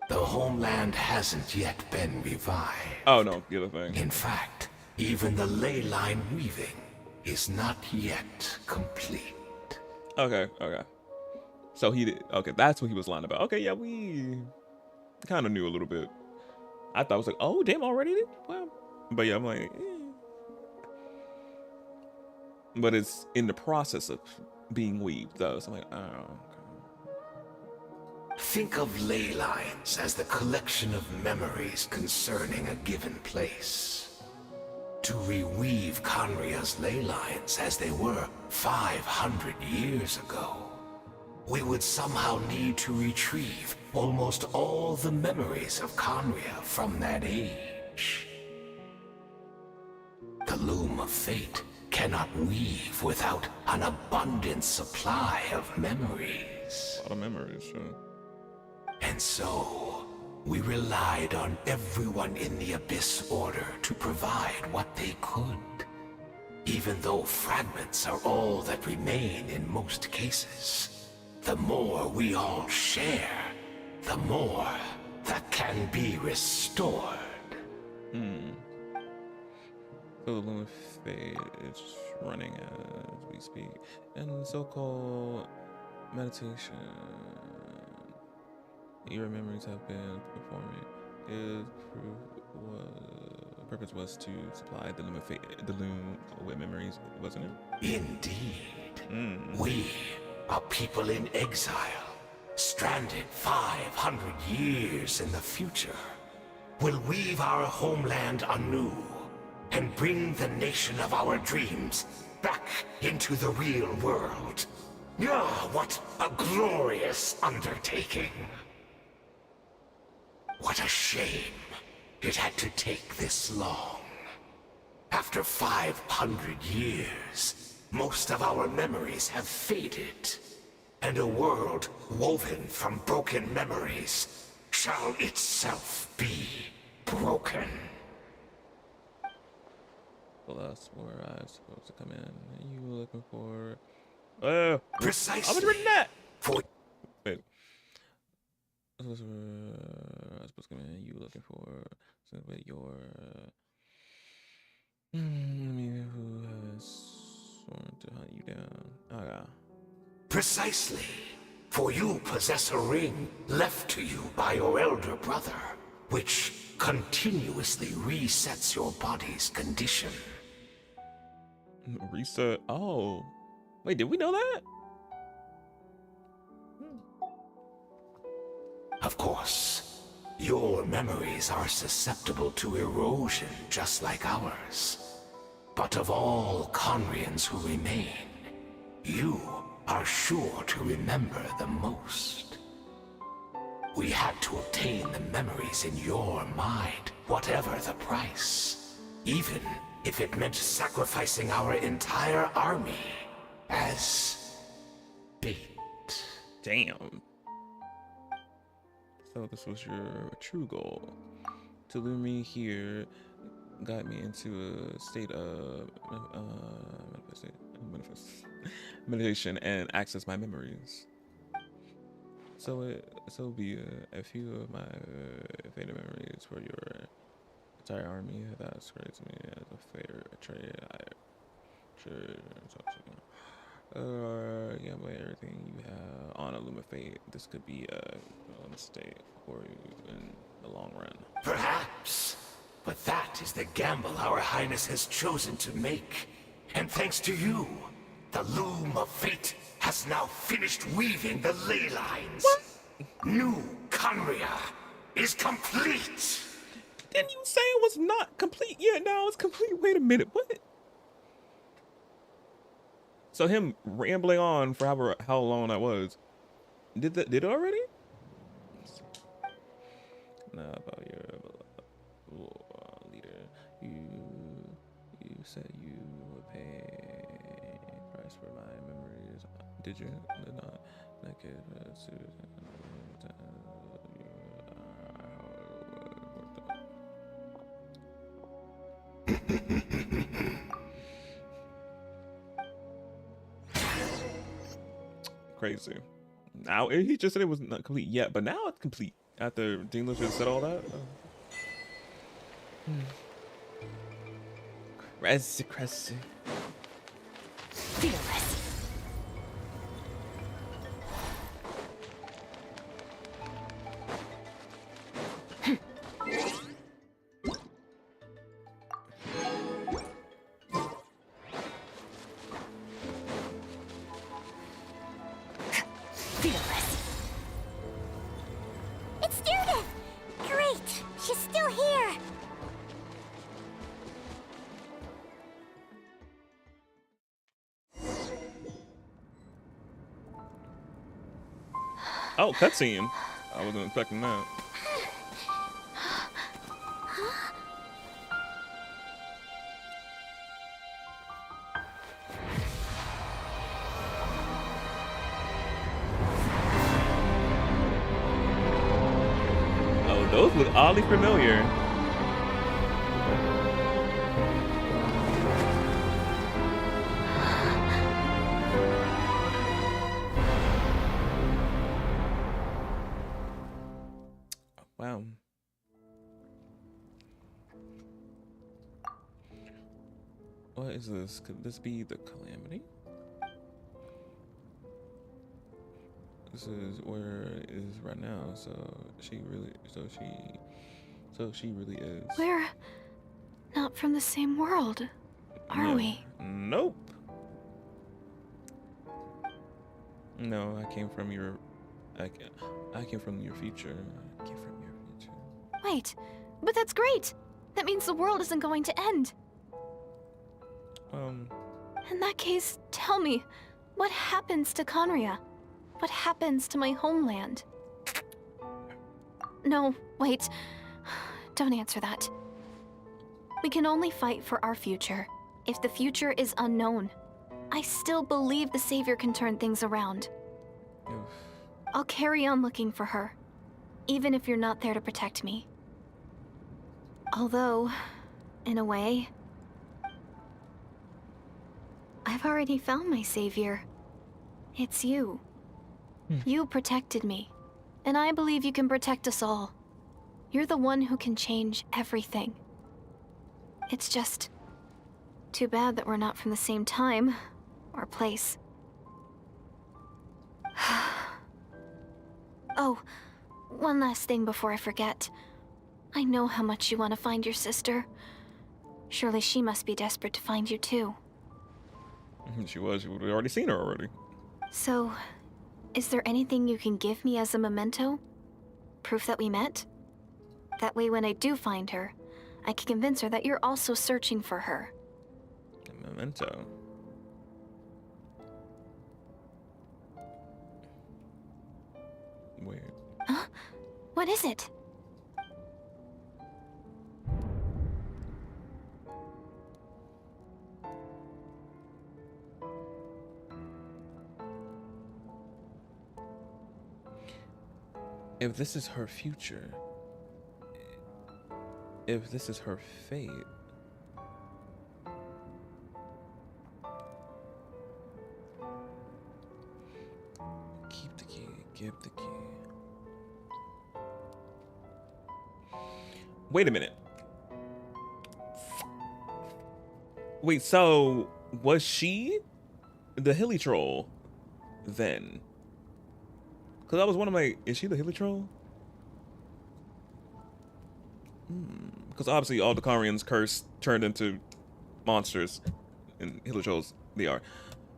The homeland hasn't yet been revived. Oh no, the other thing. In fact, even the ley line weaving is not yet complete. Okay. So he did. Okay, that's what he was lying about. Okay, yeah, we kind of knew a little bit. I thought it was like, oh, damn, already? Well, but yeah, I'm like, But it's in the process of being weaved, though. So I'm like, oh, okay. Think of ley lines as the collection of memories concerning a given place. To reweave Khaenri'ah's ley lines as they were 500 years ago, we would somehow need to retrieve almost all the memories of Khaenri'ah from that age. The loom of fate cannot weave without an abundant supply of memories. A lot of memories, sure. And so, we relied on everyone in the Abyss Order to provide what they could. Even though fragments are all that remain in most cases, the more we all share, the more that can be restored. So the loom of fate is running as we speak. And so-called meditation. Your memories have been performing. His purpose was to supply the loom of fate, the loom with memories, wasn't it? Indeed. We are people in exile, stranded 500 years in the future. Will weave our homeland anew, and bring the nation of our dreams back into the real world. Ah, what a glorious undertaking. What a shame it had to take this long. After 500 years, most of our memories have faded, and a world woven from broken memories shall itself be broken. The last where I was supposed to come in. You were looking for... Precisely. I was reading that! For Wait. I was supposed to come in. You were looking for... With your... who has sworn to hunt you down? Oh, yeah. Precisely. For you possess a ring left to you by your elder brother, which continuously resets your body's condition. Reset. Oh. Wait, did we know that? Of course, your memories are susceptible to erosion just like ours. But of all Conrians who remain, you are sure to remember the most. We had to obtain the memories in your mind, whatever the price. Even if it meant sacrificing our entire army as bait. Damn. So this was your true goal. To lure me here, got me into a state of meditation and access my memories. So be a few of my faded memories for your entire army. That's great to me as a fair trade. I should talk to you. Gamble everything you have on a Luma Fate. This could be a mistake for you in the long run. Perhaps. But that is the gamble our Highness has chosen to make. And thanks to you, the Loom of Fate has now finished weaving the ley lines. What? New Conria is complete. Didn't you say it was not complete yet? Now it's complete. Wait a minute. What? So him rambling on for how long that was. Did it already? Now about your leader. You said you would pay a price for my memories. Did you? Did not. That kid crazy. Now he just said it was not complete yet, but now it's complete after Dingless just said all that. Crazy. Fearless. It's Judith! Great! She's still here! Oh, cutscene. I wasn't expecting that. Oh, those look oddly familiar. Wow. What is this? Could this be the Calamity? This is where it is right now. So she really is. We're not from the same world, are we? Nope. No, I came from your future. I came from your future. Wait, but that's great! That means the world isn't going to end. In that case, tell me, what happens to Conria? What happens to my homeland? No, wait. Don't answer that. We can only fight for our future. If the future is unknown, I still believe the Savior can turn things around. I'll carry on looking for her, even if you're not there to protect me. Although, in a way, I've already found my Savior. It's you. You protected me, and I believe you can protect us all. You're the one who can change everything. It's just too bad that we're not from the same time or place. Oh, one last thing before I forget. I know how much you want to find your sister. Surely she must be desperate to find you too. She was. We've already seen her already. So, is there anything you can give me as a memento? Proof that we met? That way when I do find her, I can convince her that you're also searching for her. A memento. Weird. Huh? What is it? If this is her future, if this is her fate, keep the key, give the key. Wait a minute. Wait, so was she the hilly troll then? Because I was wondering, like, is she the hilly troll? Because obviously all the Karians cursed turned into monsters, and hilly trolls they are.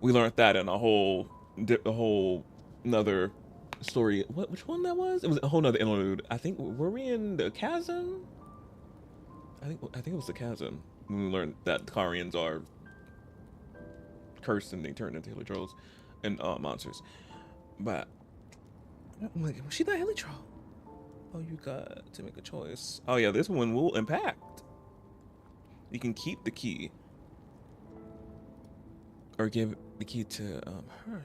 We learned that in a whole another story. Which one that was? It was a whole nother interlude. I think were we in the chasm? I think it was the chasm when we learned that the Karians are cursed and they turned into hilly trolls and monsters. But I'm like, was she that hilly troll? Oh, you got to make a choice. Oh yeah, this one will impact. You can keep the key or give the key to her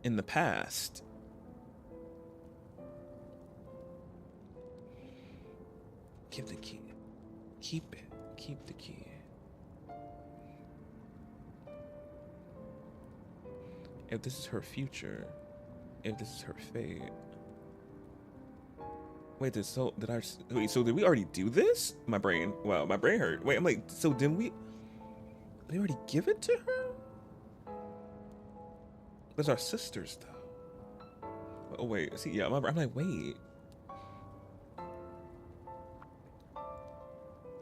in the past. Give the key. Keep it. Keep the key. If this is her future, if this is her fate. Wait, so did we already do this? My brain hurt. Wait, I'm like, so did we already give it to her? Those are sisters though. Oh wait, see, yeah, I'm like, wait.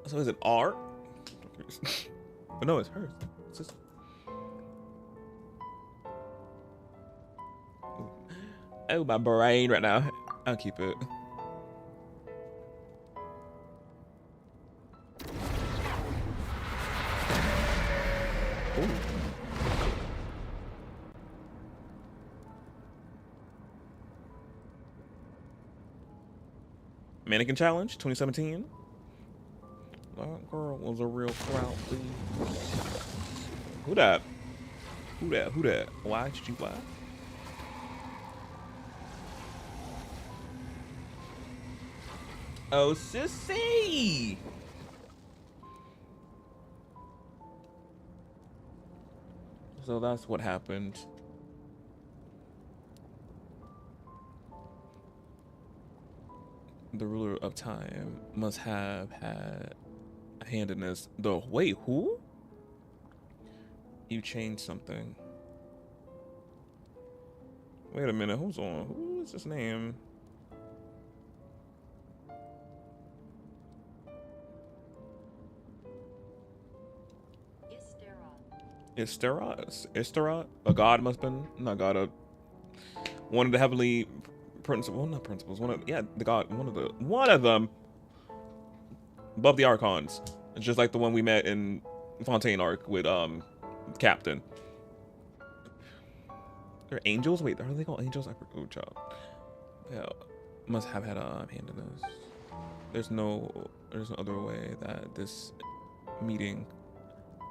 So is it R? But no, it's hers. Sister. Oh, my brain right now. I'll keep it. Ooh. Mannequin Challenge 2017. That girl was a real crowd, please. Who that? Who that? Who that? Why did you lie? Oh, sissy! So that's what happened. The ruler of time must have had a hand in this. Wait, who? You changed something. Wait a minute, who's on? Who is this name? Istera? A god must have been, not god, one of the heavenly principles, well, not principles, the god, one of them above the Archons. It's just like the one we met in Fontaine arc with Captain. They're angels? Wait, are they called angels? I forgot. Oh, child. Yeah, must have had a hand in this. There's no other way that this meeting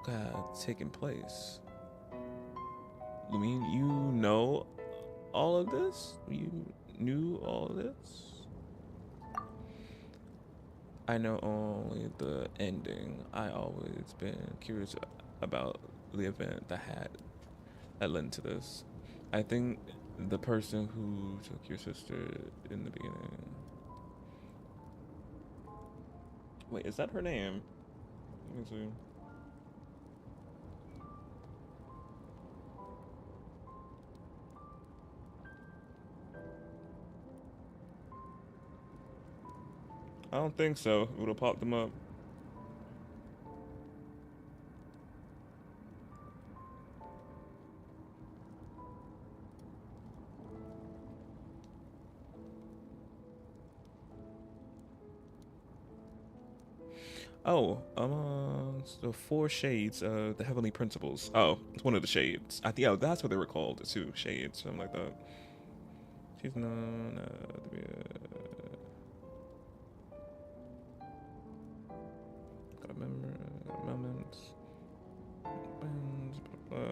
could have taken place. Lumine, you know all of this? You knew all of this? I know only the ending. I always been curious about the event that led into this. I think the person who took your sister in the beginning. Wait, is that her name? Let me see. I don't think so. It would have popped them up. Oh, amongst the 4 shades of the heavenly principles. Oh, it's one of the shades. I think, yeah, that's what they were called. The 2 shades, something like that. She's known to be got a memory, moments, blah, blah.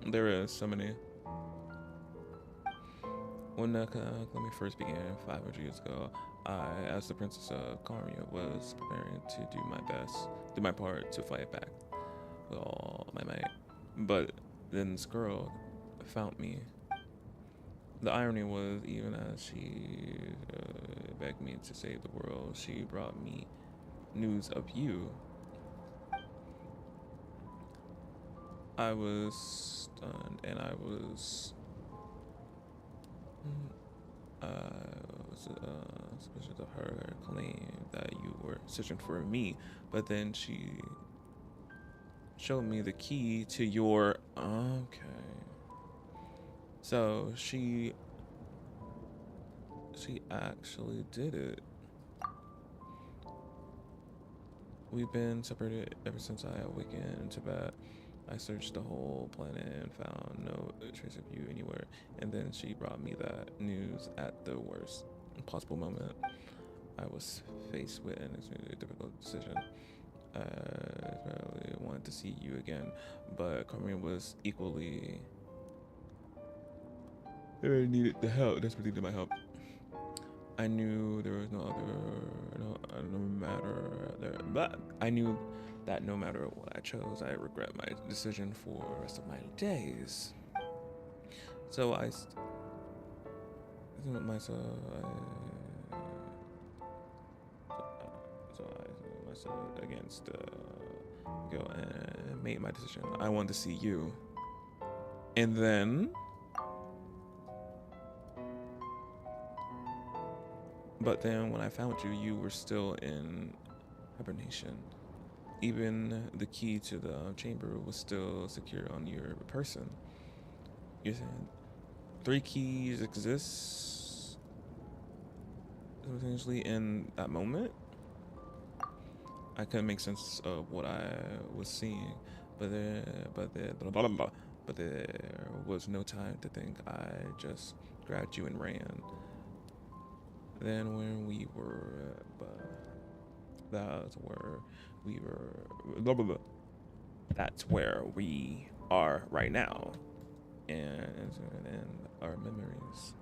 There is so many. When the Calamity first began 500 years ago, I, as the Princess of Carmia, was preparing to do my part to fight back with all my might. But then this girl found me. The irony was, even as she begged me to save the world, she brought me news of you. I was stunned, and I was suspicious of her claim that you were searching for me, but then she showed me the key to your so she actually did it. We've been separated ever since I awakened in Tibet. I searched the whole planet and found no trace of you anywhere. And then she brought me that news at the worst possible moment. I was faced with an extremely difficult decision. I really wanted to see you again, but Carmine was equally. They needed the help. Desperately needed my help. I knew there was no matter, but I knew that no matter what I chose, I regret my decision for the rest of my days. So I myself against go and made my decision. I wanted to see you, and then. But then when I found you, you were still in hibernation. Even the key to the chamber was still secure on your person. You're saying 3 keys exist potentially in that moment? I couldn't make sense of what I was seeing, but there was no time to think. I just grabbed you and ran. Then when we were, that's where we were, that's where we are right now, and our memories.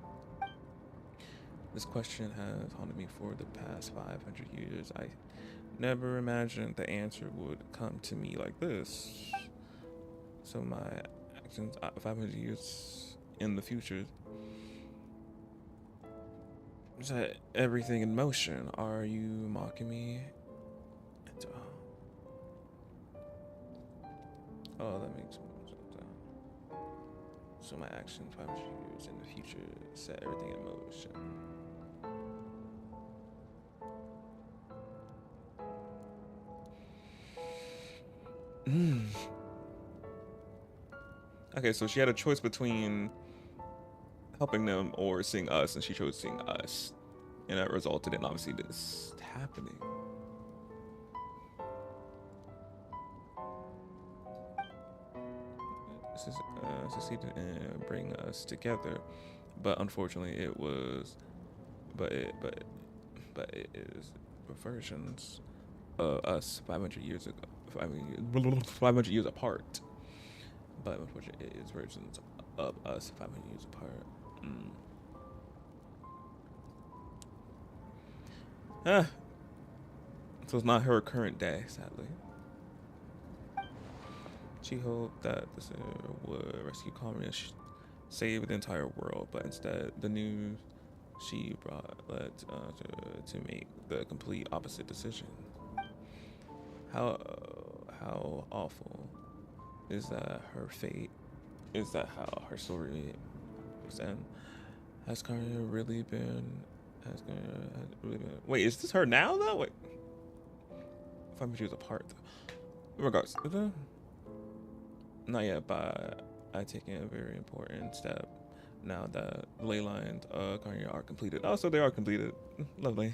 This question has haunted me for the past 500 years. I never imagined the answer would come to me like this. So my actions 500 years in the future set everything in motion. Are you mocking me? Oh, that makes sense. So my actions 500 years in the future set everything in motion. Okay, so she had a choice between helping them or seeing us, and she chose seeing us, and that resulted in obviously this happening. This is succeeded in bringing us together, but unfortunately, it was, but it is versions of us 500 years ago. 500 years apart. But unfortunately, it is versions of us 500 years apart. So it's not her current day, sadly. She hoped that this would rescue Conrad and save the entire world, but instead, the news she brought led to make the complete opposite decision. How awful is that her fate? Is that how her story was end? Has Conrad really been? Wait, is this her now though? Wait, 500 years apart. In regards, not yet, but I taken a very important step now that the ley lines of Carnier are completed. Oh, so they are completed. Lovely.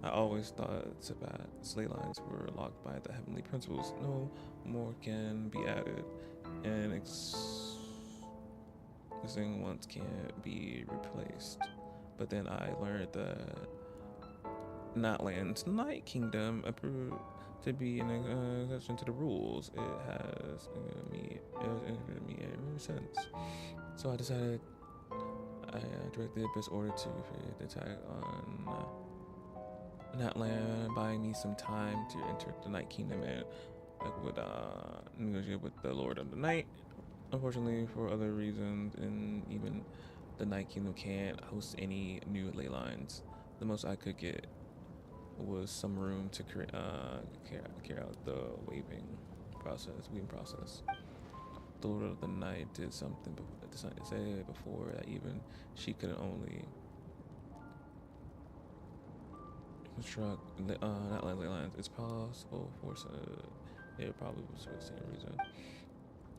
I always thought Sabat's ley lines were locked by the heavenly principles. No more can be added, and existing ones can't be replaced. But then I learned that Natland's Night Kingdom approved to be an exception to the rules. It has me ever since. So I decided I directed Abyss Order to create the attack on Natland, buying me some time to enter the Night Kingdom and would negotiate with the Lord of the Night. Unfortunately, for other reasons, and even the Night Kingdom can't host any new ley lines. The most I could get was some room to carry out the weaving process. The Lord of the Night did something before that even she could only construct Natland ley lines. It's possible for it probably was for the same reason.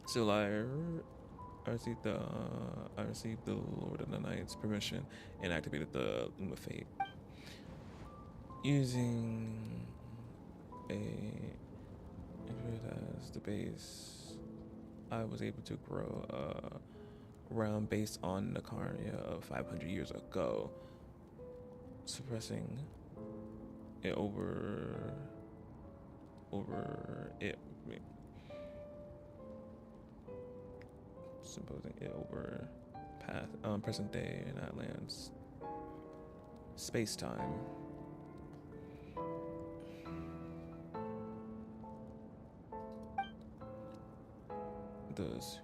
Still, I received the Lord of the Night's permission and activated the Loom of Fate. Using as the base, I was able to grow a realm based on the Carnia of 500 years ago, suppressing it supposing it over present day in Atlantis space-time. This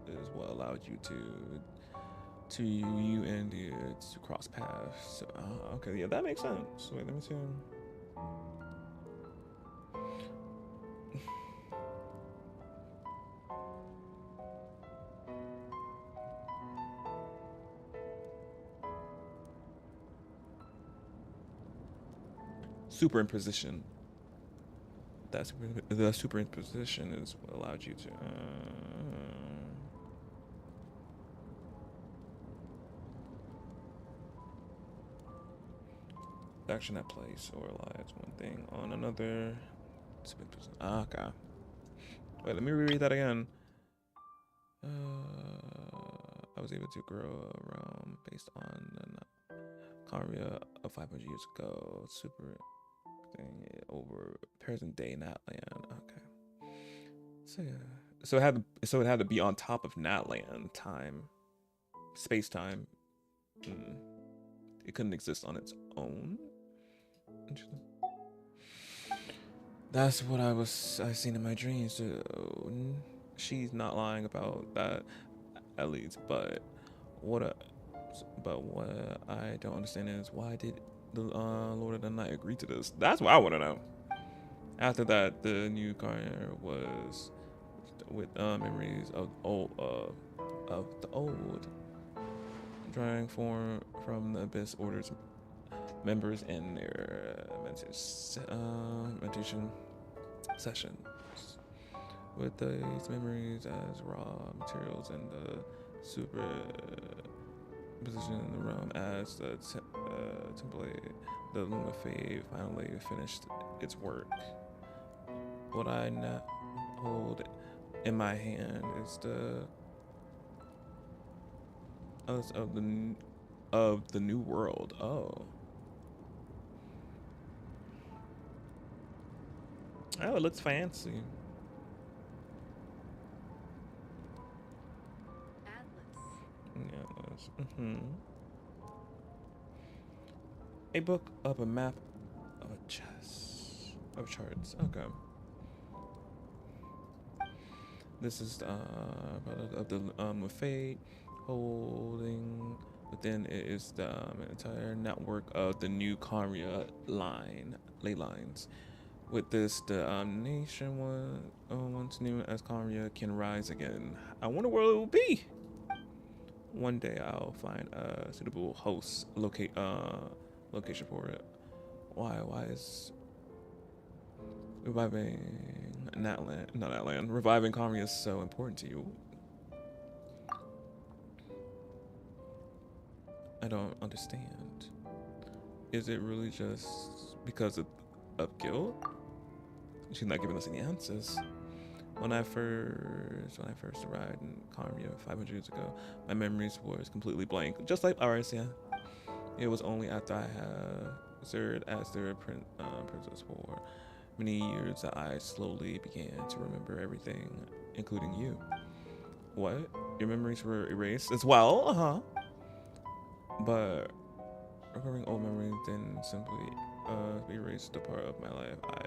is what allowed you to cross paths. So, okay, yeah, that makes sense. Wait, let me see. Superimposition. The superimposition is what allowed you to. Action at place or relies one thing on another. Okay. Wait, let me reread that again. I was able to grow a realm based on the Karia of 500 years ago. Super thing over present day Natland. Okay. So yeah. So it had to be on top of Natland time, space time. It couldn't exist on its own. Interesting. That's what I seen in my dreams. So she's not lying about that, at least. But what I don't understand is why did the Lord of the Night agree to this? That's what I want to know. After that, the new Garner was with memories of the old, drawing form from the Abyss Order's members in their meditation sessions. with these memories as raw materials and the superposition in the realm as the template. The Luma Fade finally finished its work. What I now hold in my hand is the of the new world. Oh, it looks fancy. Atlas. A book of a map of a chess of charts. Okay. This is the product of the Fade, holding within it is the entire network of the new Karia ley lines. With this, the nation once new as Karia can rise again. I wonder where it will be. One day I'll find a suitable host location for it. Why is reviving reviving Karia is so important to you? I don't understand. Is it really just because of guilt? She's not giving us any answers. When I first arrived in Karia 500 years ago, my memories was completely blank, just like ours. Yeah. It was only after I had served as their princess for many years that I slowly began to remember everything, including you. What? Your memories were erased as well? But recovering old memories didn't simply erase the part of my life I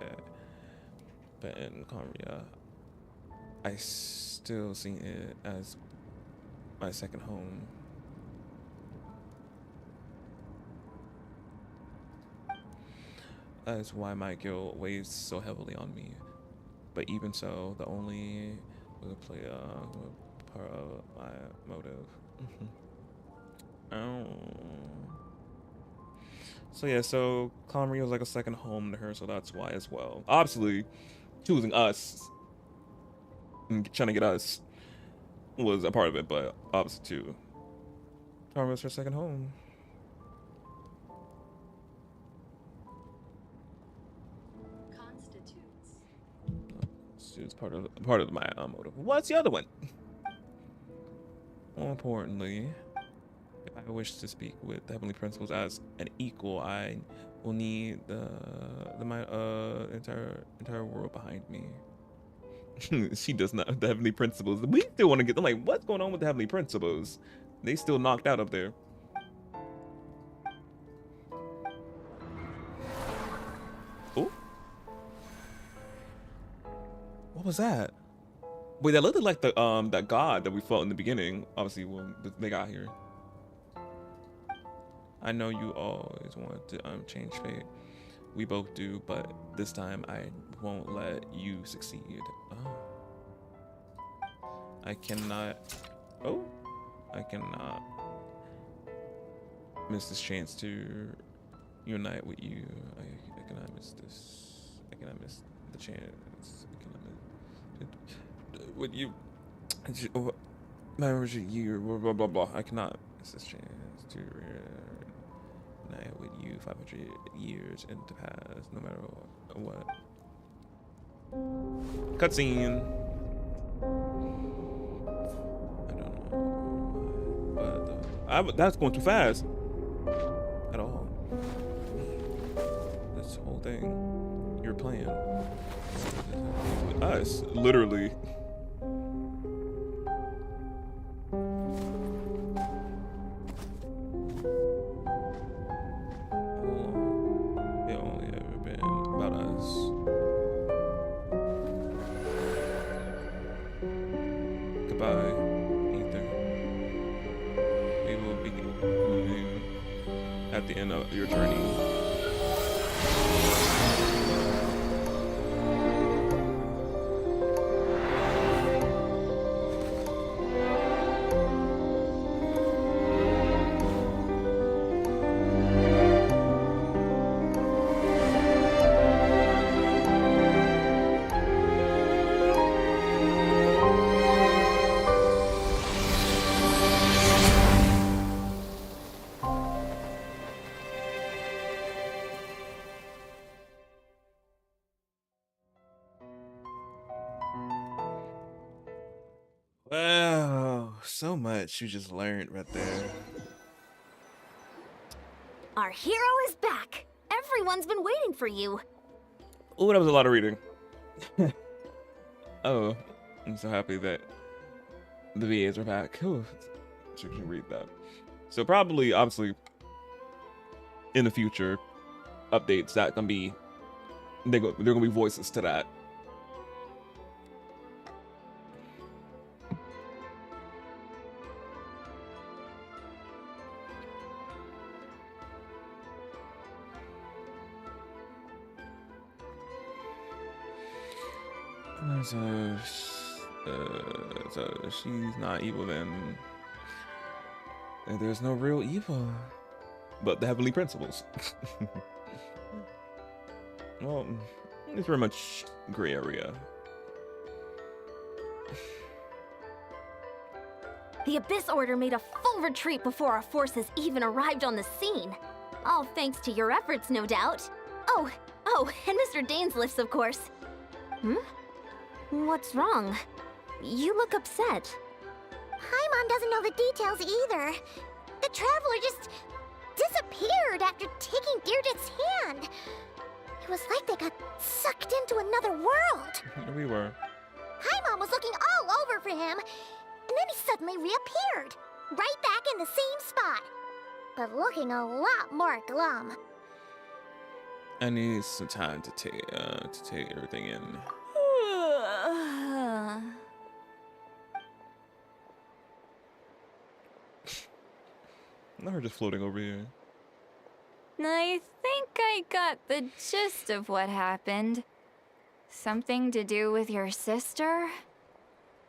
spent in Karia. I still see it as my second home. That is why my guilt weighs so heavily on me. But even so, the only will play part of my motive. So yeah, so Karia was like a second home to her, so that's why as well. Obviously, choosing us and trying to get us was a part of it, but obviously too, Karia was her second home. It's part of my motive. What's the other one? More importantly, if I wish to speak with the heavenly principles as an equal, I will need my entire world behind me. She does not. The heavenly principles. We still want to get them. Like, what's going on with the heavenly principles? They still knocked out up there. Oh. What was that? Wait, that looked like the that god that we fought in the beginning. Obviously, when they got here. I know you always want to change fate. We both do, but this time I won't let you succeed. Oh. I cannot miss this chance to unite with you. I cannot miss this. I cannot miss the chance. I cannot miss with you. My year, blah blah blah. I cannot miss this chance to unite with you 500 years in the past, no matter what. Cutscene. I don't know, but that's going too fast. At all. This whole thing, your plan, with us, literally. At the end of your journey. Wow, so much you just learned right there. Our hero is back. Everyone's been waiting for you. Oh, that was a lot of reading. Oh, I'm so happy that the VAs are back. Oh, so you can read that. So probably, obviously, in the future, updates that can be they're gonna be voices to that. So she's not evil then. There's no real evil, but the heavenly principles. Well, it's very much gray area. The Abyss Order made a full retreat before our forces even arrived on the scene. All thanks to your efforts, no doubt. Oh, and Mr. Dainsliff's, of course. What's wrong? You look upset. Paimon doesn't know the details either. The Traveler just disappeared after taking Deirdre's hand. It was like they got sucked into another world. We were. Paimon was looking all over for him, and then he suddenly reappeared, right back in the same spot, but looking a lot more glum. I need some time to take everything in. Not her just floating over here. I think I got the gist of what happened. Something to do with your sister?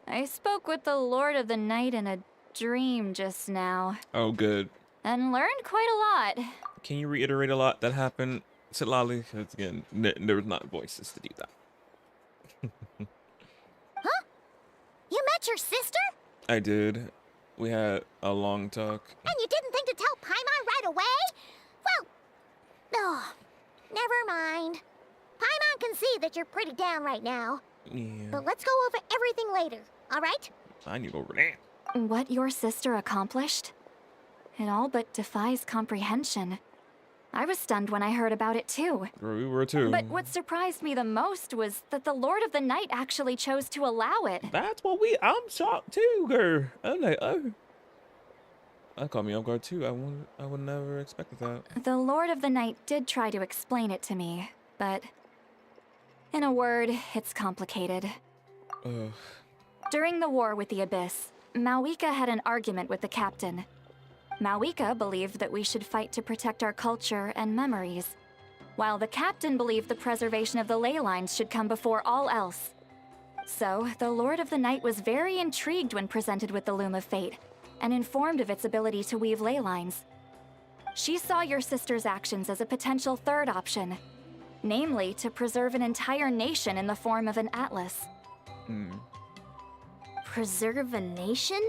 I spoke with the Lord of the Night in a dream just now. Oh, good. And learned quite a lot. Can you reiterate a lot that happened, Sitlali? Because again, there was not voices to do that. Huh? You met your sister? I did. We had a long talk. And you didn't think to tell Paimon right away? Well, oh, never mind. Paimon can see that you're pretty down right now. Yeah. But let's go over everything later, all right? I need over that. What your sister accomplished? It all but defies comprehension. I was stunned when I heard about it too. Girl, we were too. But what surprised me the most was that the Lord of the Night actually chose to allow it. That's what I'm shocked too, girl. I'm like, oh. That caught me off guard too. I would never expected that. The Lord of the Night did try to explain it to me, but in a word, it's complicated. Ugh. During the war with the Abyss, Mawika had an argument with the captain. Mawika believed that we should fight to protect our culture and memories, while the captain believed the preservation of the ley lines should come before all else. So, the Lord of the Night was very intrigued when presented with the Loom of Fate, and informed of its ability to weave ley lines. She saw your sister's actions as a potential third option, namely to preserve an entire nation in the form of an atlas. Preserve a nation?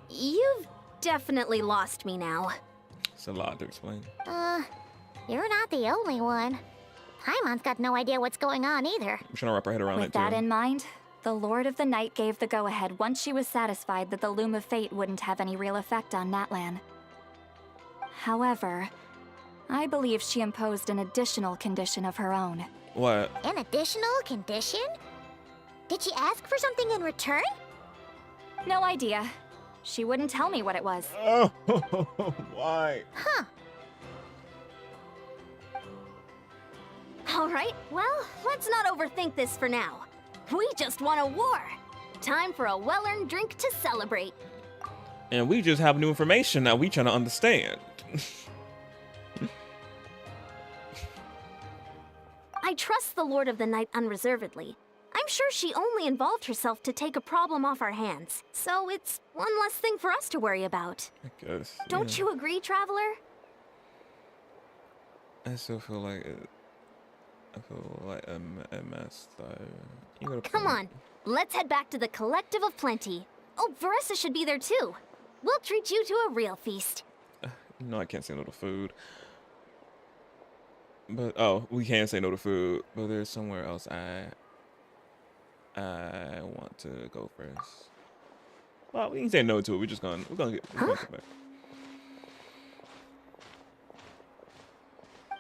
You've definitely lost me now. It's a lot to explain. You're not the only one. Paimon's got no idea what's going on either. I'm trying to wrap our head around With that that too. in mind, the Lord of the Night gave the go-ahead once she was satisfied that the Loom of Fate wouldn't have any real effect on Natlan. However, I believe she imposed an additional condition of her own. What? An additional condition? Did she ask for something in return? No idea. She wouldn't tell me what it was. Oh, why? Huh. All right, well, let's not overthink this for now. We just won a war. Time for a well-earned drink to celebrate. And we just have new information that we trying to understand. I trust the Lord of the Night unreservedly. I'm sure she only involved herself to take a problem off our hands. So it's one less thing for us to worry about. I guess. Don't you agree, Traveler? I still feel like it. I feel like a mess. You gotta Come on, let's head back to the Collective of Plenty. Oh, Varessa should be there too. We'll treat you to a real feast. No, I can't say no to food. But oh, we can say no to food. But there's somewhere else I want to go first. Well, we can say no to it. We're gonna come back.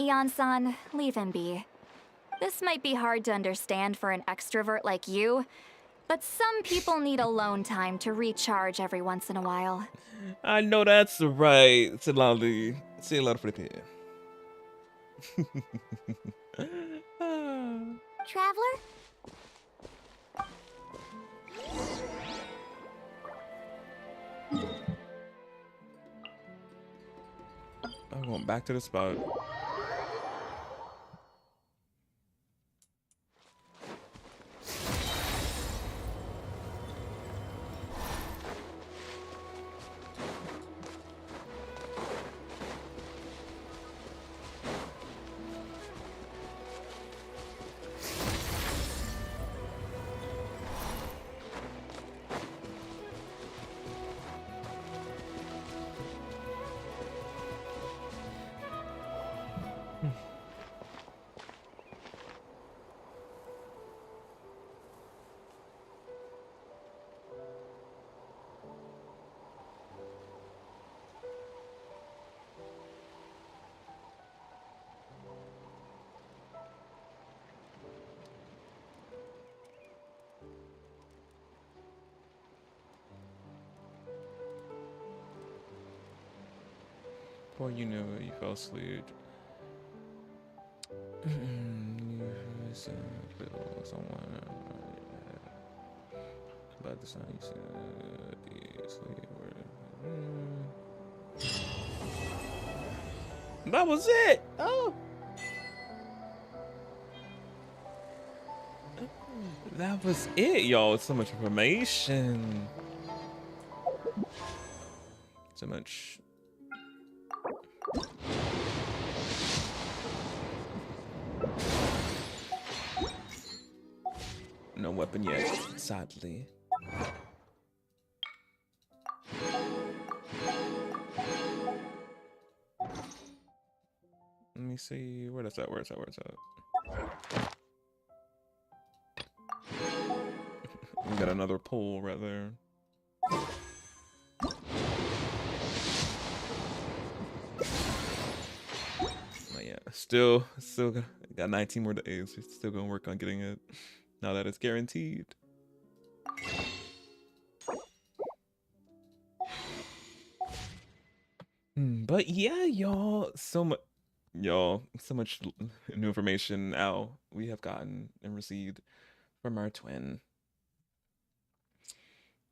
Ian-san, leave him be. This might be hard to understand for an extrovert like you, but some people need alone time to recharge every once in a while. I know that's right. It's a lot for the Traveler? I'm going back to the spot. Before you knew it, you fell asleep. Someone about the sun. You said be asleep. That was it. Oh, that was it, y'all. So much information. So much. No weapon yet, sadly. Let me see. Where is that? We got another pole right there. Oh yeah, still got 19 more days. We're still gonna work on getting it. Now that it's guaranteed. But yeah, y'all, so much new information now we have gotten and received from our twin.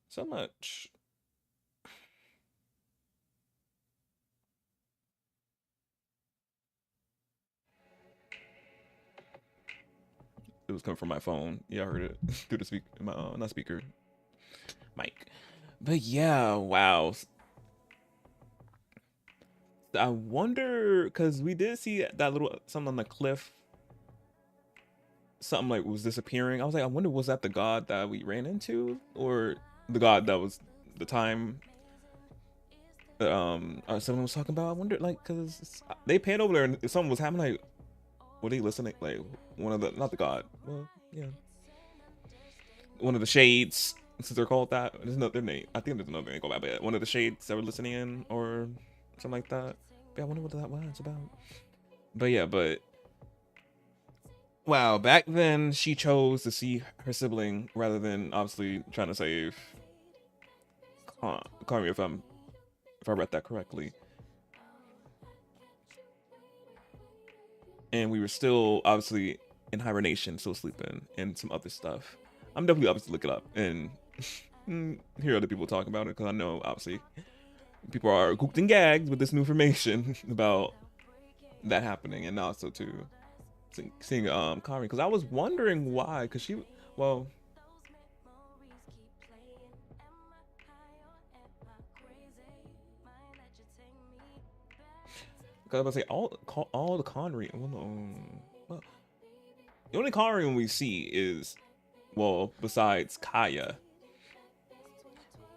So much. It was coming from my phone. Yeah, I heard it through the speaker, not speaker, mic. But yeah, wow. I wonder, because we did see that little something on the cliff. Something like was disappearing. I was like, I wonder, was that the god that we ran into, or the god that was the time someone was talking about? I wonder, like, because they panned over there and something was happening. Like, were they listening? Like, one of the, not the god. Well, yeah, one of the shades, since they're called that. There's another name. I think there's another name called that, but one of the shades that were listening in, or something like that. But I wonder what that was about. But yeah, but wow, back then she chose to see her sibling rather than obviously trying to save Kari, if I read that correctly. And we were still obviously in hibernation, still sleeping, and some other stuff. I'm definitely obviously look it up and hear other people talk about it, because I know obviously people are gooked and gagged with this new information about that happening, and also too seeing Kari, because I was wondering why, because she, well, because I was gonna say all the Conry, well, the only Conry we see is, well, besides Kaya,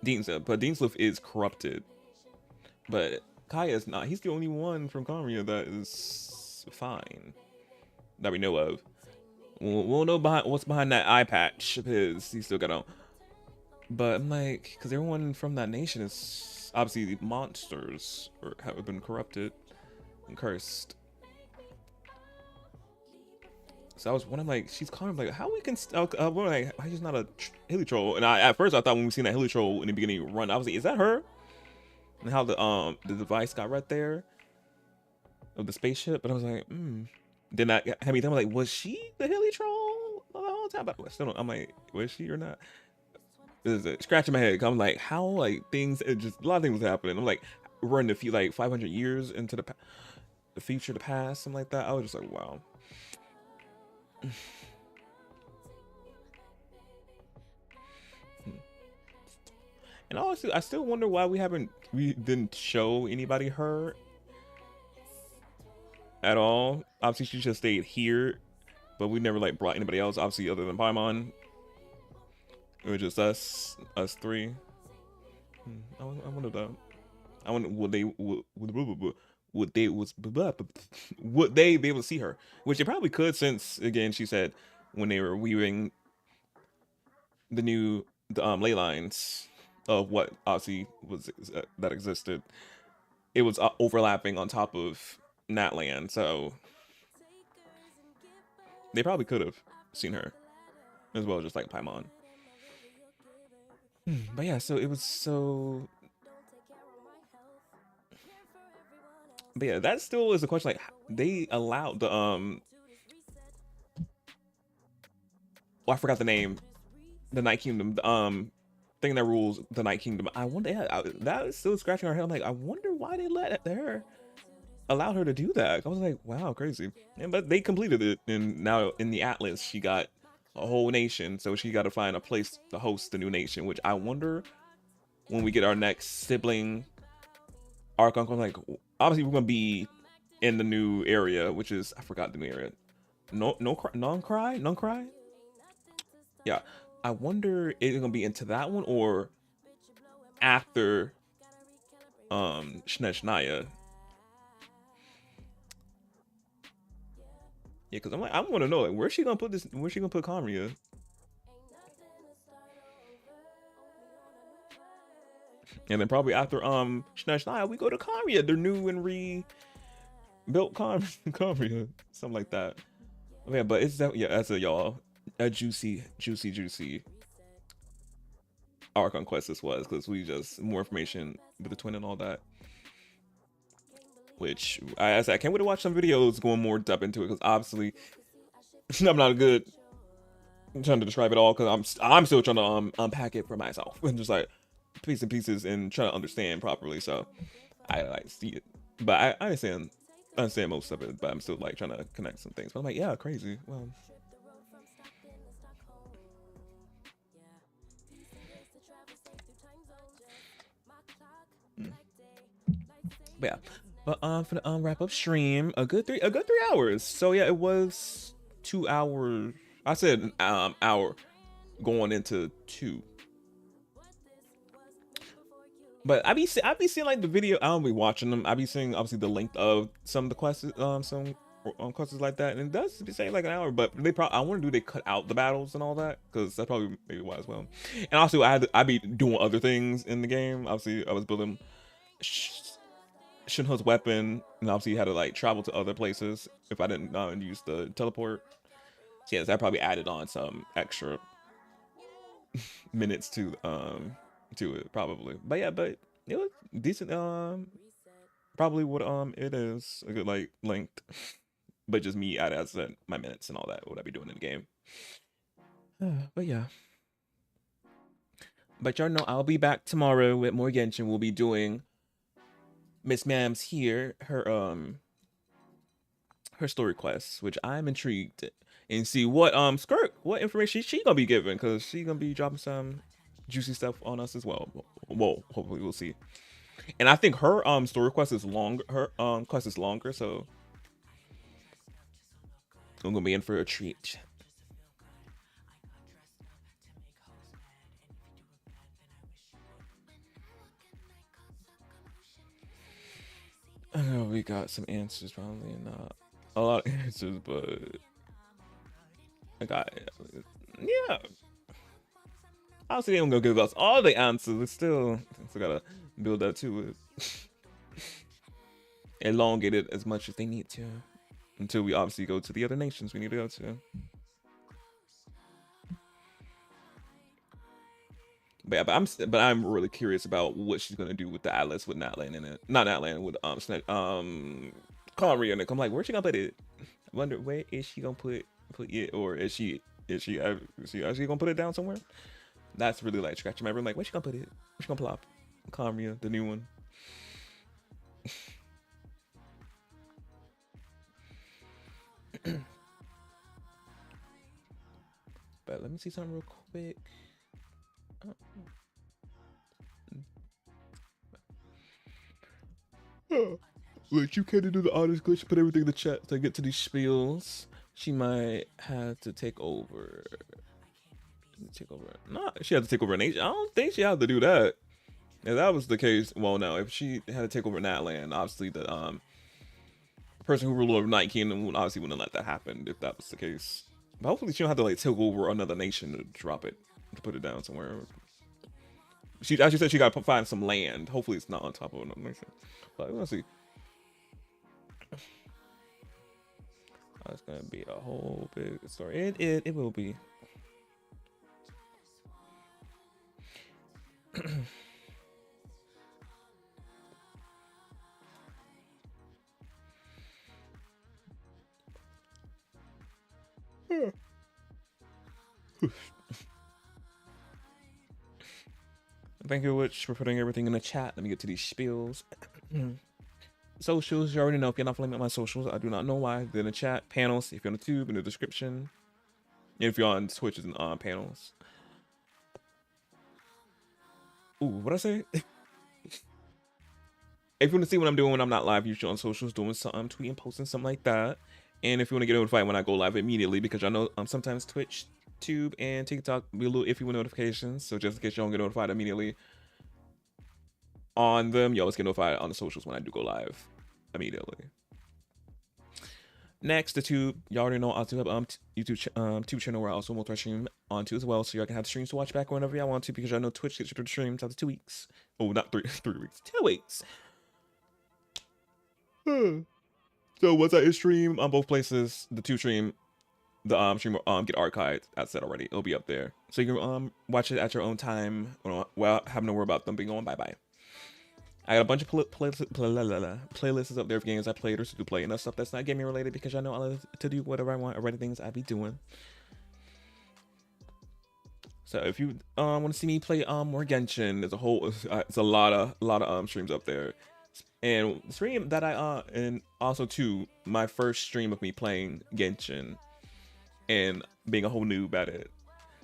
Deanslip, but Deanslip is corrupted, but Kaya is not. He's the only one from Conry that is fine that we know of. We'll know what's behind that eye patch of his. He's still got on. But I'm like, because everyone from that nation is obviously monsters or have been corrupted and cursed. So I was wondering, like, she's kind of like, how we can, like, why she's not a hilly troll? And at first I thought when we seen that hilly troll in the beginning run, I was like, is that her? And how the device got right there of the spaceship, but I was like, Then I had me thinking, like, was she the hilly troll the whole time? But I still don't, I'm like, was she or not? There's a scratch in my head. I'm like, how, like, things, it just, a lot of things was happening. I'm like, running a few, like, 500 years into the future, the past, something like that. I was just like, wow. And honestly, I still wonder why we didn't show anybody her at all. Obviously, she just stayed here, but we never like brought anybody else. Obviously, other than Paimon, it was just us three. I wonder though. I wonder would they be able to see her? Which they probably could, since again she said when they were weaving the new ley lines of what obviously was that existed, it was overlapping on top of Natland, so they probably could have seen her as well, just like Paimon. But yeah, so it was so. But yeah, that still is a question. Like, they allowed the oh, I forgot the name, the Night Kingdom, the thing that rules the Night Kingdom. I wonder, yeah, that is still scratching our head. I'm like, I wonder why they allowed her to do that. I was like, wow, crazy. And but they completed it, and now in the Atlas, she got a whole nation, so she got to find a place to host the new nation. Which I wonder when we get our next sibling Archon. I'm like, obviously we're gonna be in the new area, which is, I forgot the new area. Non-cry. Yeah, I wonder is it gonna be into that one or after Shnaya. Yeah, because I'm like, I want to know, like, where's she gonna put this? Where's she gonna put Kamria? And then probably after Shnaya, we go to Kamria, their new and rebuilt Kamria, something like that. Oh, yeah, but it's that, yeah, that's a juicy Archon quest this was, because we just more information with the twin and all that. Which I can't wait to watch some videos going more depth into it, because obviously I'm not good trying to describe it all, because I'm still trying to unpack it for myself and just like piece and pieces and trying to understand properly. So I like see it, but I understand most of it, but I'm still like trying to connect some things. But I'm like, yeah, crazy. Well, but yeah. But for the wrap up stream, a good 3 hours. So yeah, it was 2 hours. I said an hour going into 2. But I be seeing like the video. I don't be watching them. I be seeing obviously the length of some of the quests, some quests like that, and it does be saying like an hour. But I wonder, do they cut out the battles and all that? Because that's probably maybe why as well. And also I be doing other things in the game. Obviously I was building Shinho's weapon, and obviously you had to like travel to other places if I didn't use the teleport. So yes, that probably added on some extra minutes to it probably. But yeah, but it was decent. Probably what it is a good like length, but just me add as my minutes and all that, what I be doing in the game. But yeah. But y'all know I'll be back tomorrow with more Genshin. We'll be doing Miss Ma'am's here, her story quests, which I'm intrigued and see what what information she gonna be giving, because she gonna be dropping some juicy stuff on us as well. Well, hopefully we'll see. And I think her story quest is longer. Her quest is longer, so I'm gonna be in for a treat. I know we got some answers, probably not a lot of answers, but I got, yeah, Obviously, they don't gonna give us all the answers. It's still gotta build up to it. Elongate it as much as they need to, until we obviously go to the other nations we need to go to. But yeah, but I'm really curious about what she's gonna do with the Atlas with Natlan in it. Not Natlan, with Conry in it. I'm like, where's she gonna put it? I wonder where is she gonna put it, or is she actually gonna put it down somewhere? That's really like scratching my brain. Like, where's she gonna put it? Where's she gonna plop Conry, the new one? But let me see something real quick. Wait, you can't do the honest glitch, put everything in the chat to get to these spiels. She might have to take over. No, she had to take over a nation. I don't think she had to do that. If that was the case, well, no. If she had to take over Natlan, obviously the person who ruled over Night Kingdom obviously wouldn't let that happen if that was the case. But hopefully she don't have to like take over another nation to drop it, to put it down somewhere. She actually said she got to find some land. Hopefully it's not on top of another nation. But let's see. Oh, it's gonna be a whole big story. It will be. Thank you, Witch, for putting everything in the chat. Let me get to these spiels. Socials, you already know. If you're not following me on my socials, I do not know why. They're in the chat. Panels, if you're on the tube, in the description. If you're on Twitch, it's in panels. Ooh, what'd I say? If you want to see what I'm doing when I'm not live, usually on socials, doing something, tweeting, posting, something like that. And if you want to get notified when I go live immediately, because I know sometimes Twitch, Tube, and TikTok be a little iffy with notifications. So just in case you don't get notified immediately on them, you always get notified on the socials when I do go live immediately. Next, the Tube. You already know I do have YouTube tube channel where I also multi-stream onto as well, so y'all can have streams to watch back whenever y'all want to, because I know Twitch gets your streams after 2 weeks. Oh, not 3 weeks, 2 weeks. So once I stream on both places, the Tube stream, the stream will get archived. As said already, it'll be up there, so you can watch it at your own time without having to worry about them being on bye. I got a bunch of playlists up there of games I played or to play, and that's stuff that's not gaming related, because I know I love to do whatever I want, or things I be doing. So if you want to see me play more Genshin, there's it's a lot of streams up there. And the stream that and also too, my first stream of me playing Genshin and being a whole noob at it.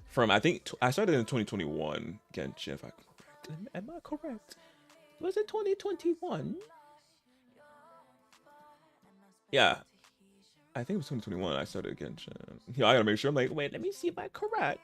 From, I think I started in 2021 Genshin, if I'm correct. Am I correct? Was it 2021? Yeah, I think it was 2021 I started Genshin. I gotta make sure. I'm like, wait, let me see if I'm correct.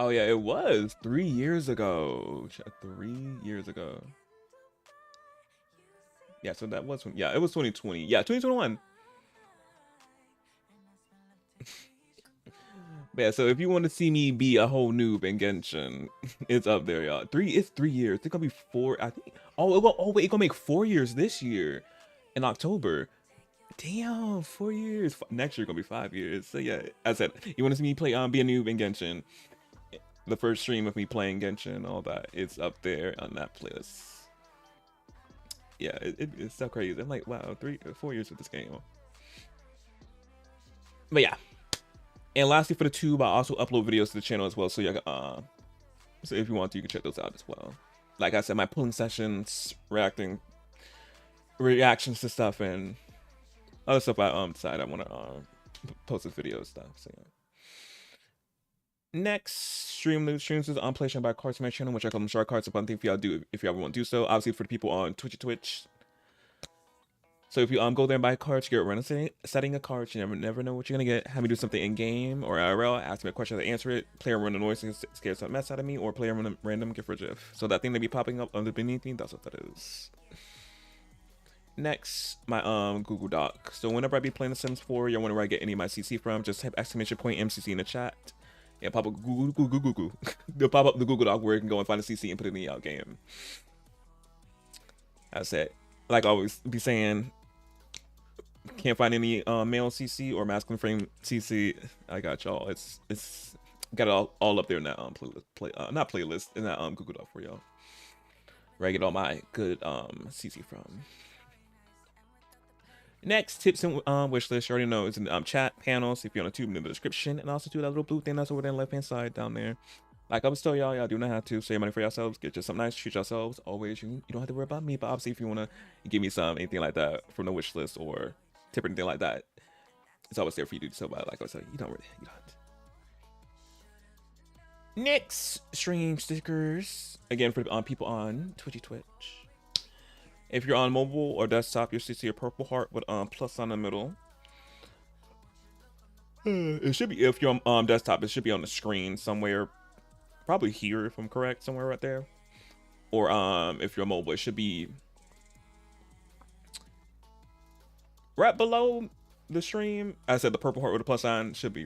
Oh yeah, it was 3 years ago. 3 years ago. Yeah, so that was it was 2020. Yeah, 2021. But yeah, so if you want to see me be a whole noob in Genshin, it's up there, y'all. It's 3 years. It's gonna be 4. I think. Wait, it's gonna make 4 years this year, in October. Damn, 4 years. Next year gonna be 5 years. So yeah, as I said, you want to see me play be a noob in Genshin. The first stream of me playing Genshin, all that, it's up there on that playlist. Yeah, it's so crazy. I'm like, wow, 4 years with this game. But yeah. And lastly, for the Tube, I also upload videos to the channel as well. So yeah, so if you want to, you can check those out as well. Like I said, my pulling sessions, reactions to stuff, and other stuff I decide I want to post this video stuff. So yeah. Next streams is on PlayStation by cards on my channel, which I call them short cards. A fun thing for y'all do if y'all want to do so. Obviously for the people on Twitch. So if you go there and buy cards, you get random setting of cards. You never know what you're gonna get. Have me do something in game or IRL, ask me a question, I answer it. Player run a noise and scare some mess out of me, or player run a random gift for GIF. So that thing that be popping up underneath me, that's what that is. Next, my Google Doc. So whenever I be playing The Sims 4, or whenever I get any of my CC from, just type !MCC in the chat. Yeah, pop up Google. They'll pop up the Google Doc where you can go and find a CC and put it in the game. That's it. Like I always be saying, can't find any male CC or masculine frame CC. I got y'all. It's got it all up there in that not playlist, in that Google Doc for y'all, where I get all my good CC from. Next, tips and wish list. You already know it's in the chat panels. If you're on YouTube, in the description, and also do that little blue thing that's over there on the left hand side down there. Like I was telling y'all do not have to save money for yourselves. Get just something nice, treat yourselves. Always, you don't have to worry about me. But obviously, if you want to give me anything like that from the wish list or tip or anything like that, it's always there for you to do so. But like I said, you don't. Next, stream stickers again for people on Twitch. If you're on mobile or desktop, you'll see a purple heart with plus on the middle. It should be, if you're on desktop, it should be on the screen somewhere. Probably here, if I'm correct, somewhere right there. Or if you're mobile, it should be right below the stream. I said the purple heart with a plus sign should be.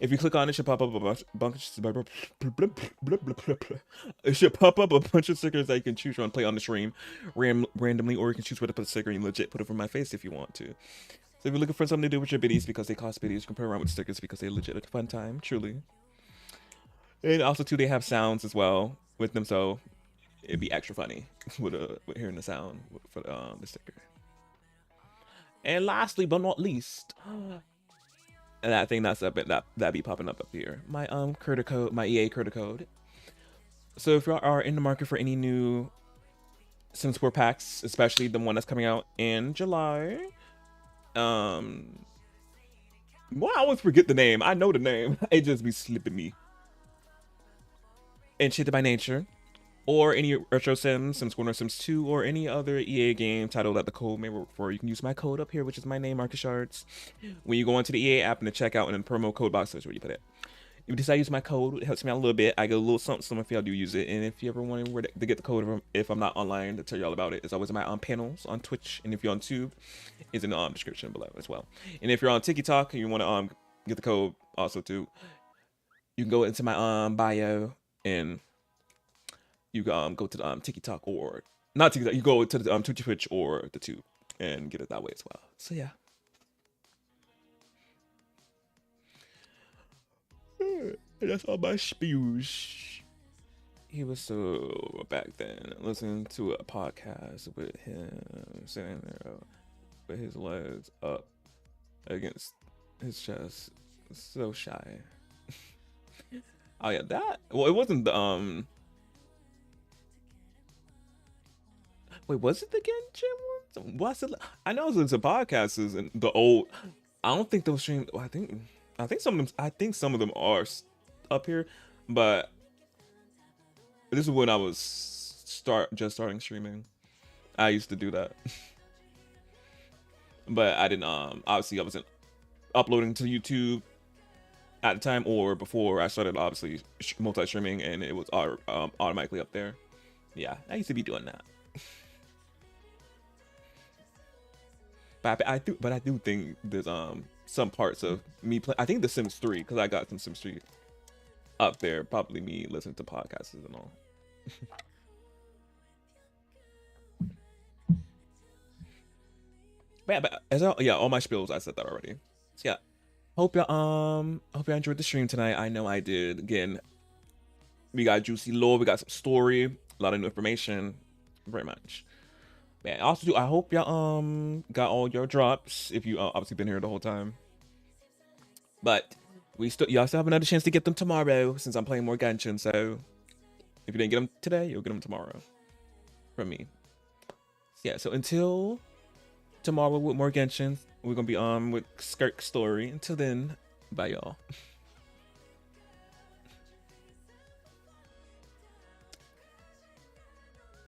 If you click on it, it should pop up a bunch. It should pop up a bunch of stickers that you can choose from and play on the stream randomly, or you can choose where to put a sticker and you legit put it from my face if you want to. So if you're looking for something to do with your biddies because they cost biddies, you can play around with stickers because they legit a fun time, truly. And also too, they have sounds as well with them, so it'd be extra funny with hearing the sound for the sticker. And lastly, but not least. And that thing that be popping up here, my creator code, my EA creator code. So if you are in the market for any new Sims 4 packs, especially the one that's coming out in July, well, I always forget the name. I know the name, it just be slipping me. Enchanted by Nature, or any retro Sims, Sims 4 or Sims 2, or any other EA game title that the code may work for, you can use my code up here, which is my name, MarcusShards. When you go into the EA app in the checkout and then promo code box, that's where you put it. If you decide to use my code, it helps me out a little bit. I get a little something if y'all do use it. And if you ever want to get the code, if I'm not online to tell y'all about it, it's always in my panels on Twitch. And if you're on Tube, it's in the description below as well. And if you're on TikTok and you want to get the code also too, you can go into my bio and you go to the TikTok, or not TikTok, you go to the Twitch or the Tube and get it that way as well. So yeah. That's all my spews. He was so back then listening to a podcast with him sitting there with his legs up against his chest, so shy. Oh yeah, that. Well, it wasn't the Wait, was it the Genshin one? What's it? I know it was into podcasts and the old. I don't think those streams. Well, I think some of them. I think some of them are up here, but this is when I was just starting streaming. I used to do that, but I didn't. Obviously, I wasn't uploading to YouTube at the time, or before I started obviously multi-streaming, and it was automatically up there. Yeah, I used to be doing that. But I do think there's some parts of me play. I think The Sims 3, because I got some Sims 3 up there. Probably me listening to podcasts and all. but all my spills, I said that already. So yeah, hope y'all enjoyed the stream tonight. I know I did. Again, we got juicy lore, we got some story, a lot of new information, very much. Man, also I hope y'all got all your drops if you obviously been here the whole time. But y'all still have another chance to get them tomorrow since I'm playing more Genshin. So if you didn't get them today, you'll get them tomorrow from me. Yeah. So until tomorrow with more Genshin. We're gonna be on with Skirk Story. Until then, bye y'all.